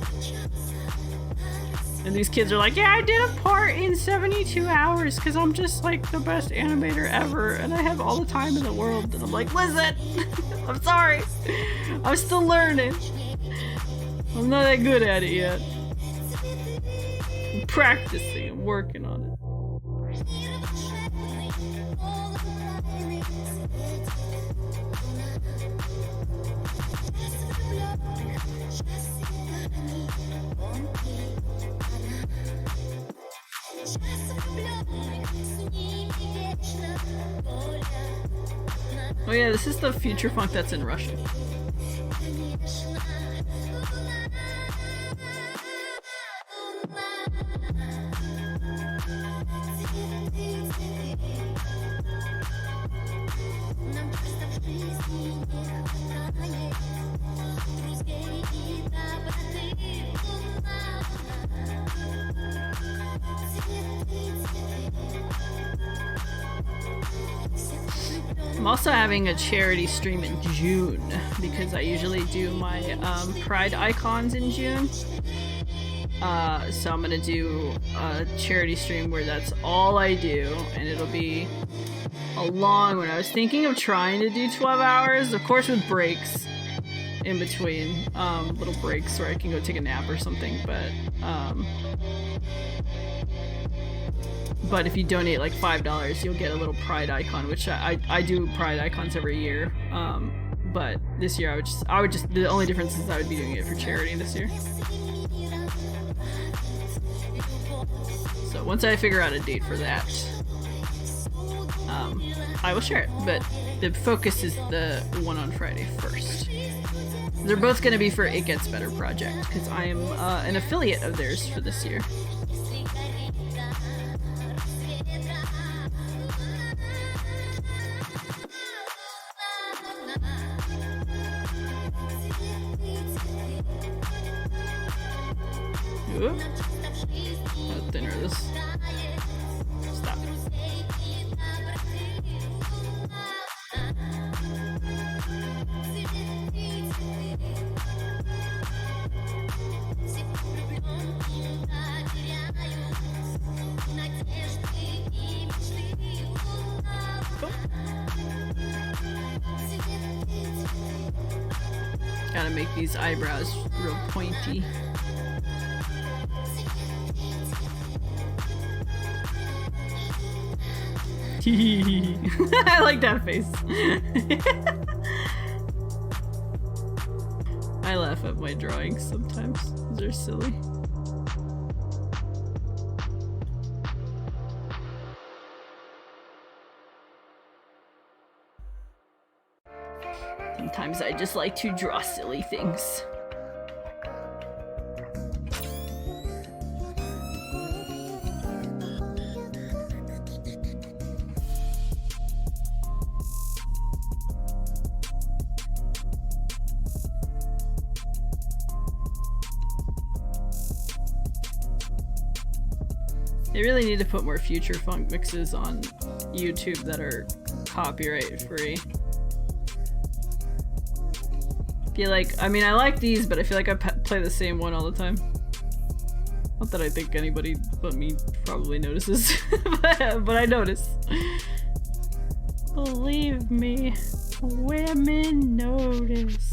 And these kids are like, yeah, I did a part in 72 hours because I'm just, like, the best animator ever, and I have all the time in the world. And I'm like, listen, I'm sorry. I'm still learning. I'm not that good at it yet. I'm practicing, I'm working on it. Oh yeah, this is the future funk that's in Russian. I'm also having a charity stream in June because I usually do my Pride icons in June. So I'm gonna do a charity stream where that's all I do, and it'll be a long one. I was thinking of trying to do 12 hours, of course with breaks in between, little breaks where I can go take a nap or something, but if you donate like $5, you'll get a little Pride icon, which I do Pride icons every year. But this year I would just, the only difference is I would be doing it for charity this year. So once I figure out a date for that, I will share it. But the focus is the one on Friday first. They're both going to be for It Gets Better Project, because I am an affiliate of theirs for this year. Ooh. How thinner this. Stop. Gotta make these eyebrows real pointy. I like that face. I laugh at my drawings sometimes. They're silly. Sometimes I just like to draw silly things. They really need to put more future funk mixes on YouTube that are copyright free. Feel like, I mean, I like these, but I feel like I play the same one all the time. Not that I think anybody but me probably notices, but I notice. Believe me, women notice.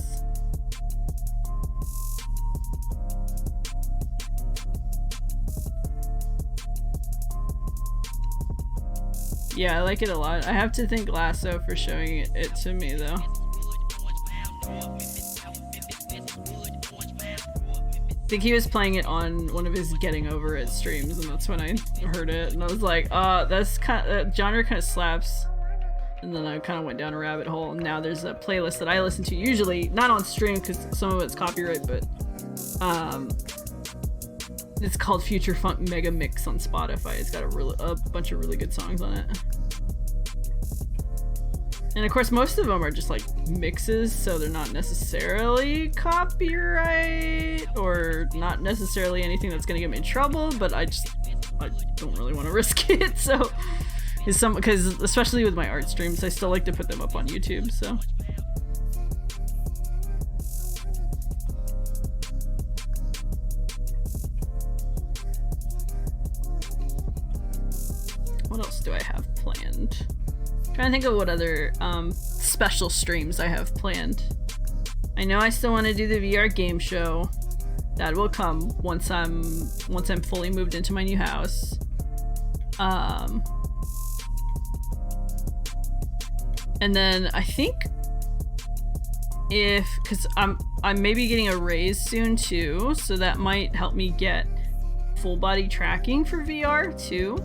Yeah, I like it a lot. I have to thank Lasso for showing it to me, though. I think he was playing it on one of his Getting Over It streams, and that's when I heard it, and I was like, that's that genre kind of slaps. And then I kind of went down a rabbit hole, and now there's a playlist that I listen to, usually not on stream because some of it's copyright, but it's called Future Funk Mega Mix on Spotify. It's got a bunch of really good songs on it. And of course, most of them are just like mixes, so they're not necessarily copyright or not necessarily anything that's gonna get me in trouble, but I don't really want to risk it. So, because especially with my art streams, I still like to put them up on YouTube, so. What else do I have planned? I'm trying to think of what other special streams I have planned. I know I still want to do the VR game show. That will come once I'm fully moved into my new house. And then I think because I'm maybe getting a raise soon too, so that might help me get full body tracking for VR too.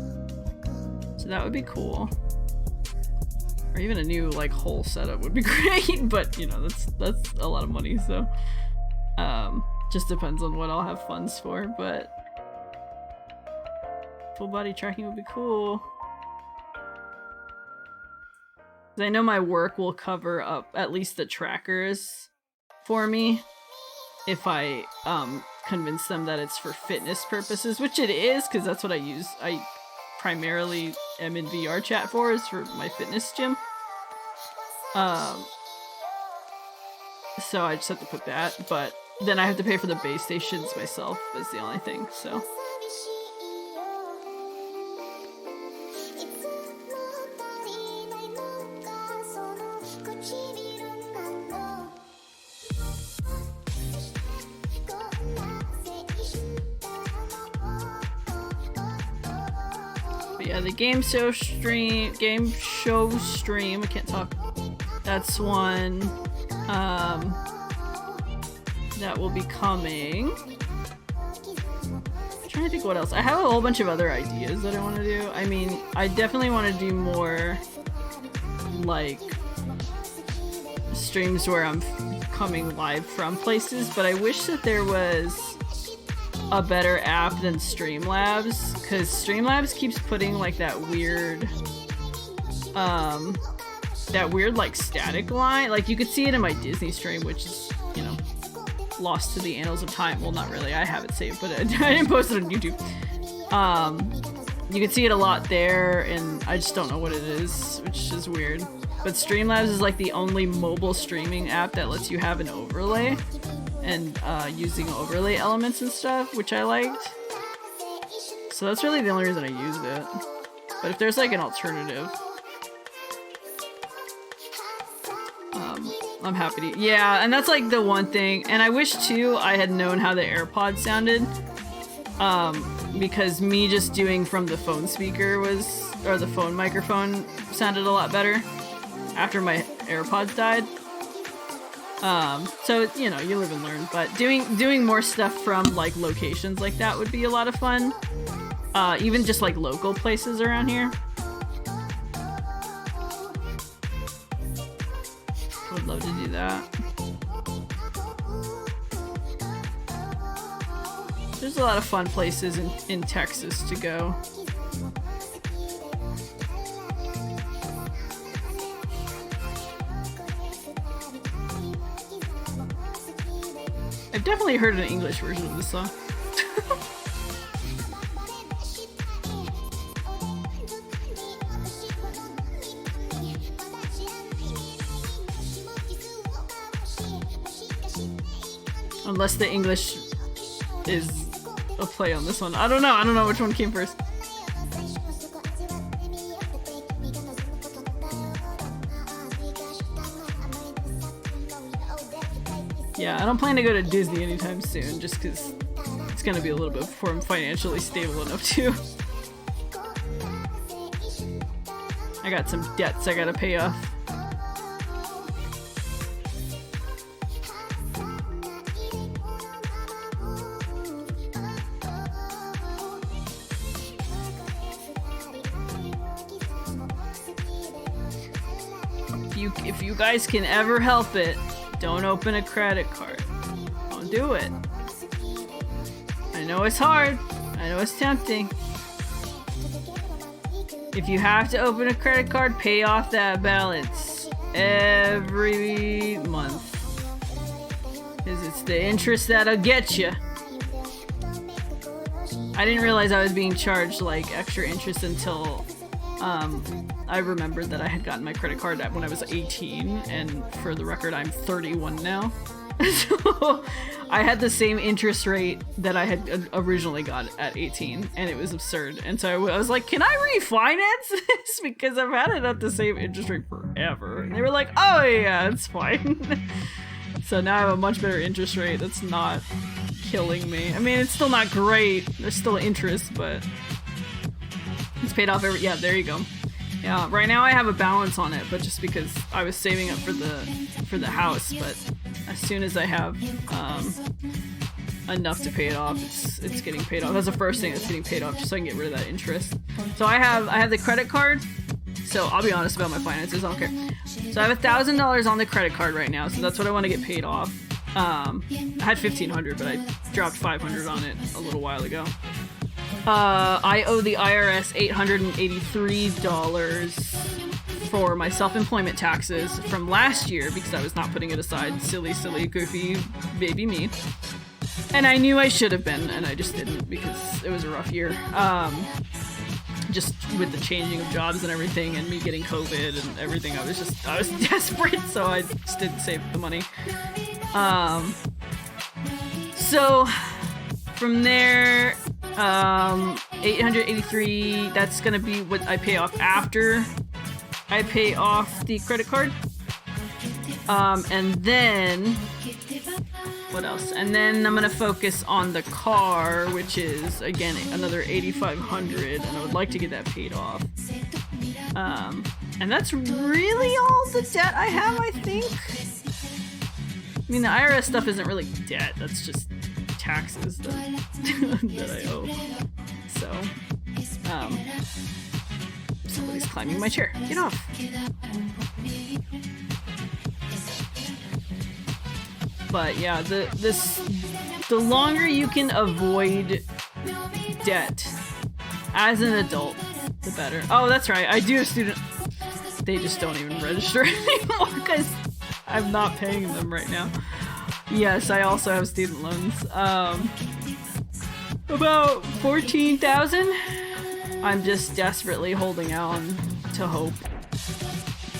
So that would be cool. Or even a new like whole setup would be great, but you know, that's a lot of money, so just depends on what I'll have funds for, but full body tracking would be cool. I know my work will cover up at least the trackers for me if I convince them that it's for fitness purposes, which it is, because that's what I use. I primarily am in VR chat for, is for my fitness gym. So I just have to put that, but then I have to pay for the base stations myself is the only thing, so. But yeah, the game show stream, I can't talk. That's one that will be coming. I'm trying to think what else. I have a whole bunch of other ideas that I want to do. I mean, I definitely want to do more like streams where I'm coming live from places, but I wish that there was a better app than Streamlabs, because Streamlabs keeps putting like that weird like static line. Like you could see it in my Disney stream, which is, you know, lost to the annals of time. Well, not really, I have it saved, but I didn't post it on YouTube. You can see it a lot there, and I just don't know what it is, which is weird. But Streamlabs is like the only mobile streaming app that lets you have an overlay and using overlay elements and stuff, which I liked. So that's really the only reason I used it. But if there's like an alternative, I'm happy to. Yeah, and that's like the one thing. And I wish too I had known how the AirPods sounded, because me just doing from the phone speaker or the phone microphone sounded a lot better after my AirPods died. So, you know, you live and learn, but doing more stuff from like locations like that would be a lot of fun. Even just like local places around here. Would love to do that. There's a lot of fun places in Texas to go. I've definitely heard an English version of this song. Unless the English is a play on this one. I don't know which one came first. Yeah, I don't plan to go to Disney anytime soon, just because it's gonna be a little bit before I'm financially stable enough to. I got some debts I gotta pay off. If you guys can ever help it, don't open a credit card. Don't do it. I know it's hard. I know it's tempting. If you have to open a credit card, pay off that balance every month. Because it's the interest that'll get you. I didn't realize I was being charged like extra interest until I remembered that I had gotten my credit card when I was 18, and for the record, I'm 31 now. So I had the same interest rate that I had originally got at 18, and it was absurd. And so I was like, can I refinance this? Because I've had it at the same interest rate forever. And they were like, oh yeah, it's fine. So now I have a much better interest rate that's not killing me. I mean, it's still not great. There's still interest, but it's paid off every, yeah, there you go. Yeah, right now I have a balance on it, but just because I was saving up for the house, but as soon as I have enough to pay it off, it's getting paid off. That's the first thing that's getting paid off, just so I can get rid of that interest. So I have the credit card. So I'll be honest about my finances, I don't care. So I have $1,000 on the credit card right now, so that's what I want to get paid off. I had $1,500, but I dropped $500 on it a little while ago. I owe the IRS $883 for my self-employment taxes from last year because I was not putting it aside. Silly, goofy baby me. And I knew I should have been, and I just didn't because it was a rough year. Just with the changing of jobs and everything and me getting COVID and everything, I was desperate, so I just didn't save the money. So from there, 883, that's gonna be what I pay off after I pay off the credit card. And then what else? And then I'm gonna focus on the car, which is again another $8,500, and I would like to get that paid off. And that's really all the debt I have, I think. I mean, the IRS stuff isn't really debt, that's just taxes that I owe. So, somebody's climbing my chair. Get off. But yeah, the longer you can avoid debt as an adult, the better. Oh, that's right. I do have student. They just don't even register anymore because I'm not paying them right now. Yes, I also have student loans. About 14,000. I'm just desperately holding on to hope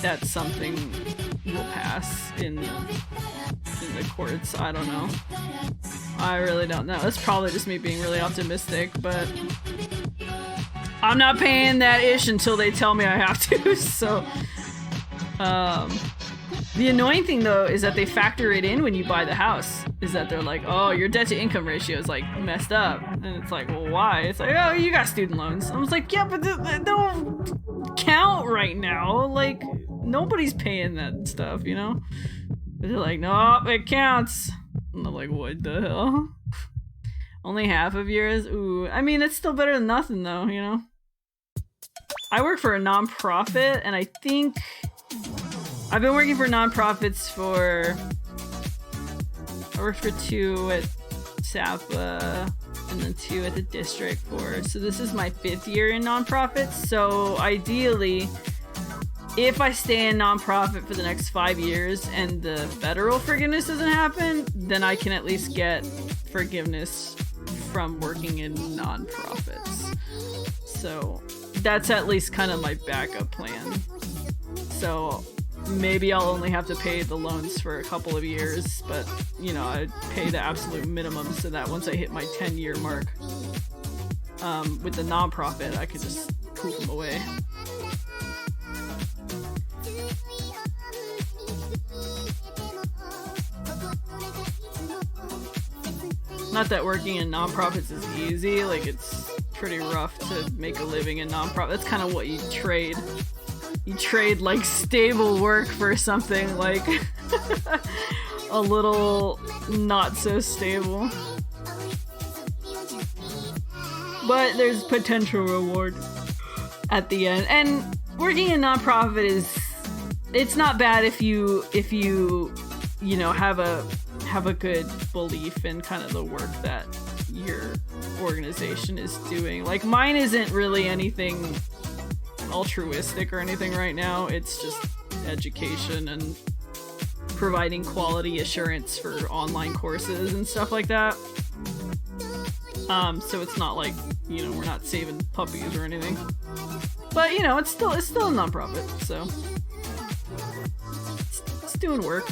that something will pass in the courts. I don't know. I really don't know. That's probably just me being really optimistic, but I'm not paying that ish until they tell me I have to. So, the annoying thing though is that they factor it in when you buy the house. Is that they're like, oh, your debt to income ratio is like messed up, and it's like, well, why? It's like, oh, you got student loans. I was like, yeah, but they don't count right now. Like, nobody's paying that stuff, you know? But they're like, no, it counts. And I'm like, what the hell? Only half of yours? Ooh, I mean, it's still better than nothing though, you know? I work for a nonprofit, and I think I've been working for nonprofits for, I worked for 2 at SAPA and then 2 at the district for, so this is my 5th year in nonprofits. So ideally, if I stay in nonprofit for the next 5 years and the federal forgiveness doesn't happen, then I can at least get forgiveness from working in nonprofits. So that's at least kind of my backup plan. So maybe I'll only have to pay the loans for a couple of years, but, you know, I'd pay the absolute minimum so that once I hit my 10-year mark, with the nonprofit, I could just poof them away. Not that working in nonprofits is easy, like it's pretty rough to make a living in nonprofit. That's kind of what you trade. You trade like stable work for something like a little not so stable. But there's potential reward at the end. And working in nonprofit it's not bad if you know, have a good belief in kind of the work that your organization is doing. Like mine isn't really anything altruistic or anything right now. It's just education and providing quality assurance for online courses and stuff like that. So it's not like, you know, we're not saving puppies or anything. But, you know, it's still a nonprofit, so it's doing work.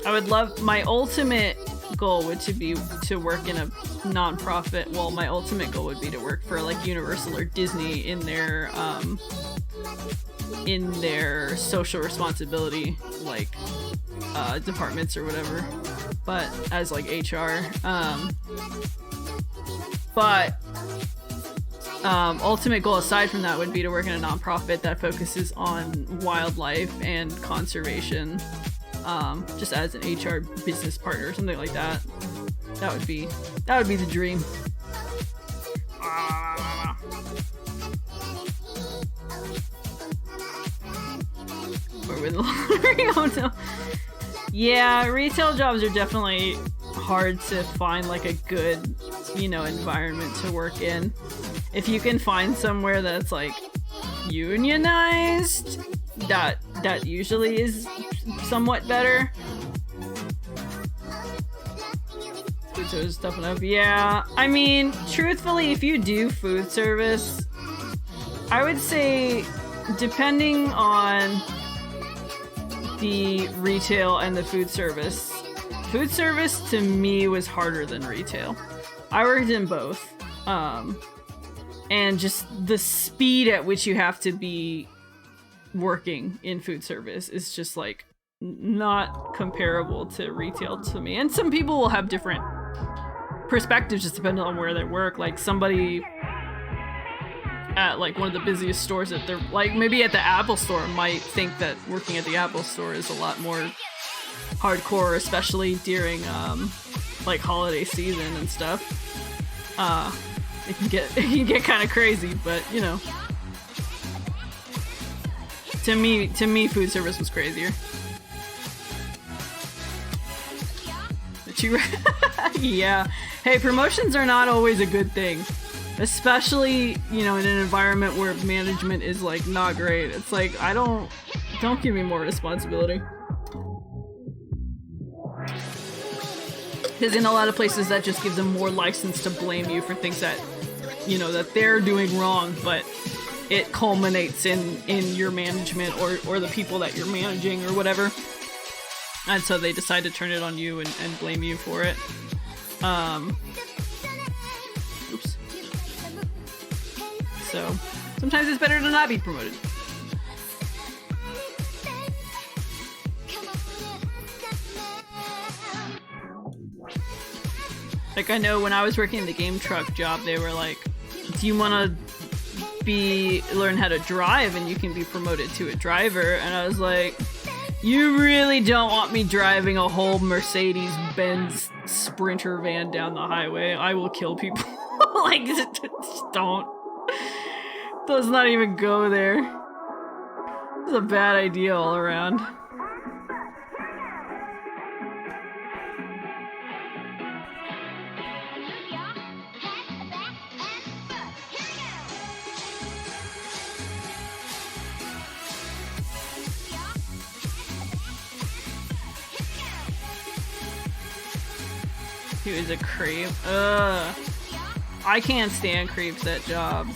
I would love, my ultimate goal would be to work in a nonprofit. Well, my ultimate goal would be to work for like Universal or Disney in their social responsibility like departments or whatever, but as like HR. But ultimate goal aside from that would be to work in a nonprofit that focuses on wildlife and conservation, just as an HR business partner or something like that. That would be the dream. Or with oh no. Yeah, retail jobs are definitely hard to find like a good, you know, environment to work in. If you can find somewhere that's like unionized, that usually is somewhat better. Food service stuff enough. Yeah, I mean, truthfully, if you do food service, I would say depending on the retail and the food service to me was harder than retail. I worked in both. And just the speed at which you have to be working in food service is just like not comparable to retail to me. And some people will have different perspectives just depending on where they work. Like somebody at like one of the busiest stores at their, like maybe at the Apple store might think that working at the Apple store is a lot more hardcore, especially during like holiday season and stuff. It can get kind of crazy, but you know, to me, food service was crazier. But you, yeah. Hey, promotions are not always a good thing, especially, you know, in an environment where management is like not great. It's like, don't give me more responsibility. Because in a lot of places that just gives them more license to blame you for things that, you know, that they're doing wrong, but it culminates in your management or the people that you're managing or whatever. And so they decide to turn it on you and blame you for it. Oops. So sometimes it's better to not be promoted. Like, I know when I was working the game truck job, they were like, do you want to learn how to drive and you can be promoted to a driver? And I was like, you really don't want me driving a whole Mercedes-Benz Sprinter van down the highway. I will kill people. Like, just don't. Let's not even go there. It's a bad idea all around. He was a creep. Ugh. I can't stand creeps at jobs.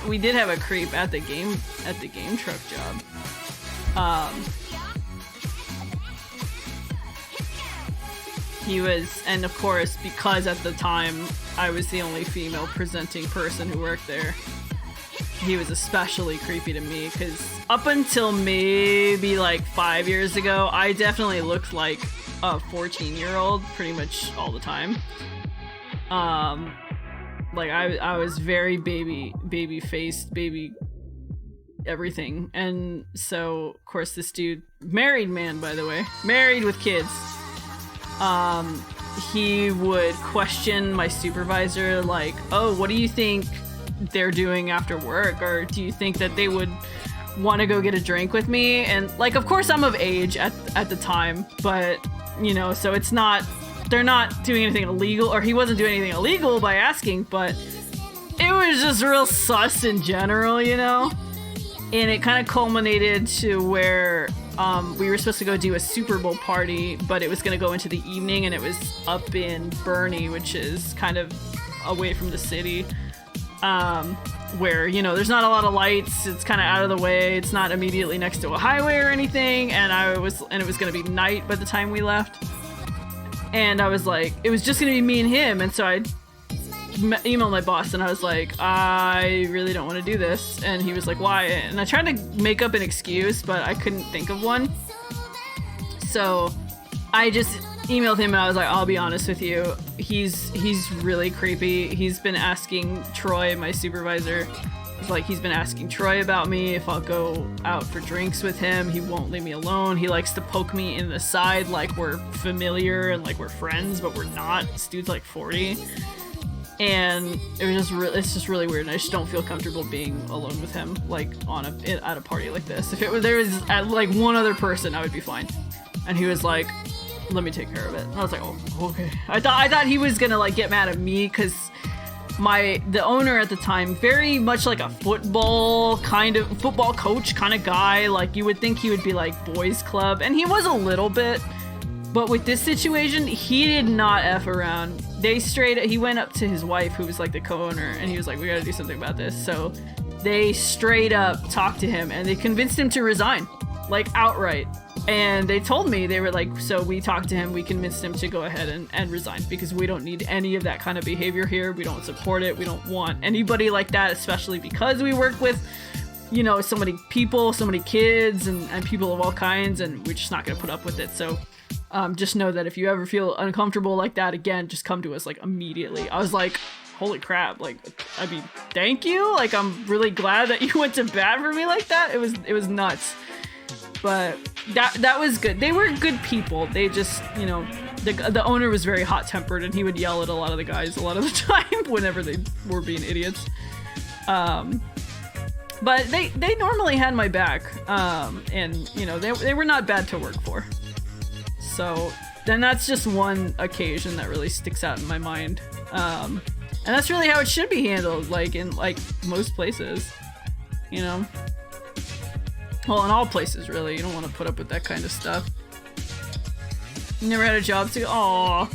We did have a creep at the game truck job. He was, and of course, because at the time I was the only female presenting person who worked there, he was especially creepy to me, because up until maybe like 5 years ago, I definitely looked like a 14-year-old pretty much all the time. Like I was very baby faced, baby everything. And so of course this dude, married man by the way, married with kids, he would question my supervisor like, oh, what do you think they're doing after work, or do you think that they would want to go get a drink with me? And like, of course I'm of age at the time, but you know, so it's not, they're not doing anything illegal, or he wasn't doing anything illegal by asking, but it was just real sus in general, you know? And it kind of culminated to where we were supposed to go do a Super Bowl party, but it was going to go into the evening, and it was up in Bernie, which is kind of away from the city, where, you know, there's not a lot of lights, it's kind of out of the way, it's not immediately next to a highway or anything, and it was going to be night by the time we left. And I was like, it was just going to be me and him, and so I emailed my boss and I was like, I really don't want to do this. And he was like, why? And I tried to make up an excuse, but I couldn't think of one. So I just emailed him and I was like, I'll be honest with you, he's really creepy. He's been asking Troy, my supervisor, he's been asking Troy about me, if I'll go out for drinks with him. He won't leave me alone. He likes to poke me in the side like we're familiar and like we're friends, but we're not. This dude's like 40. And it's just really weird, and I just don't feel comfortable being alone with him, like at a party like this. If there was like one other person, I would be fine. And he was like, let me take care of it. And I was like, oh, okay. I thought he was gonna like get mad at me, because the owner at the time, very much like a football coach kind of guy. Like you would think he would be like boys club, and he was a little bit. But with this situation, he did not F around. He went up to his wife, who was like the co-owner, and he was like, we gotta do something about this. So they straight up talked to him and they convinced him to resign, like outright. And they told me, they were like, so we talked to him, we convinced him to go ahead and resign, because we don't need any of that kind of behavior here. We don't support it. We don't want anybody like that, especially because we work with, you know, so many people, so many kids and people of all kinds, and we're just not gonna put up with it. So just know that if you ever feel uncomfortable like that again, just come to us like immediately. I was like, holy crap, like, I mean, thank you. Like, I'm really glad that you went to bat for me like that. It was nuts. But that was good. They were good people. They just, you know, the owner was very hot-tempered, and he would yell at a lot of the guys a lot of the time whenever they were being idiots. But they normally had my back, and, you know, they were not bad to work for. So then that's just one occasion that really sticks out in my mind. And that's really how it should be handled, like in like most places, you know? Well, in all places, really. You don't want to put up with that kind of stuff. You never had a job to, aw,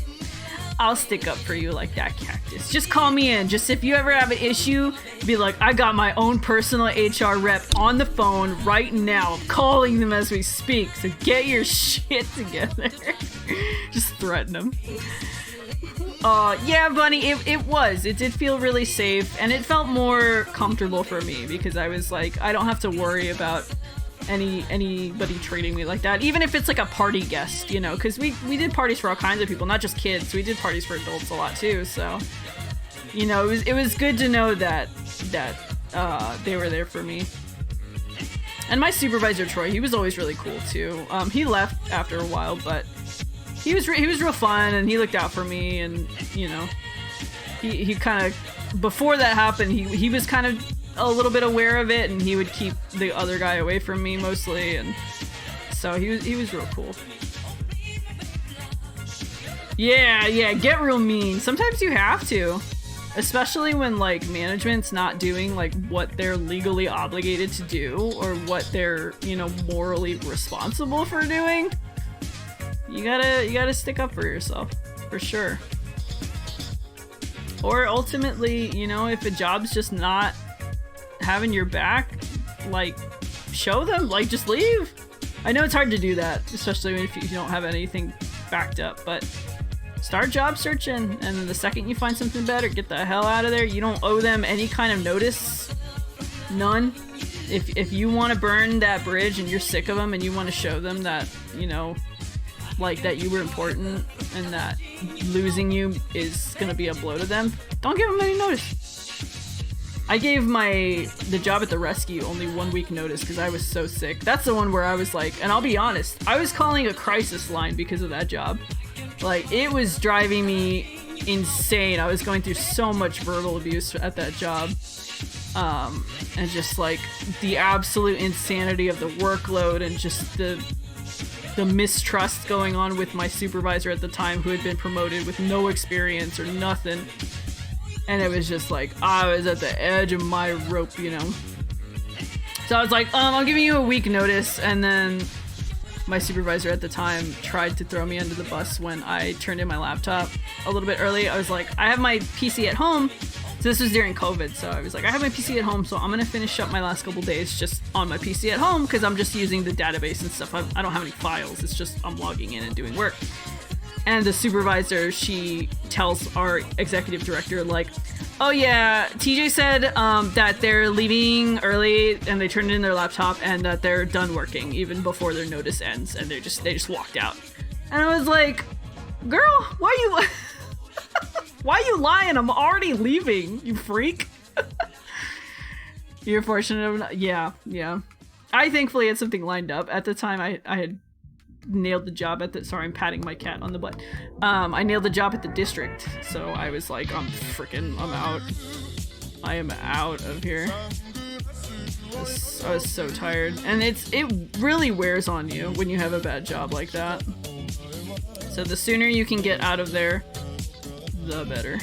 I'll stick up for you like that, Cactus. Just call me in. Just if you ever have an issue, be like, I got my own personal HR rep on the phone right now. I'm calling them as we speak. So get your shit together. Just threaten them. Yeah, Bunny, it did feel really safe, and it felt more comfortable for me, because I was like, I don't have to worry about anybody treating me like that, even if it's like a party guest, you know, because we did parties for all kinds of people, not just kids. We did parties for adults a lot too, so, you know, it was good to know that they were there for me. And my supervisor Troy, he was always really cool too. He left after a while, but he was real fun, and he looked out for me, and, you know, he kind of, before that happened, he was kind of a little bit aware of it, and he would keep the other guy away from me mostly, and so he was real cool. Yeah, get real mean. Sometimes you have to, especially when like management's not doing like what they're legally obligated to do, or what they're, you know, morally responsible for doing. You gotta stick up for yourself, for sure. Or ultimately, you know, if a job's just not having your back, like, show them, like, just leave. I know it's hard to do that, especially if you don't have anything backed up, but start job searching, and then the second you find something better, get the hell out of there. You don't owe them any kind of notice. None. If you want to burn that bridge and you're sick of them and you want to show them that, you know, like, that you were important and that losing you is gonna be a blow to them, don't give them any notice. I gave the job at the rescue only 1 week notice because I was so sick. That's the one where I was like, and I'll be honest, I was calling a crisis line because of that job. Like, it was driving me insane. I was going through so much verbal abuse at that job. And just like the absolute insanity of the workload and just the mistrust going on with my supervisor at the time, who had been promoted with no experience or nothing. And it was just like, I was at the edge of my rope, you know? So I was like, I'm giving you a week notice. And then my supervisor at the time tried to throw me under the bus when I turned in my laptop a little bit early. I was like, I have my PC at home. So this was during COVID, so I was like, I have my PC at home, so I'm gonna finish up my last couple days just on my PC at home, because I'm just using the database and stuff. I don't have any files, it's just I'm logging in and doing work. And the supervisor, she tells our executive director, like, oh yeah, TJ said that they're leaving early and they turned in their laptop and that they're done working even before their notice ends, and they just walked out. And I was like, girl, why you why you lying? I'm already leaving, you freak. You're fortunate. Yeah. I thankfully had something lined up. At the time, I had nailed the job at the... Sorry, I'm patting my cat on the butt. I nailed the job at the district. So I was like, I'm out. I am out of here. I was so tired. And it really wears on you when you have a bad job like that. So the sooner you can get out of there, the better.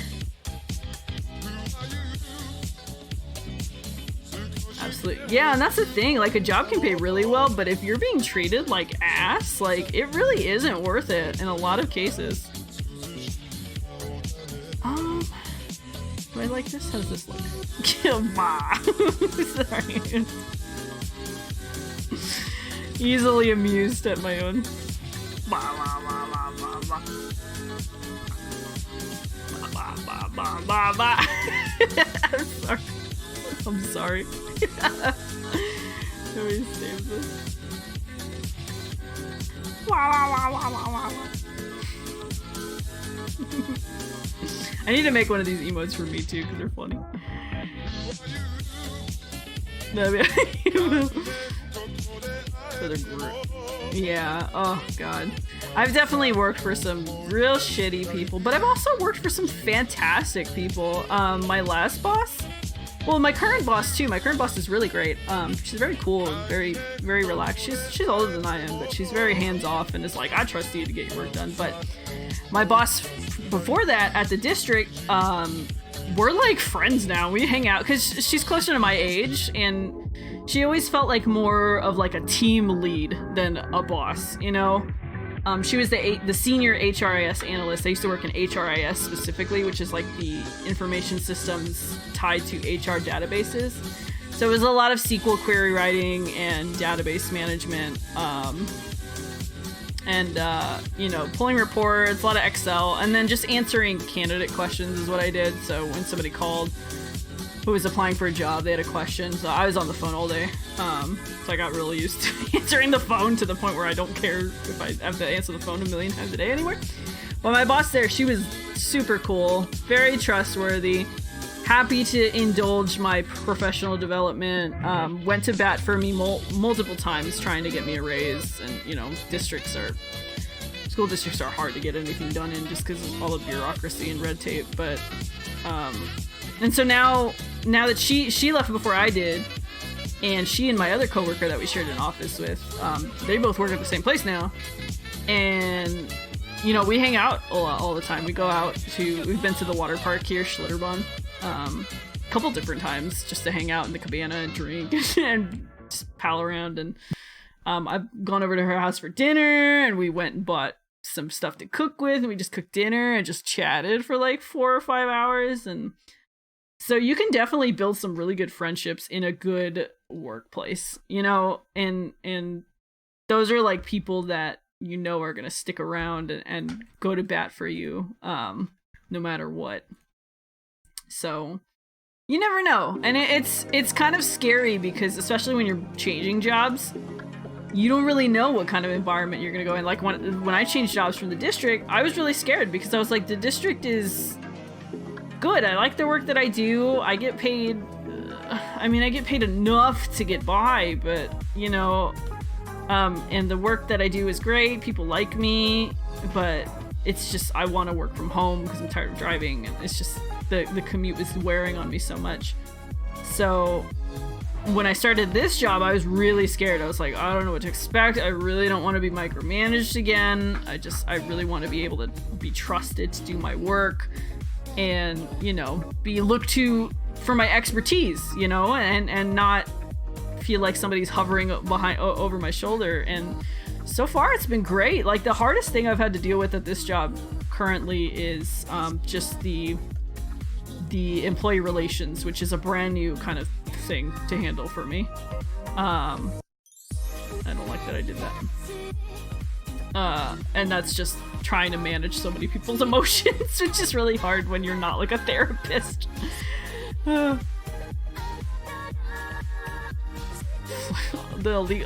Absolutely. Yeah, and that's the thing. Like, a job can pay really well, but if you're being treated like ass, like, it really isn't worth it in a lot of cases. Do I like this? How does this look? Sorry. Easily amused at my own. I'm sorry. Let me save this. I need to make one of these emotes for me too, because they're funny. Yeah, oh god. I've definitely worked for some real shitty people, but I've also worked for some fantastic people. My last boss, well, my current boss too. My current boss is really great. She's very cool and very, very relaxed. She's older than I am, but she's very hands-off and is like, I trust you to get your work done. But my boss before that at the district, we're like friends now. We hang out because she's closer to my age, and she always felt like more of like a team lead than a boss, you know? She was the senior HRIS analyst. I used to work in HRIS specifically, which is like the information systems tied to HR databases. So it was a lot of SQL query writing and database management, you know, pulling reports, a lot of Excel, and then just answering candidate questions is what I did. So when somebody called who was applying for a job, they had a question, so I was on the phone all day. So I got really used to answering the phone to the point where I don't care if I have to answer the phone a million times a day anymore. But my boss there, she was super cool, very trustworthy, happy to indulge my professional development, went to bat for me multiple times trying to get me a raise. And, you know, school districts are hard to get anything done in just because of all the bureaucracy and red tape. But, and so now that she left before I did, and she and my other coworker that we shared an office with, they both work at the same place now. And, you know, we hang out a lot all the time. We've been to the water park here, Schlitterbahn, a couple different times just to hang out in the cabana and drink and just pal around. And I've gone over to her house for dinner, and we went and bought some stuff to cook with, and we just cooked dinner and just chatted for like 4 or 5 hours. And so you can definitely build some really good friendships in a good workplace, you know, and those are like people that you know are going to stick around and go to bat for you no matter what. So you never know. And it's kind of scary because especially when you're changing jobs, you don't really know what kind of environment you're going to go in. Like when I changed jobs from the district, I was really scared because I was like, the district is good. I like the work that I do. I get paid. I get paid enough to get by, but you know, and the work that I do is great. People like me, but it's just, I want to work from home because I'm tired of driving. And it's just, the commute was wearing on me so much. So when I started this job, I was really scared. I was like, I don't know what to expect. I really don't want to be micromanaged again. I really want to be able to be trusted to do my work and, you know, be looked to for my expertise, you know, and not feel like somebody's hovering over my shoulder. And so far it's been great. Like the hardest thing I've had to deal with at this job currently is just the employee relations, which is a brand new kind of thing to handle for me. I don't like that I did that. And that's just trying to manage so many people's emotions, which is really hard when you're not like a therapist.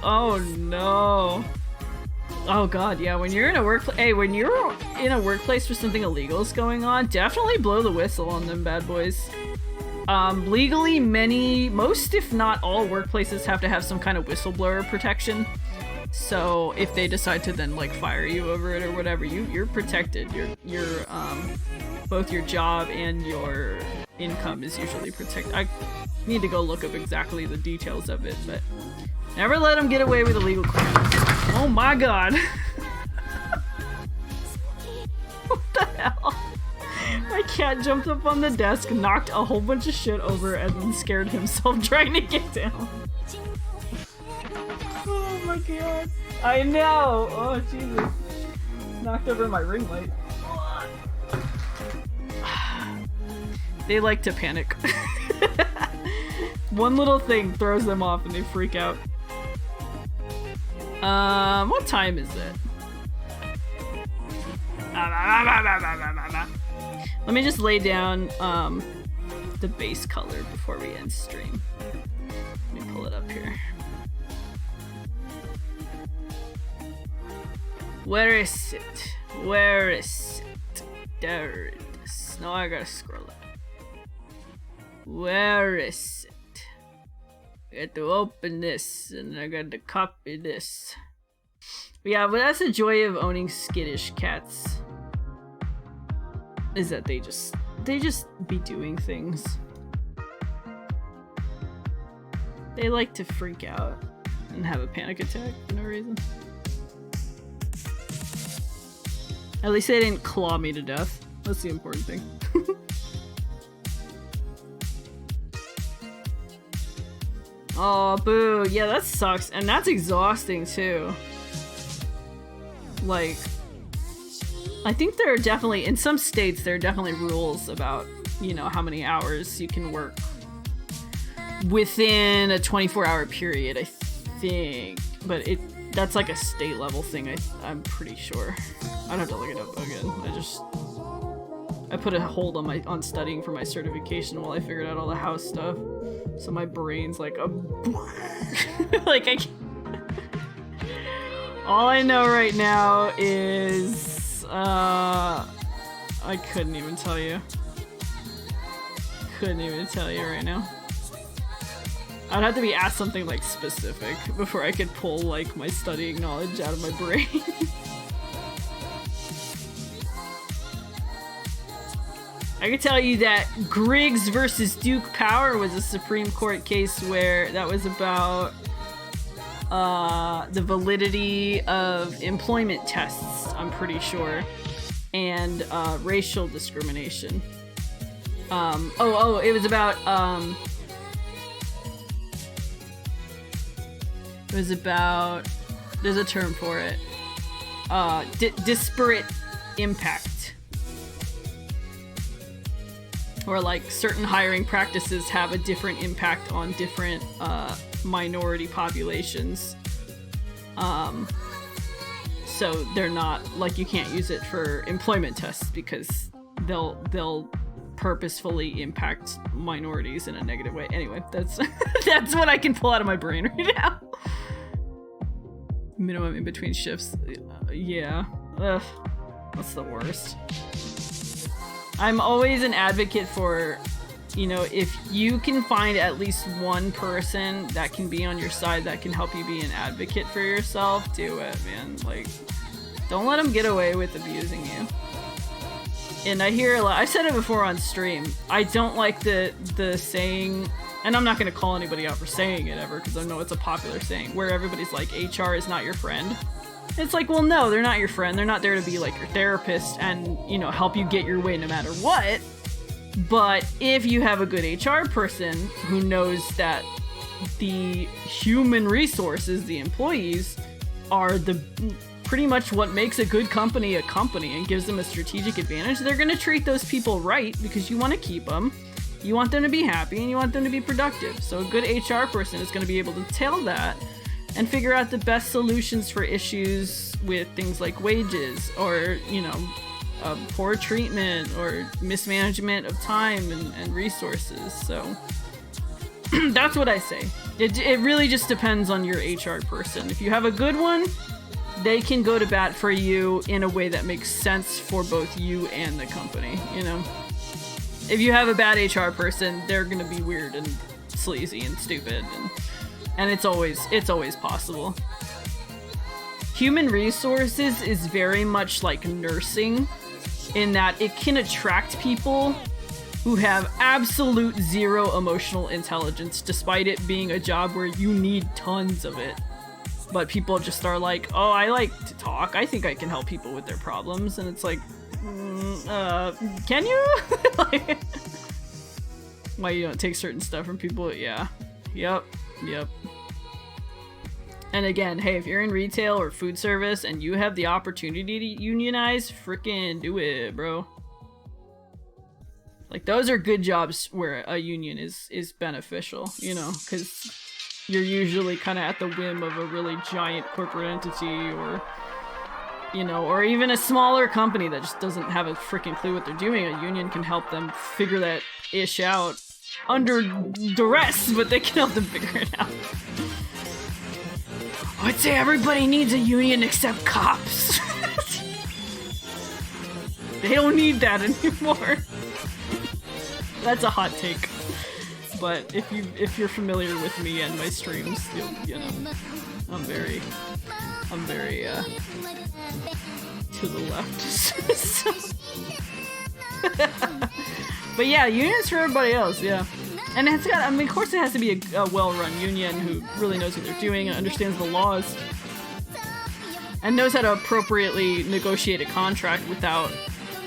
Oh no. Oh god, yeah, when you're in a workplace, when you're in a workplace where something illegal is going on, definitely blow the whistle on them bad boys. Legally, most if not all workplaces have to have some kind of whistleblower protection. So if they decide to then like fire you over it or whatever, you're protected. Your both your job and your income is usually protected. I need to go look up exactly the details of it, but never let them get away with illegal crimes. Oh my god. What the hell? My cat jumped up on the desk, knocked a whole bunch of shit over, and then scared himself trying to get down. Oh my god. I know! Oh Jesus. Knocked over my ring light. They like to panic. One little thing throws them off and they freak out. What time is it? Let me just lay down the base color before we end stream. Let me pull it up here. Where is it? Where is it? There it is. Now I gotta scroll up. Where is it? I got to open this and I got to copy this. But yeah, but that's the joy of owning skittish cats. Is that they just be doing things. They like to freak out and have a panic attack for no reason. At least they didn't claw me to death. That's the important thing. Oh, boo. Yeah, that sucks. And that's exhausting, too. Like, I think there are definitely, in some states, there are definitely rules about, you know, how many hours you can work within a 24-hour period, I think. But that's like a state level thing, I'm pretty sure. I'd have to look it up again. I put a hold on studying for my certification while I figured out all the house stuff. So my brain's like like I can't. All I know right now is I couldn't even tell you. Couldn't even tell you right now. I'd have to be asked something like specific before I could pull like my studying knowledge out of my brain. I can tell you that Griggs versus Duke Power was a Supreme Court case where that was about the validity of employment tests, I'm pretty sure, and racial discrimination. It was about there's a term for it. disparate impact. Or like certain hiring practices have a different impact on different minority populations. So they're not, like, you can't use it for employment tests because they'll purposefully impact minorities in a negative way. Anyway, that's that's what I can pull out of my brain right now. Minimum in between shifts. Yeah. Ugh. That's the worst. I'm always an advocate for, you know, if you can find at least one person that can be on your side that can help you be an advocate for yourself, do it, man. Like, don't let them get away with abusing you. And I hear a lot, I've said it before on stream, I don't like the saying, and I'm not going to call anybody out for saying it ever, because I know it's a popular saying, where everybody's like, HR is not your friend. It's like, well, no, they're not your friend. They're not there to be like your therapist and, you know, help you get your way no matter what. But if you have a good HR person who knows that the human resources, the employees, are the pretty much what makes a good company a company and gives them a strategic advantage, they're going to treat those people right because you want to keep them. You want them to be happy and you want them to be productive. So a good HR person is going to be able to tell that and figure out the best solutions for issues with things like wages or, you know, poor treatment or mismanagement of time and resources. So that's what I say. It really just depends on your HR person. If you have a good one, they can go to bat for you in a way that makes sense for both you and the company, you know? If you have a bad HR person, they're gonna be weird and sleazy and stupid, and it's always possible. Human resources is very much like nursing in that it can attract people who have absolute zero emotional intelligence, despite it being a job where you need tons of it. But people just are like, oh, I like to talk. I think I can help people with their problems. And it's like, can you? Like, why you don't take certain stuff from people? Yeah. Yep. And again, hey, if you're in retail or food service and you have the opportunity to unionize, freaking do it, bro. Like, those are good jobs where a union is beneficial, you know, because you're usually kind of at the whim of a really giant corporate entity or, you know, or even a smaller company that just doesn't have a freaking clue what they're doing. A union can help them figure that ish out under duress, but they can help them figure it out. I'd say everybody needs a union except cops. They don't need that anymore. That's a hot take. But if you're familiar with me and my streams, you know, I'm very to the left. So. But yeah, unions for everybody else, yeah. And it's got, I mean, of course it has to be a well-run union who really knows what they're doing and understands the laws and knows how to appropriately negotiate a contract without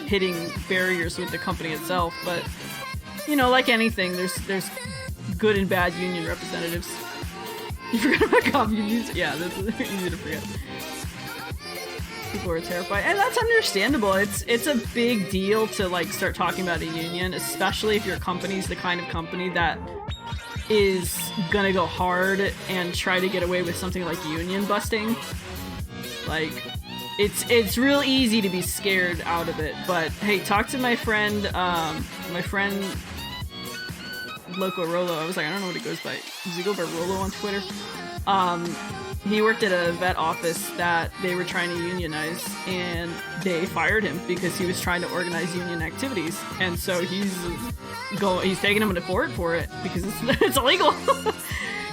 hitting barriers with the company itself. But, you know, like anything, there's good and bad union representatives. You forgot about cop unions? Yeah, that's easy to forget. People are terrified, and that's understandable. It's a big deal to like start talking about a union, especially if your company's the kind of company that is gonna go hard and try to get away with something like union busting. Like, it's real easy to be scared out of it. But hey, talk to my friend Loco Rolo. I was like, I don't know what he goes by. Does he go by Rolo on Twitter? He worked at a vet office that they were trying to unionize, and they fired him because he was trying to organize union activities. And so he's taking him to court for it because it's illegal.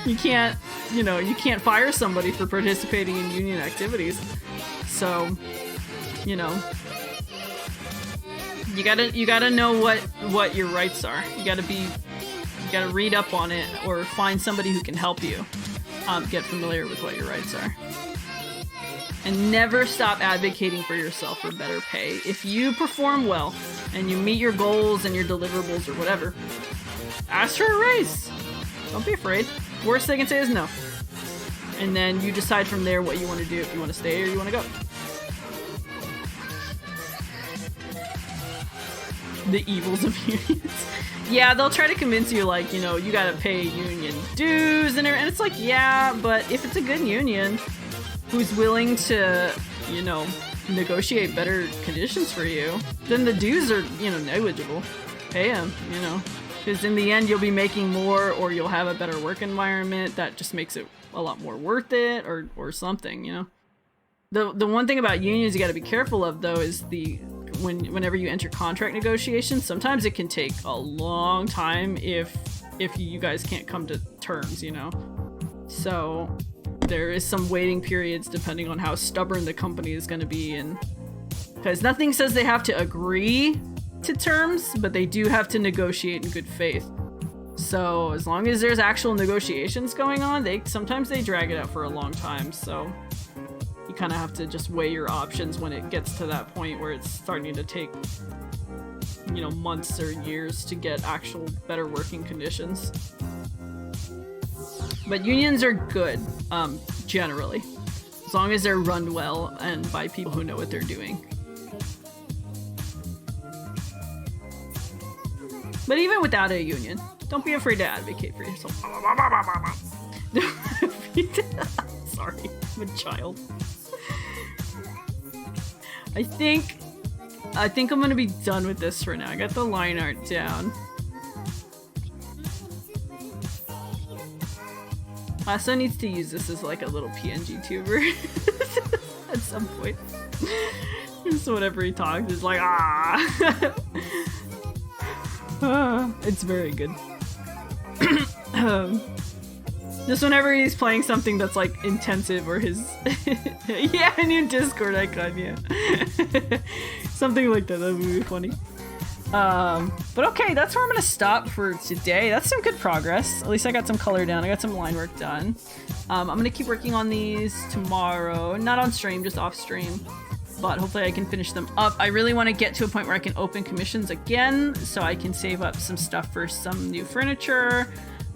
You can't fire somebody for participating in union activities. So, you know, you gotta know what your rights are. You gotta read up on it or find somebody who can help you. Get familiar with what your rights are. And never stop advocating for yourself for better pay. If you perform well and you meet your goals and your deliverables or whatever, ask for a raise. Don't be afraid. Worst they can say is no. And then you decide from there what you want to do, if you want to stay or you want to go. the evils of unions. Yeah, they'll try to convince you, like, you know, you gotta pay union dues and everything. And it's like, yeah, but if it's a good union who's willing to, you know, negotiate better conditions for you, then the dues are, you know, negligible. Pay them, you know. Because in the end, you'll be making more, or you'll have a better work environment that just makes it a lot more worth it, or something, you know. The one thing about unions you got to be careful of, though, is whenever you enter contract negotiations, sometimes it can take a long time if you guys can't come to terms, you know. So there is some waiting periods depending on how stubborn the company is going to be, and because nothing says they have to agree to terms, but they do have to negotiate in good faith. So as long as there's actual negotiations going on, sometimes they drag it out for a long time. So you kind of have to just weigh your options when it gets to that point where it's starting to take, you know, months or years to get actual better working conditions. But unions are good, generally, as long as they're run well and by people who know what they're doing. But even without a union, don't be afraid to advocate for yourself. Sorry, I'm a child. I think I'm gonna be done with this for now. I got the line art down. Lasso needs to use this as like a little PNG tuber at some point. So whenever he talks, he's like, ah. It's very good. Just whenever he's playing something that's like intensive or his yeah, a new Discord icon, yeah. Something like that would be funny. But okay, that's where I'm gonna stop for today. That's some good progress. At least I got some color down. I got some line work done. I'm gonna keep working on these tomorrow. Not on stream, just off stream. But hopefully I can finish them up. I really want to get to a point where I can open commissions again, so I can save up some stuff for some new furniture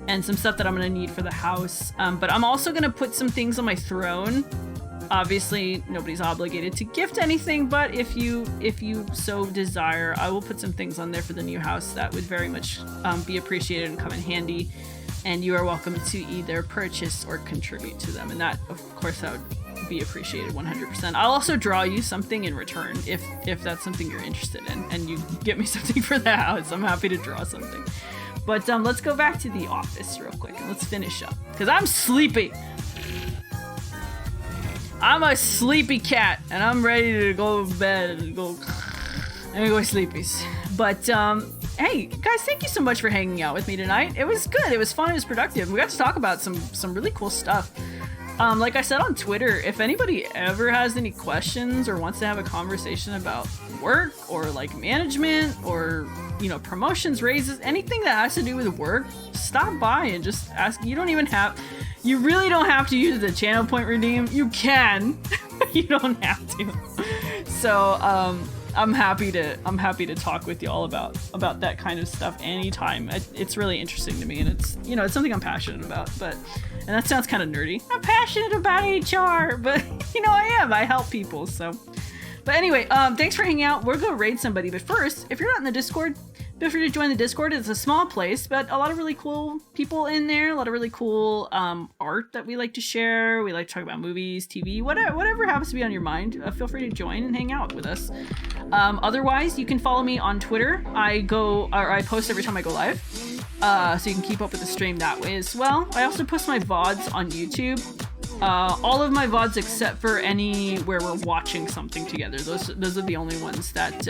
and some stuff that I'm going to need for the house. But I'm also going to put some things on my throne. Obviously, nobody's obligated to gift anything, but if you so desire, I will put some things on there for the new house that would very much be appreciated and come in handy. And you are welcome to either purchase or contribute to them. And that, of course, that would be appreciated 100%. I'll also draw you something in return if that's something you're interested in, and you get me something for the house. I'm happy to draw something. But let's go back to the office real quick and let's finish up, because I'm sleepy. I'm a sleepy cat and I'm ready to go to bed and go sleepies. But hey guys, thank you so much for hanging out with me tonight. It was good, it was fun, it was productive. We got to talk about some really cool stuff. Like I said on Twitter, if anybody ever has any questions or wants to have a conversation about work or like management or, you know, promotions, raises, anything that has to do with work, stop by and just ask. You really don't have to use the channel point redeem. You can, you don't have to. So, I'm happy to talk with you all about that kind of stuff anytime. It's really interesting to me, and it's, you know, it's something I'm passionate about. And that sounds kind of nerdy. I'm passionate about HR, but you know, I am. I help people. So, but anyway, thanks for hanging out. We're gonna raid somebody, but first, if you're not in the Discord, feel free to join the Discord. It's a small place, but a lot of really cool people in there. A lot of really cool art that we like to share. We like to talk about movies, TV, whatever happens to be on your mind. Feel free to join and hang out with us. Otherwise, you can follow me on Twitter. I post every time I go live, so you can keep up with the stream that way as well. I also post my VODs on YouTube. All of my VODs except for any where we're watching something together. Those are the only ones that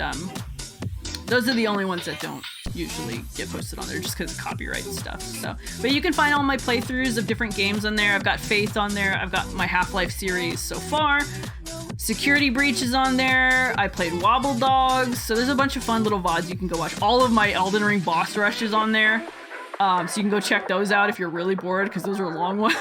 don't usually get posted on there, just because of copyright and stuff. So, but you can find all my playthroughs of different games on there. I've got Faith on there. I've got my Half-Life series so far. Security Breach is on there. I played Wobble Dogs. So there's a bunch of fun little VODs you can go watch. All of my Elden Ring boss rushes on there. So you can go check those out if you're really bored, because those are long ones.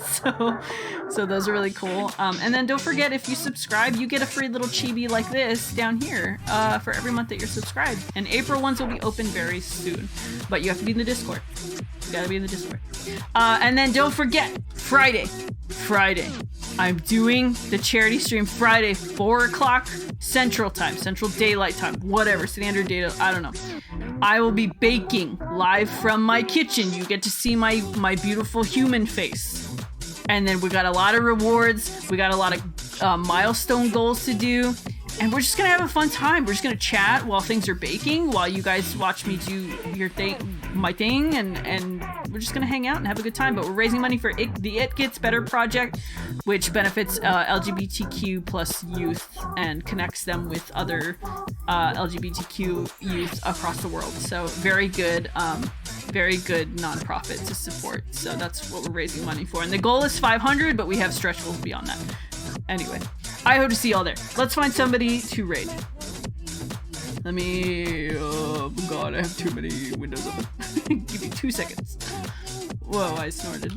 so those are really cool. And then don't forget, if you subscribe, you get a free little chibi like this down here for every month that you're subscribed. And April ones will be open very soon, but you have to be in the Discord. You gotta be in the Discord. And then don't forget, Friday, I'm doing the charity stream Friday, 4 o'clock Central Time, Central Daylight Time, whatever, Standard Data, I don't know. I will be baking live from my kitchen. You get to see my beautiful human face. And then we got a lot of rewards. We got a lot of milestone goals to do. And we're just gonna have a fun time. We're just gonna chat while things are baking, while you guys watch me do my thing, and we're just gonna hang out and have a good time. But we're raising money for the It Gets Better project, which benefits LGBTQ plus youth and connects them with other LGBTQ youth across the world. So very good nonprofit to support. So that's what we're raising money for. And the goal is 500, but we have stretch goals beyond that. Anyway, I hope to see y'all there. Let's find somebody to raid. Let me... Oh, God, I have too many windows open. Give me 2 seconds. Whoa, I snorted.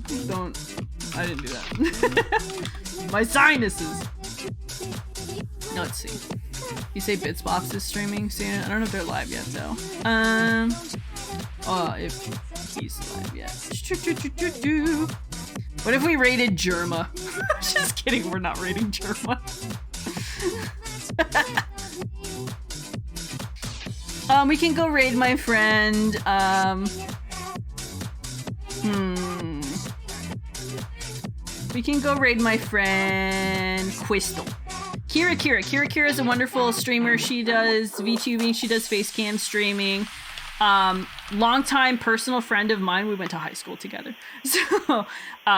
I didn't do that. My sinuses. Let's see. You say Bitsbox is streaming soon? I don't know if they're live yet, though. Oh, if he's live yet. What if we raided Germa? Just kidding, we're not raiding Germa. We can go raid my friend. We can go raid my friend Crystal. Kira is a wonderful streamer. She does VTubing, she does facecam streaming. Longtime personal friend of mine. We went to high school together. So,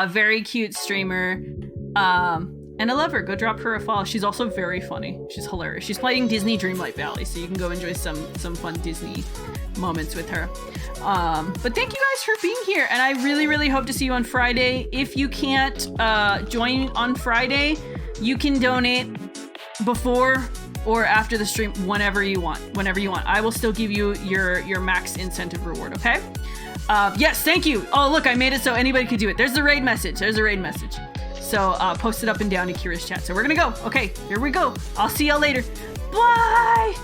very cute streamer. And I love her. Go drop her a follow. She's also very funny. She's hilarious. She's playing Disney Dreamlight Valley, so you can go enjoy some fun Disney moments with her. But thank you guys for being here, and I really, really hope to see you on Friday. If you can't join on Friday, you can donate before or after the stream whenever you want. I will still give you your max incentive reward, okay? Yes, thank you. Oh, look, I made it so anybody could do it. There's a raid message. So post it up and down in Kira's chat. So we're gonna go. Okay, here we go. I'll see y'all later. Bye!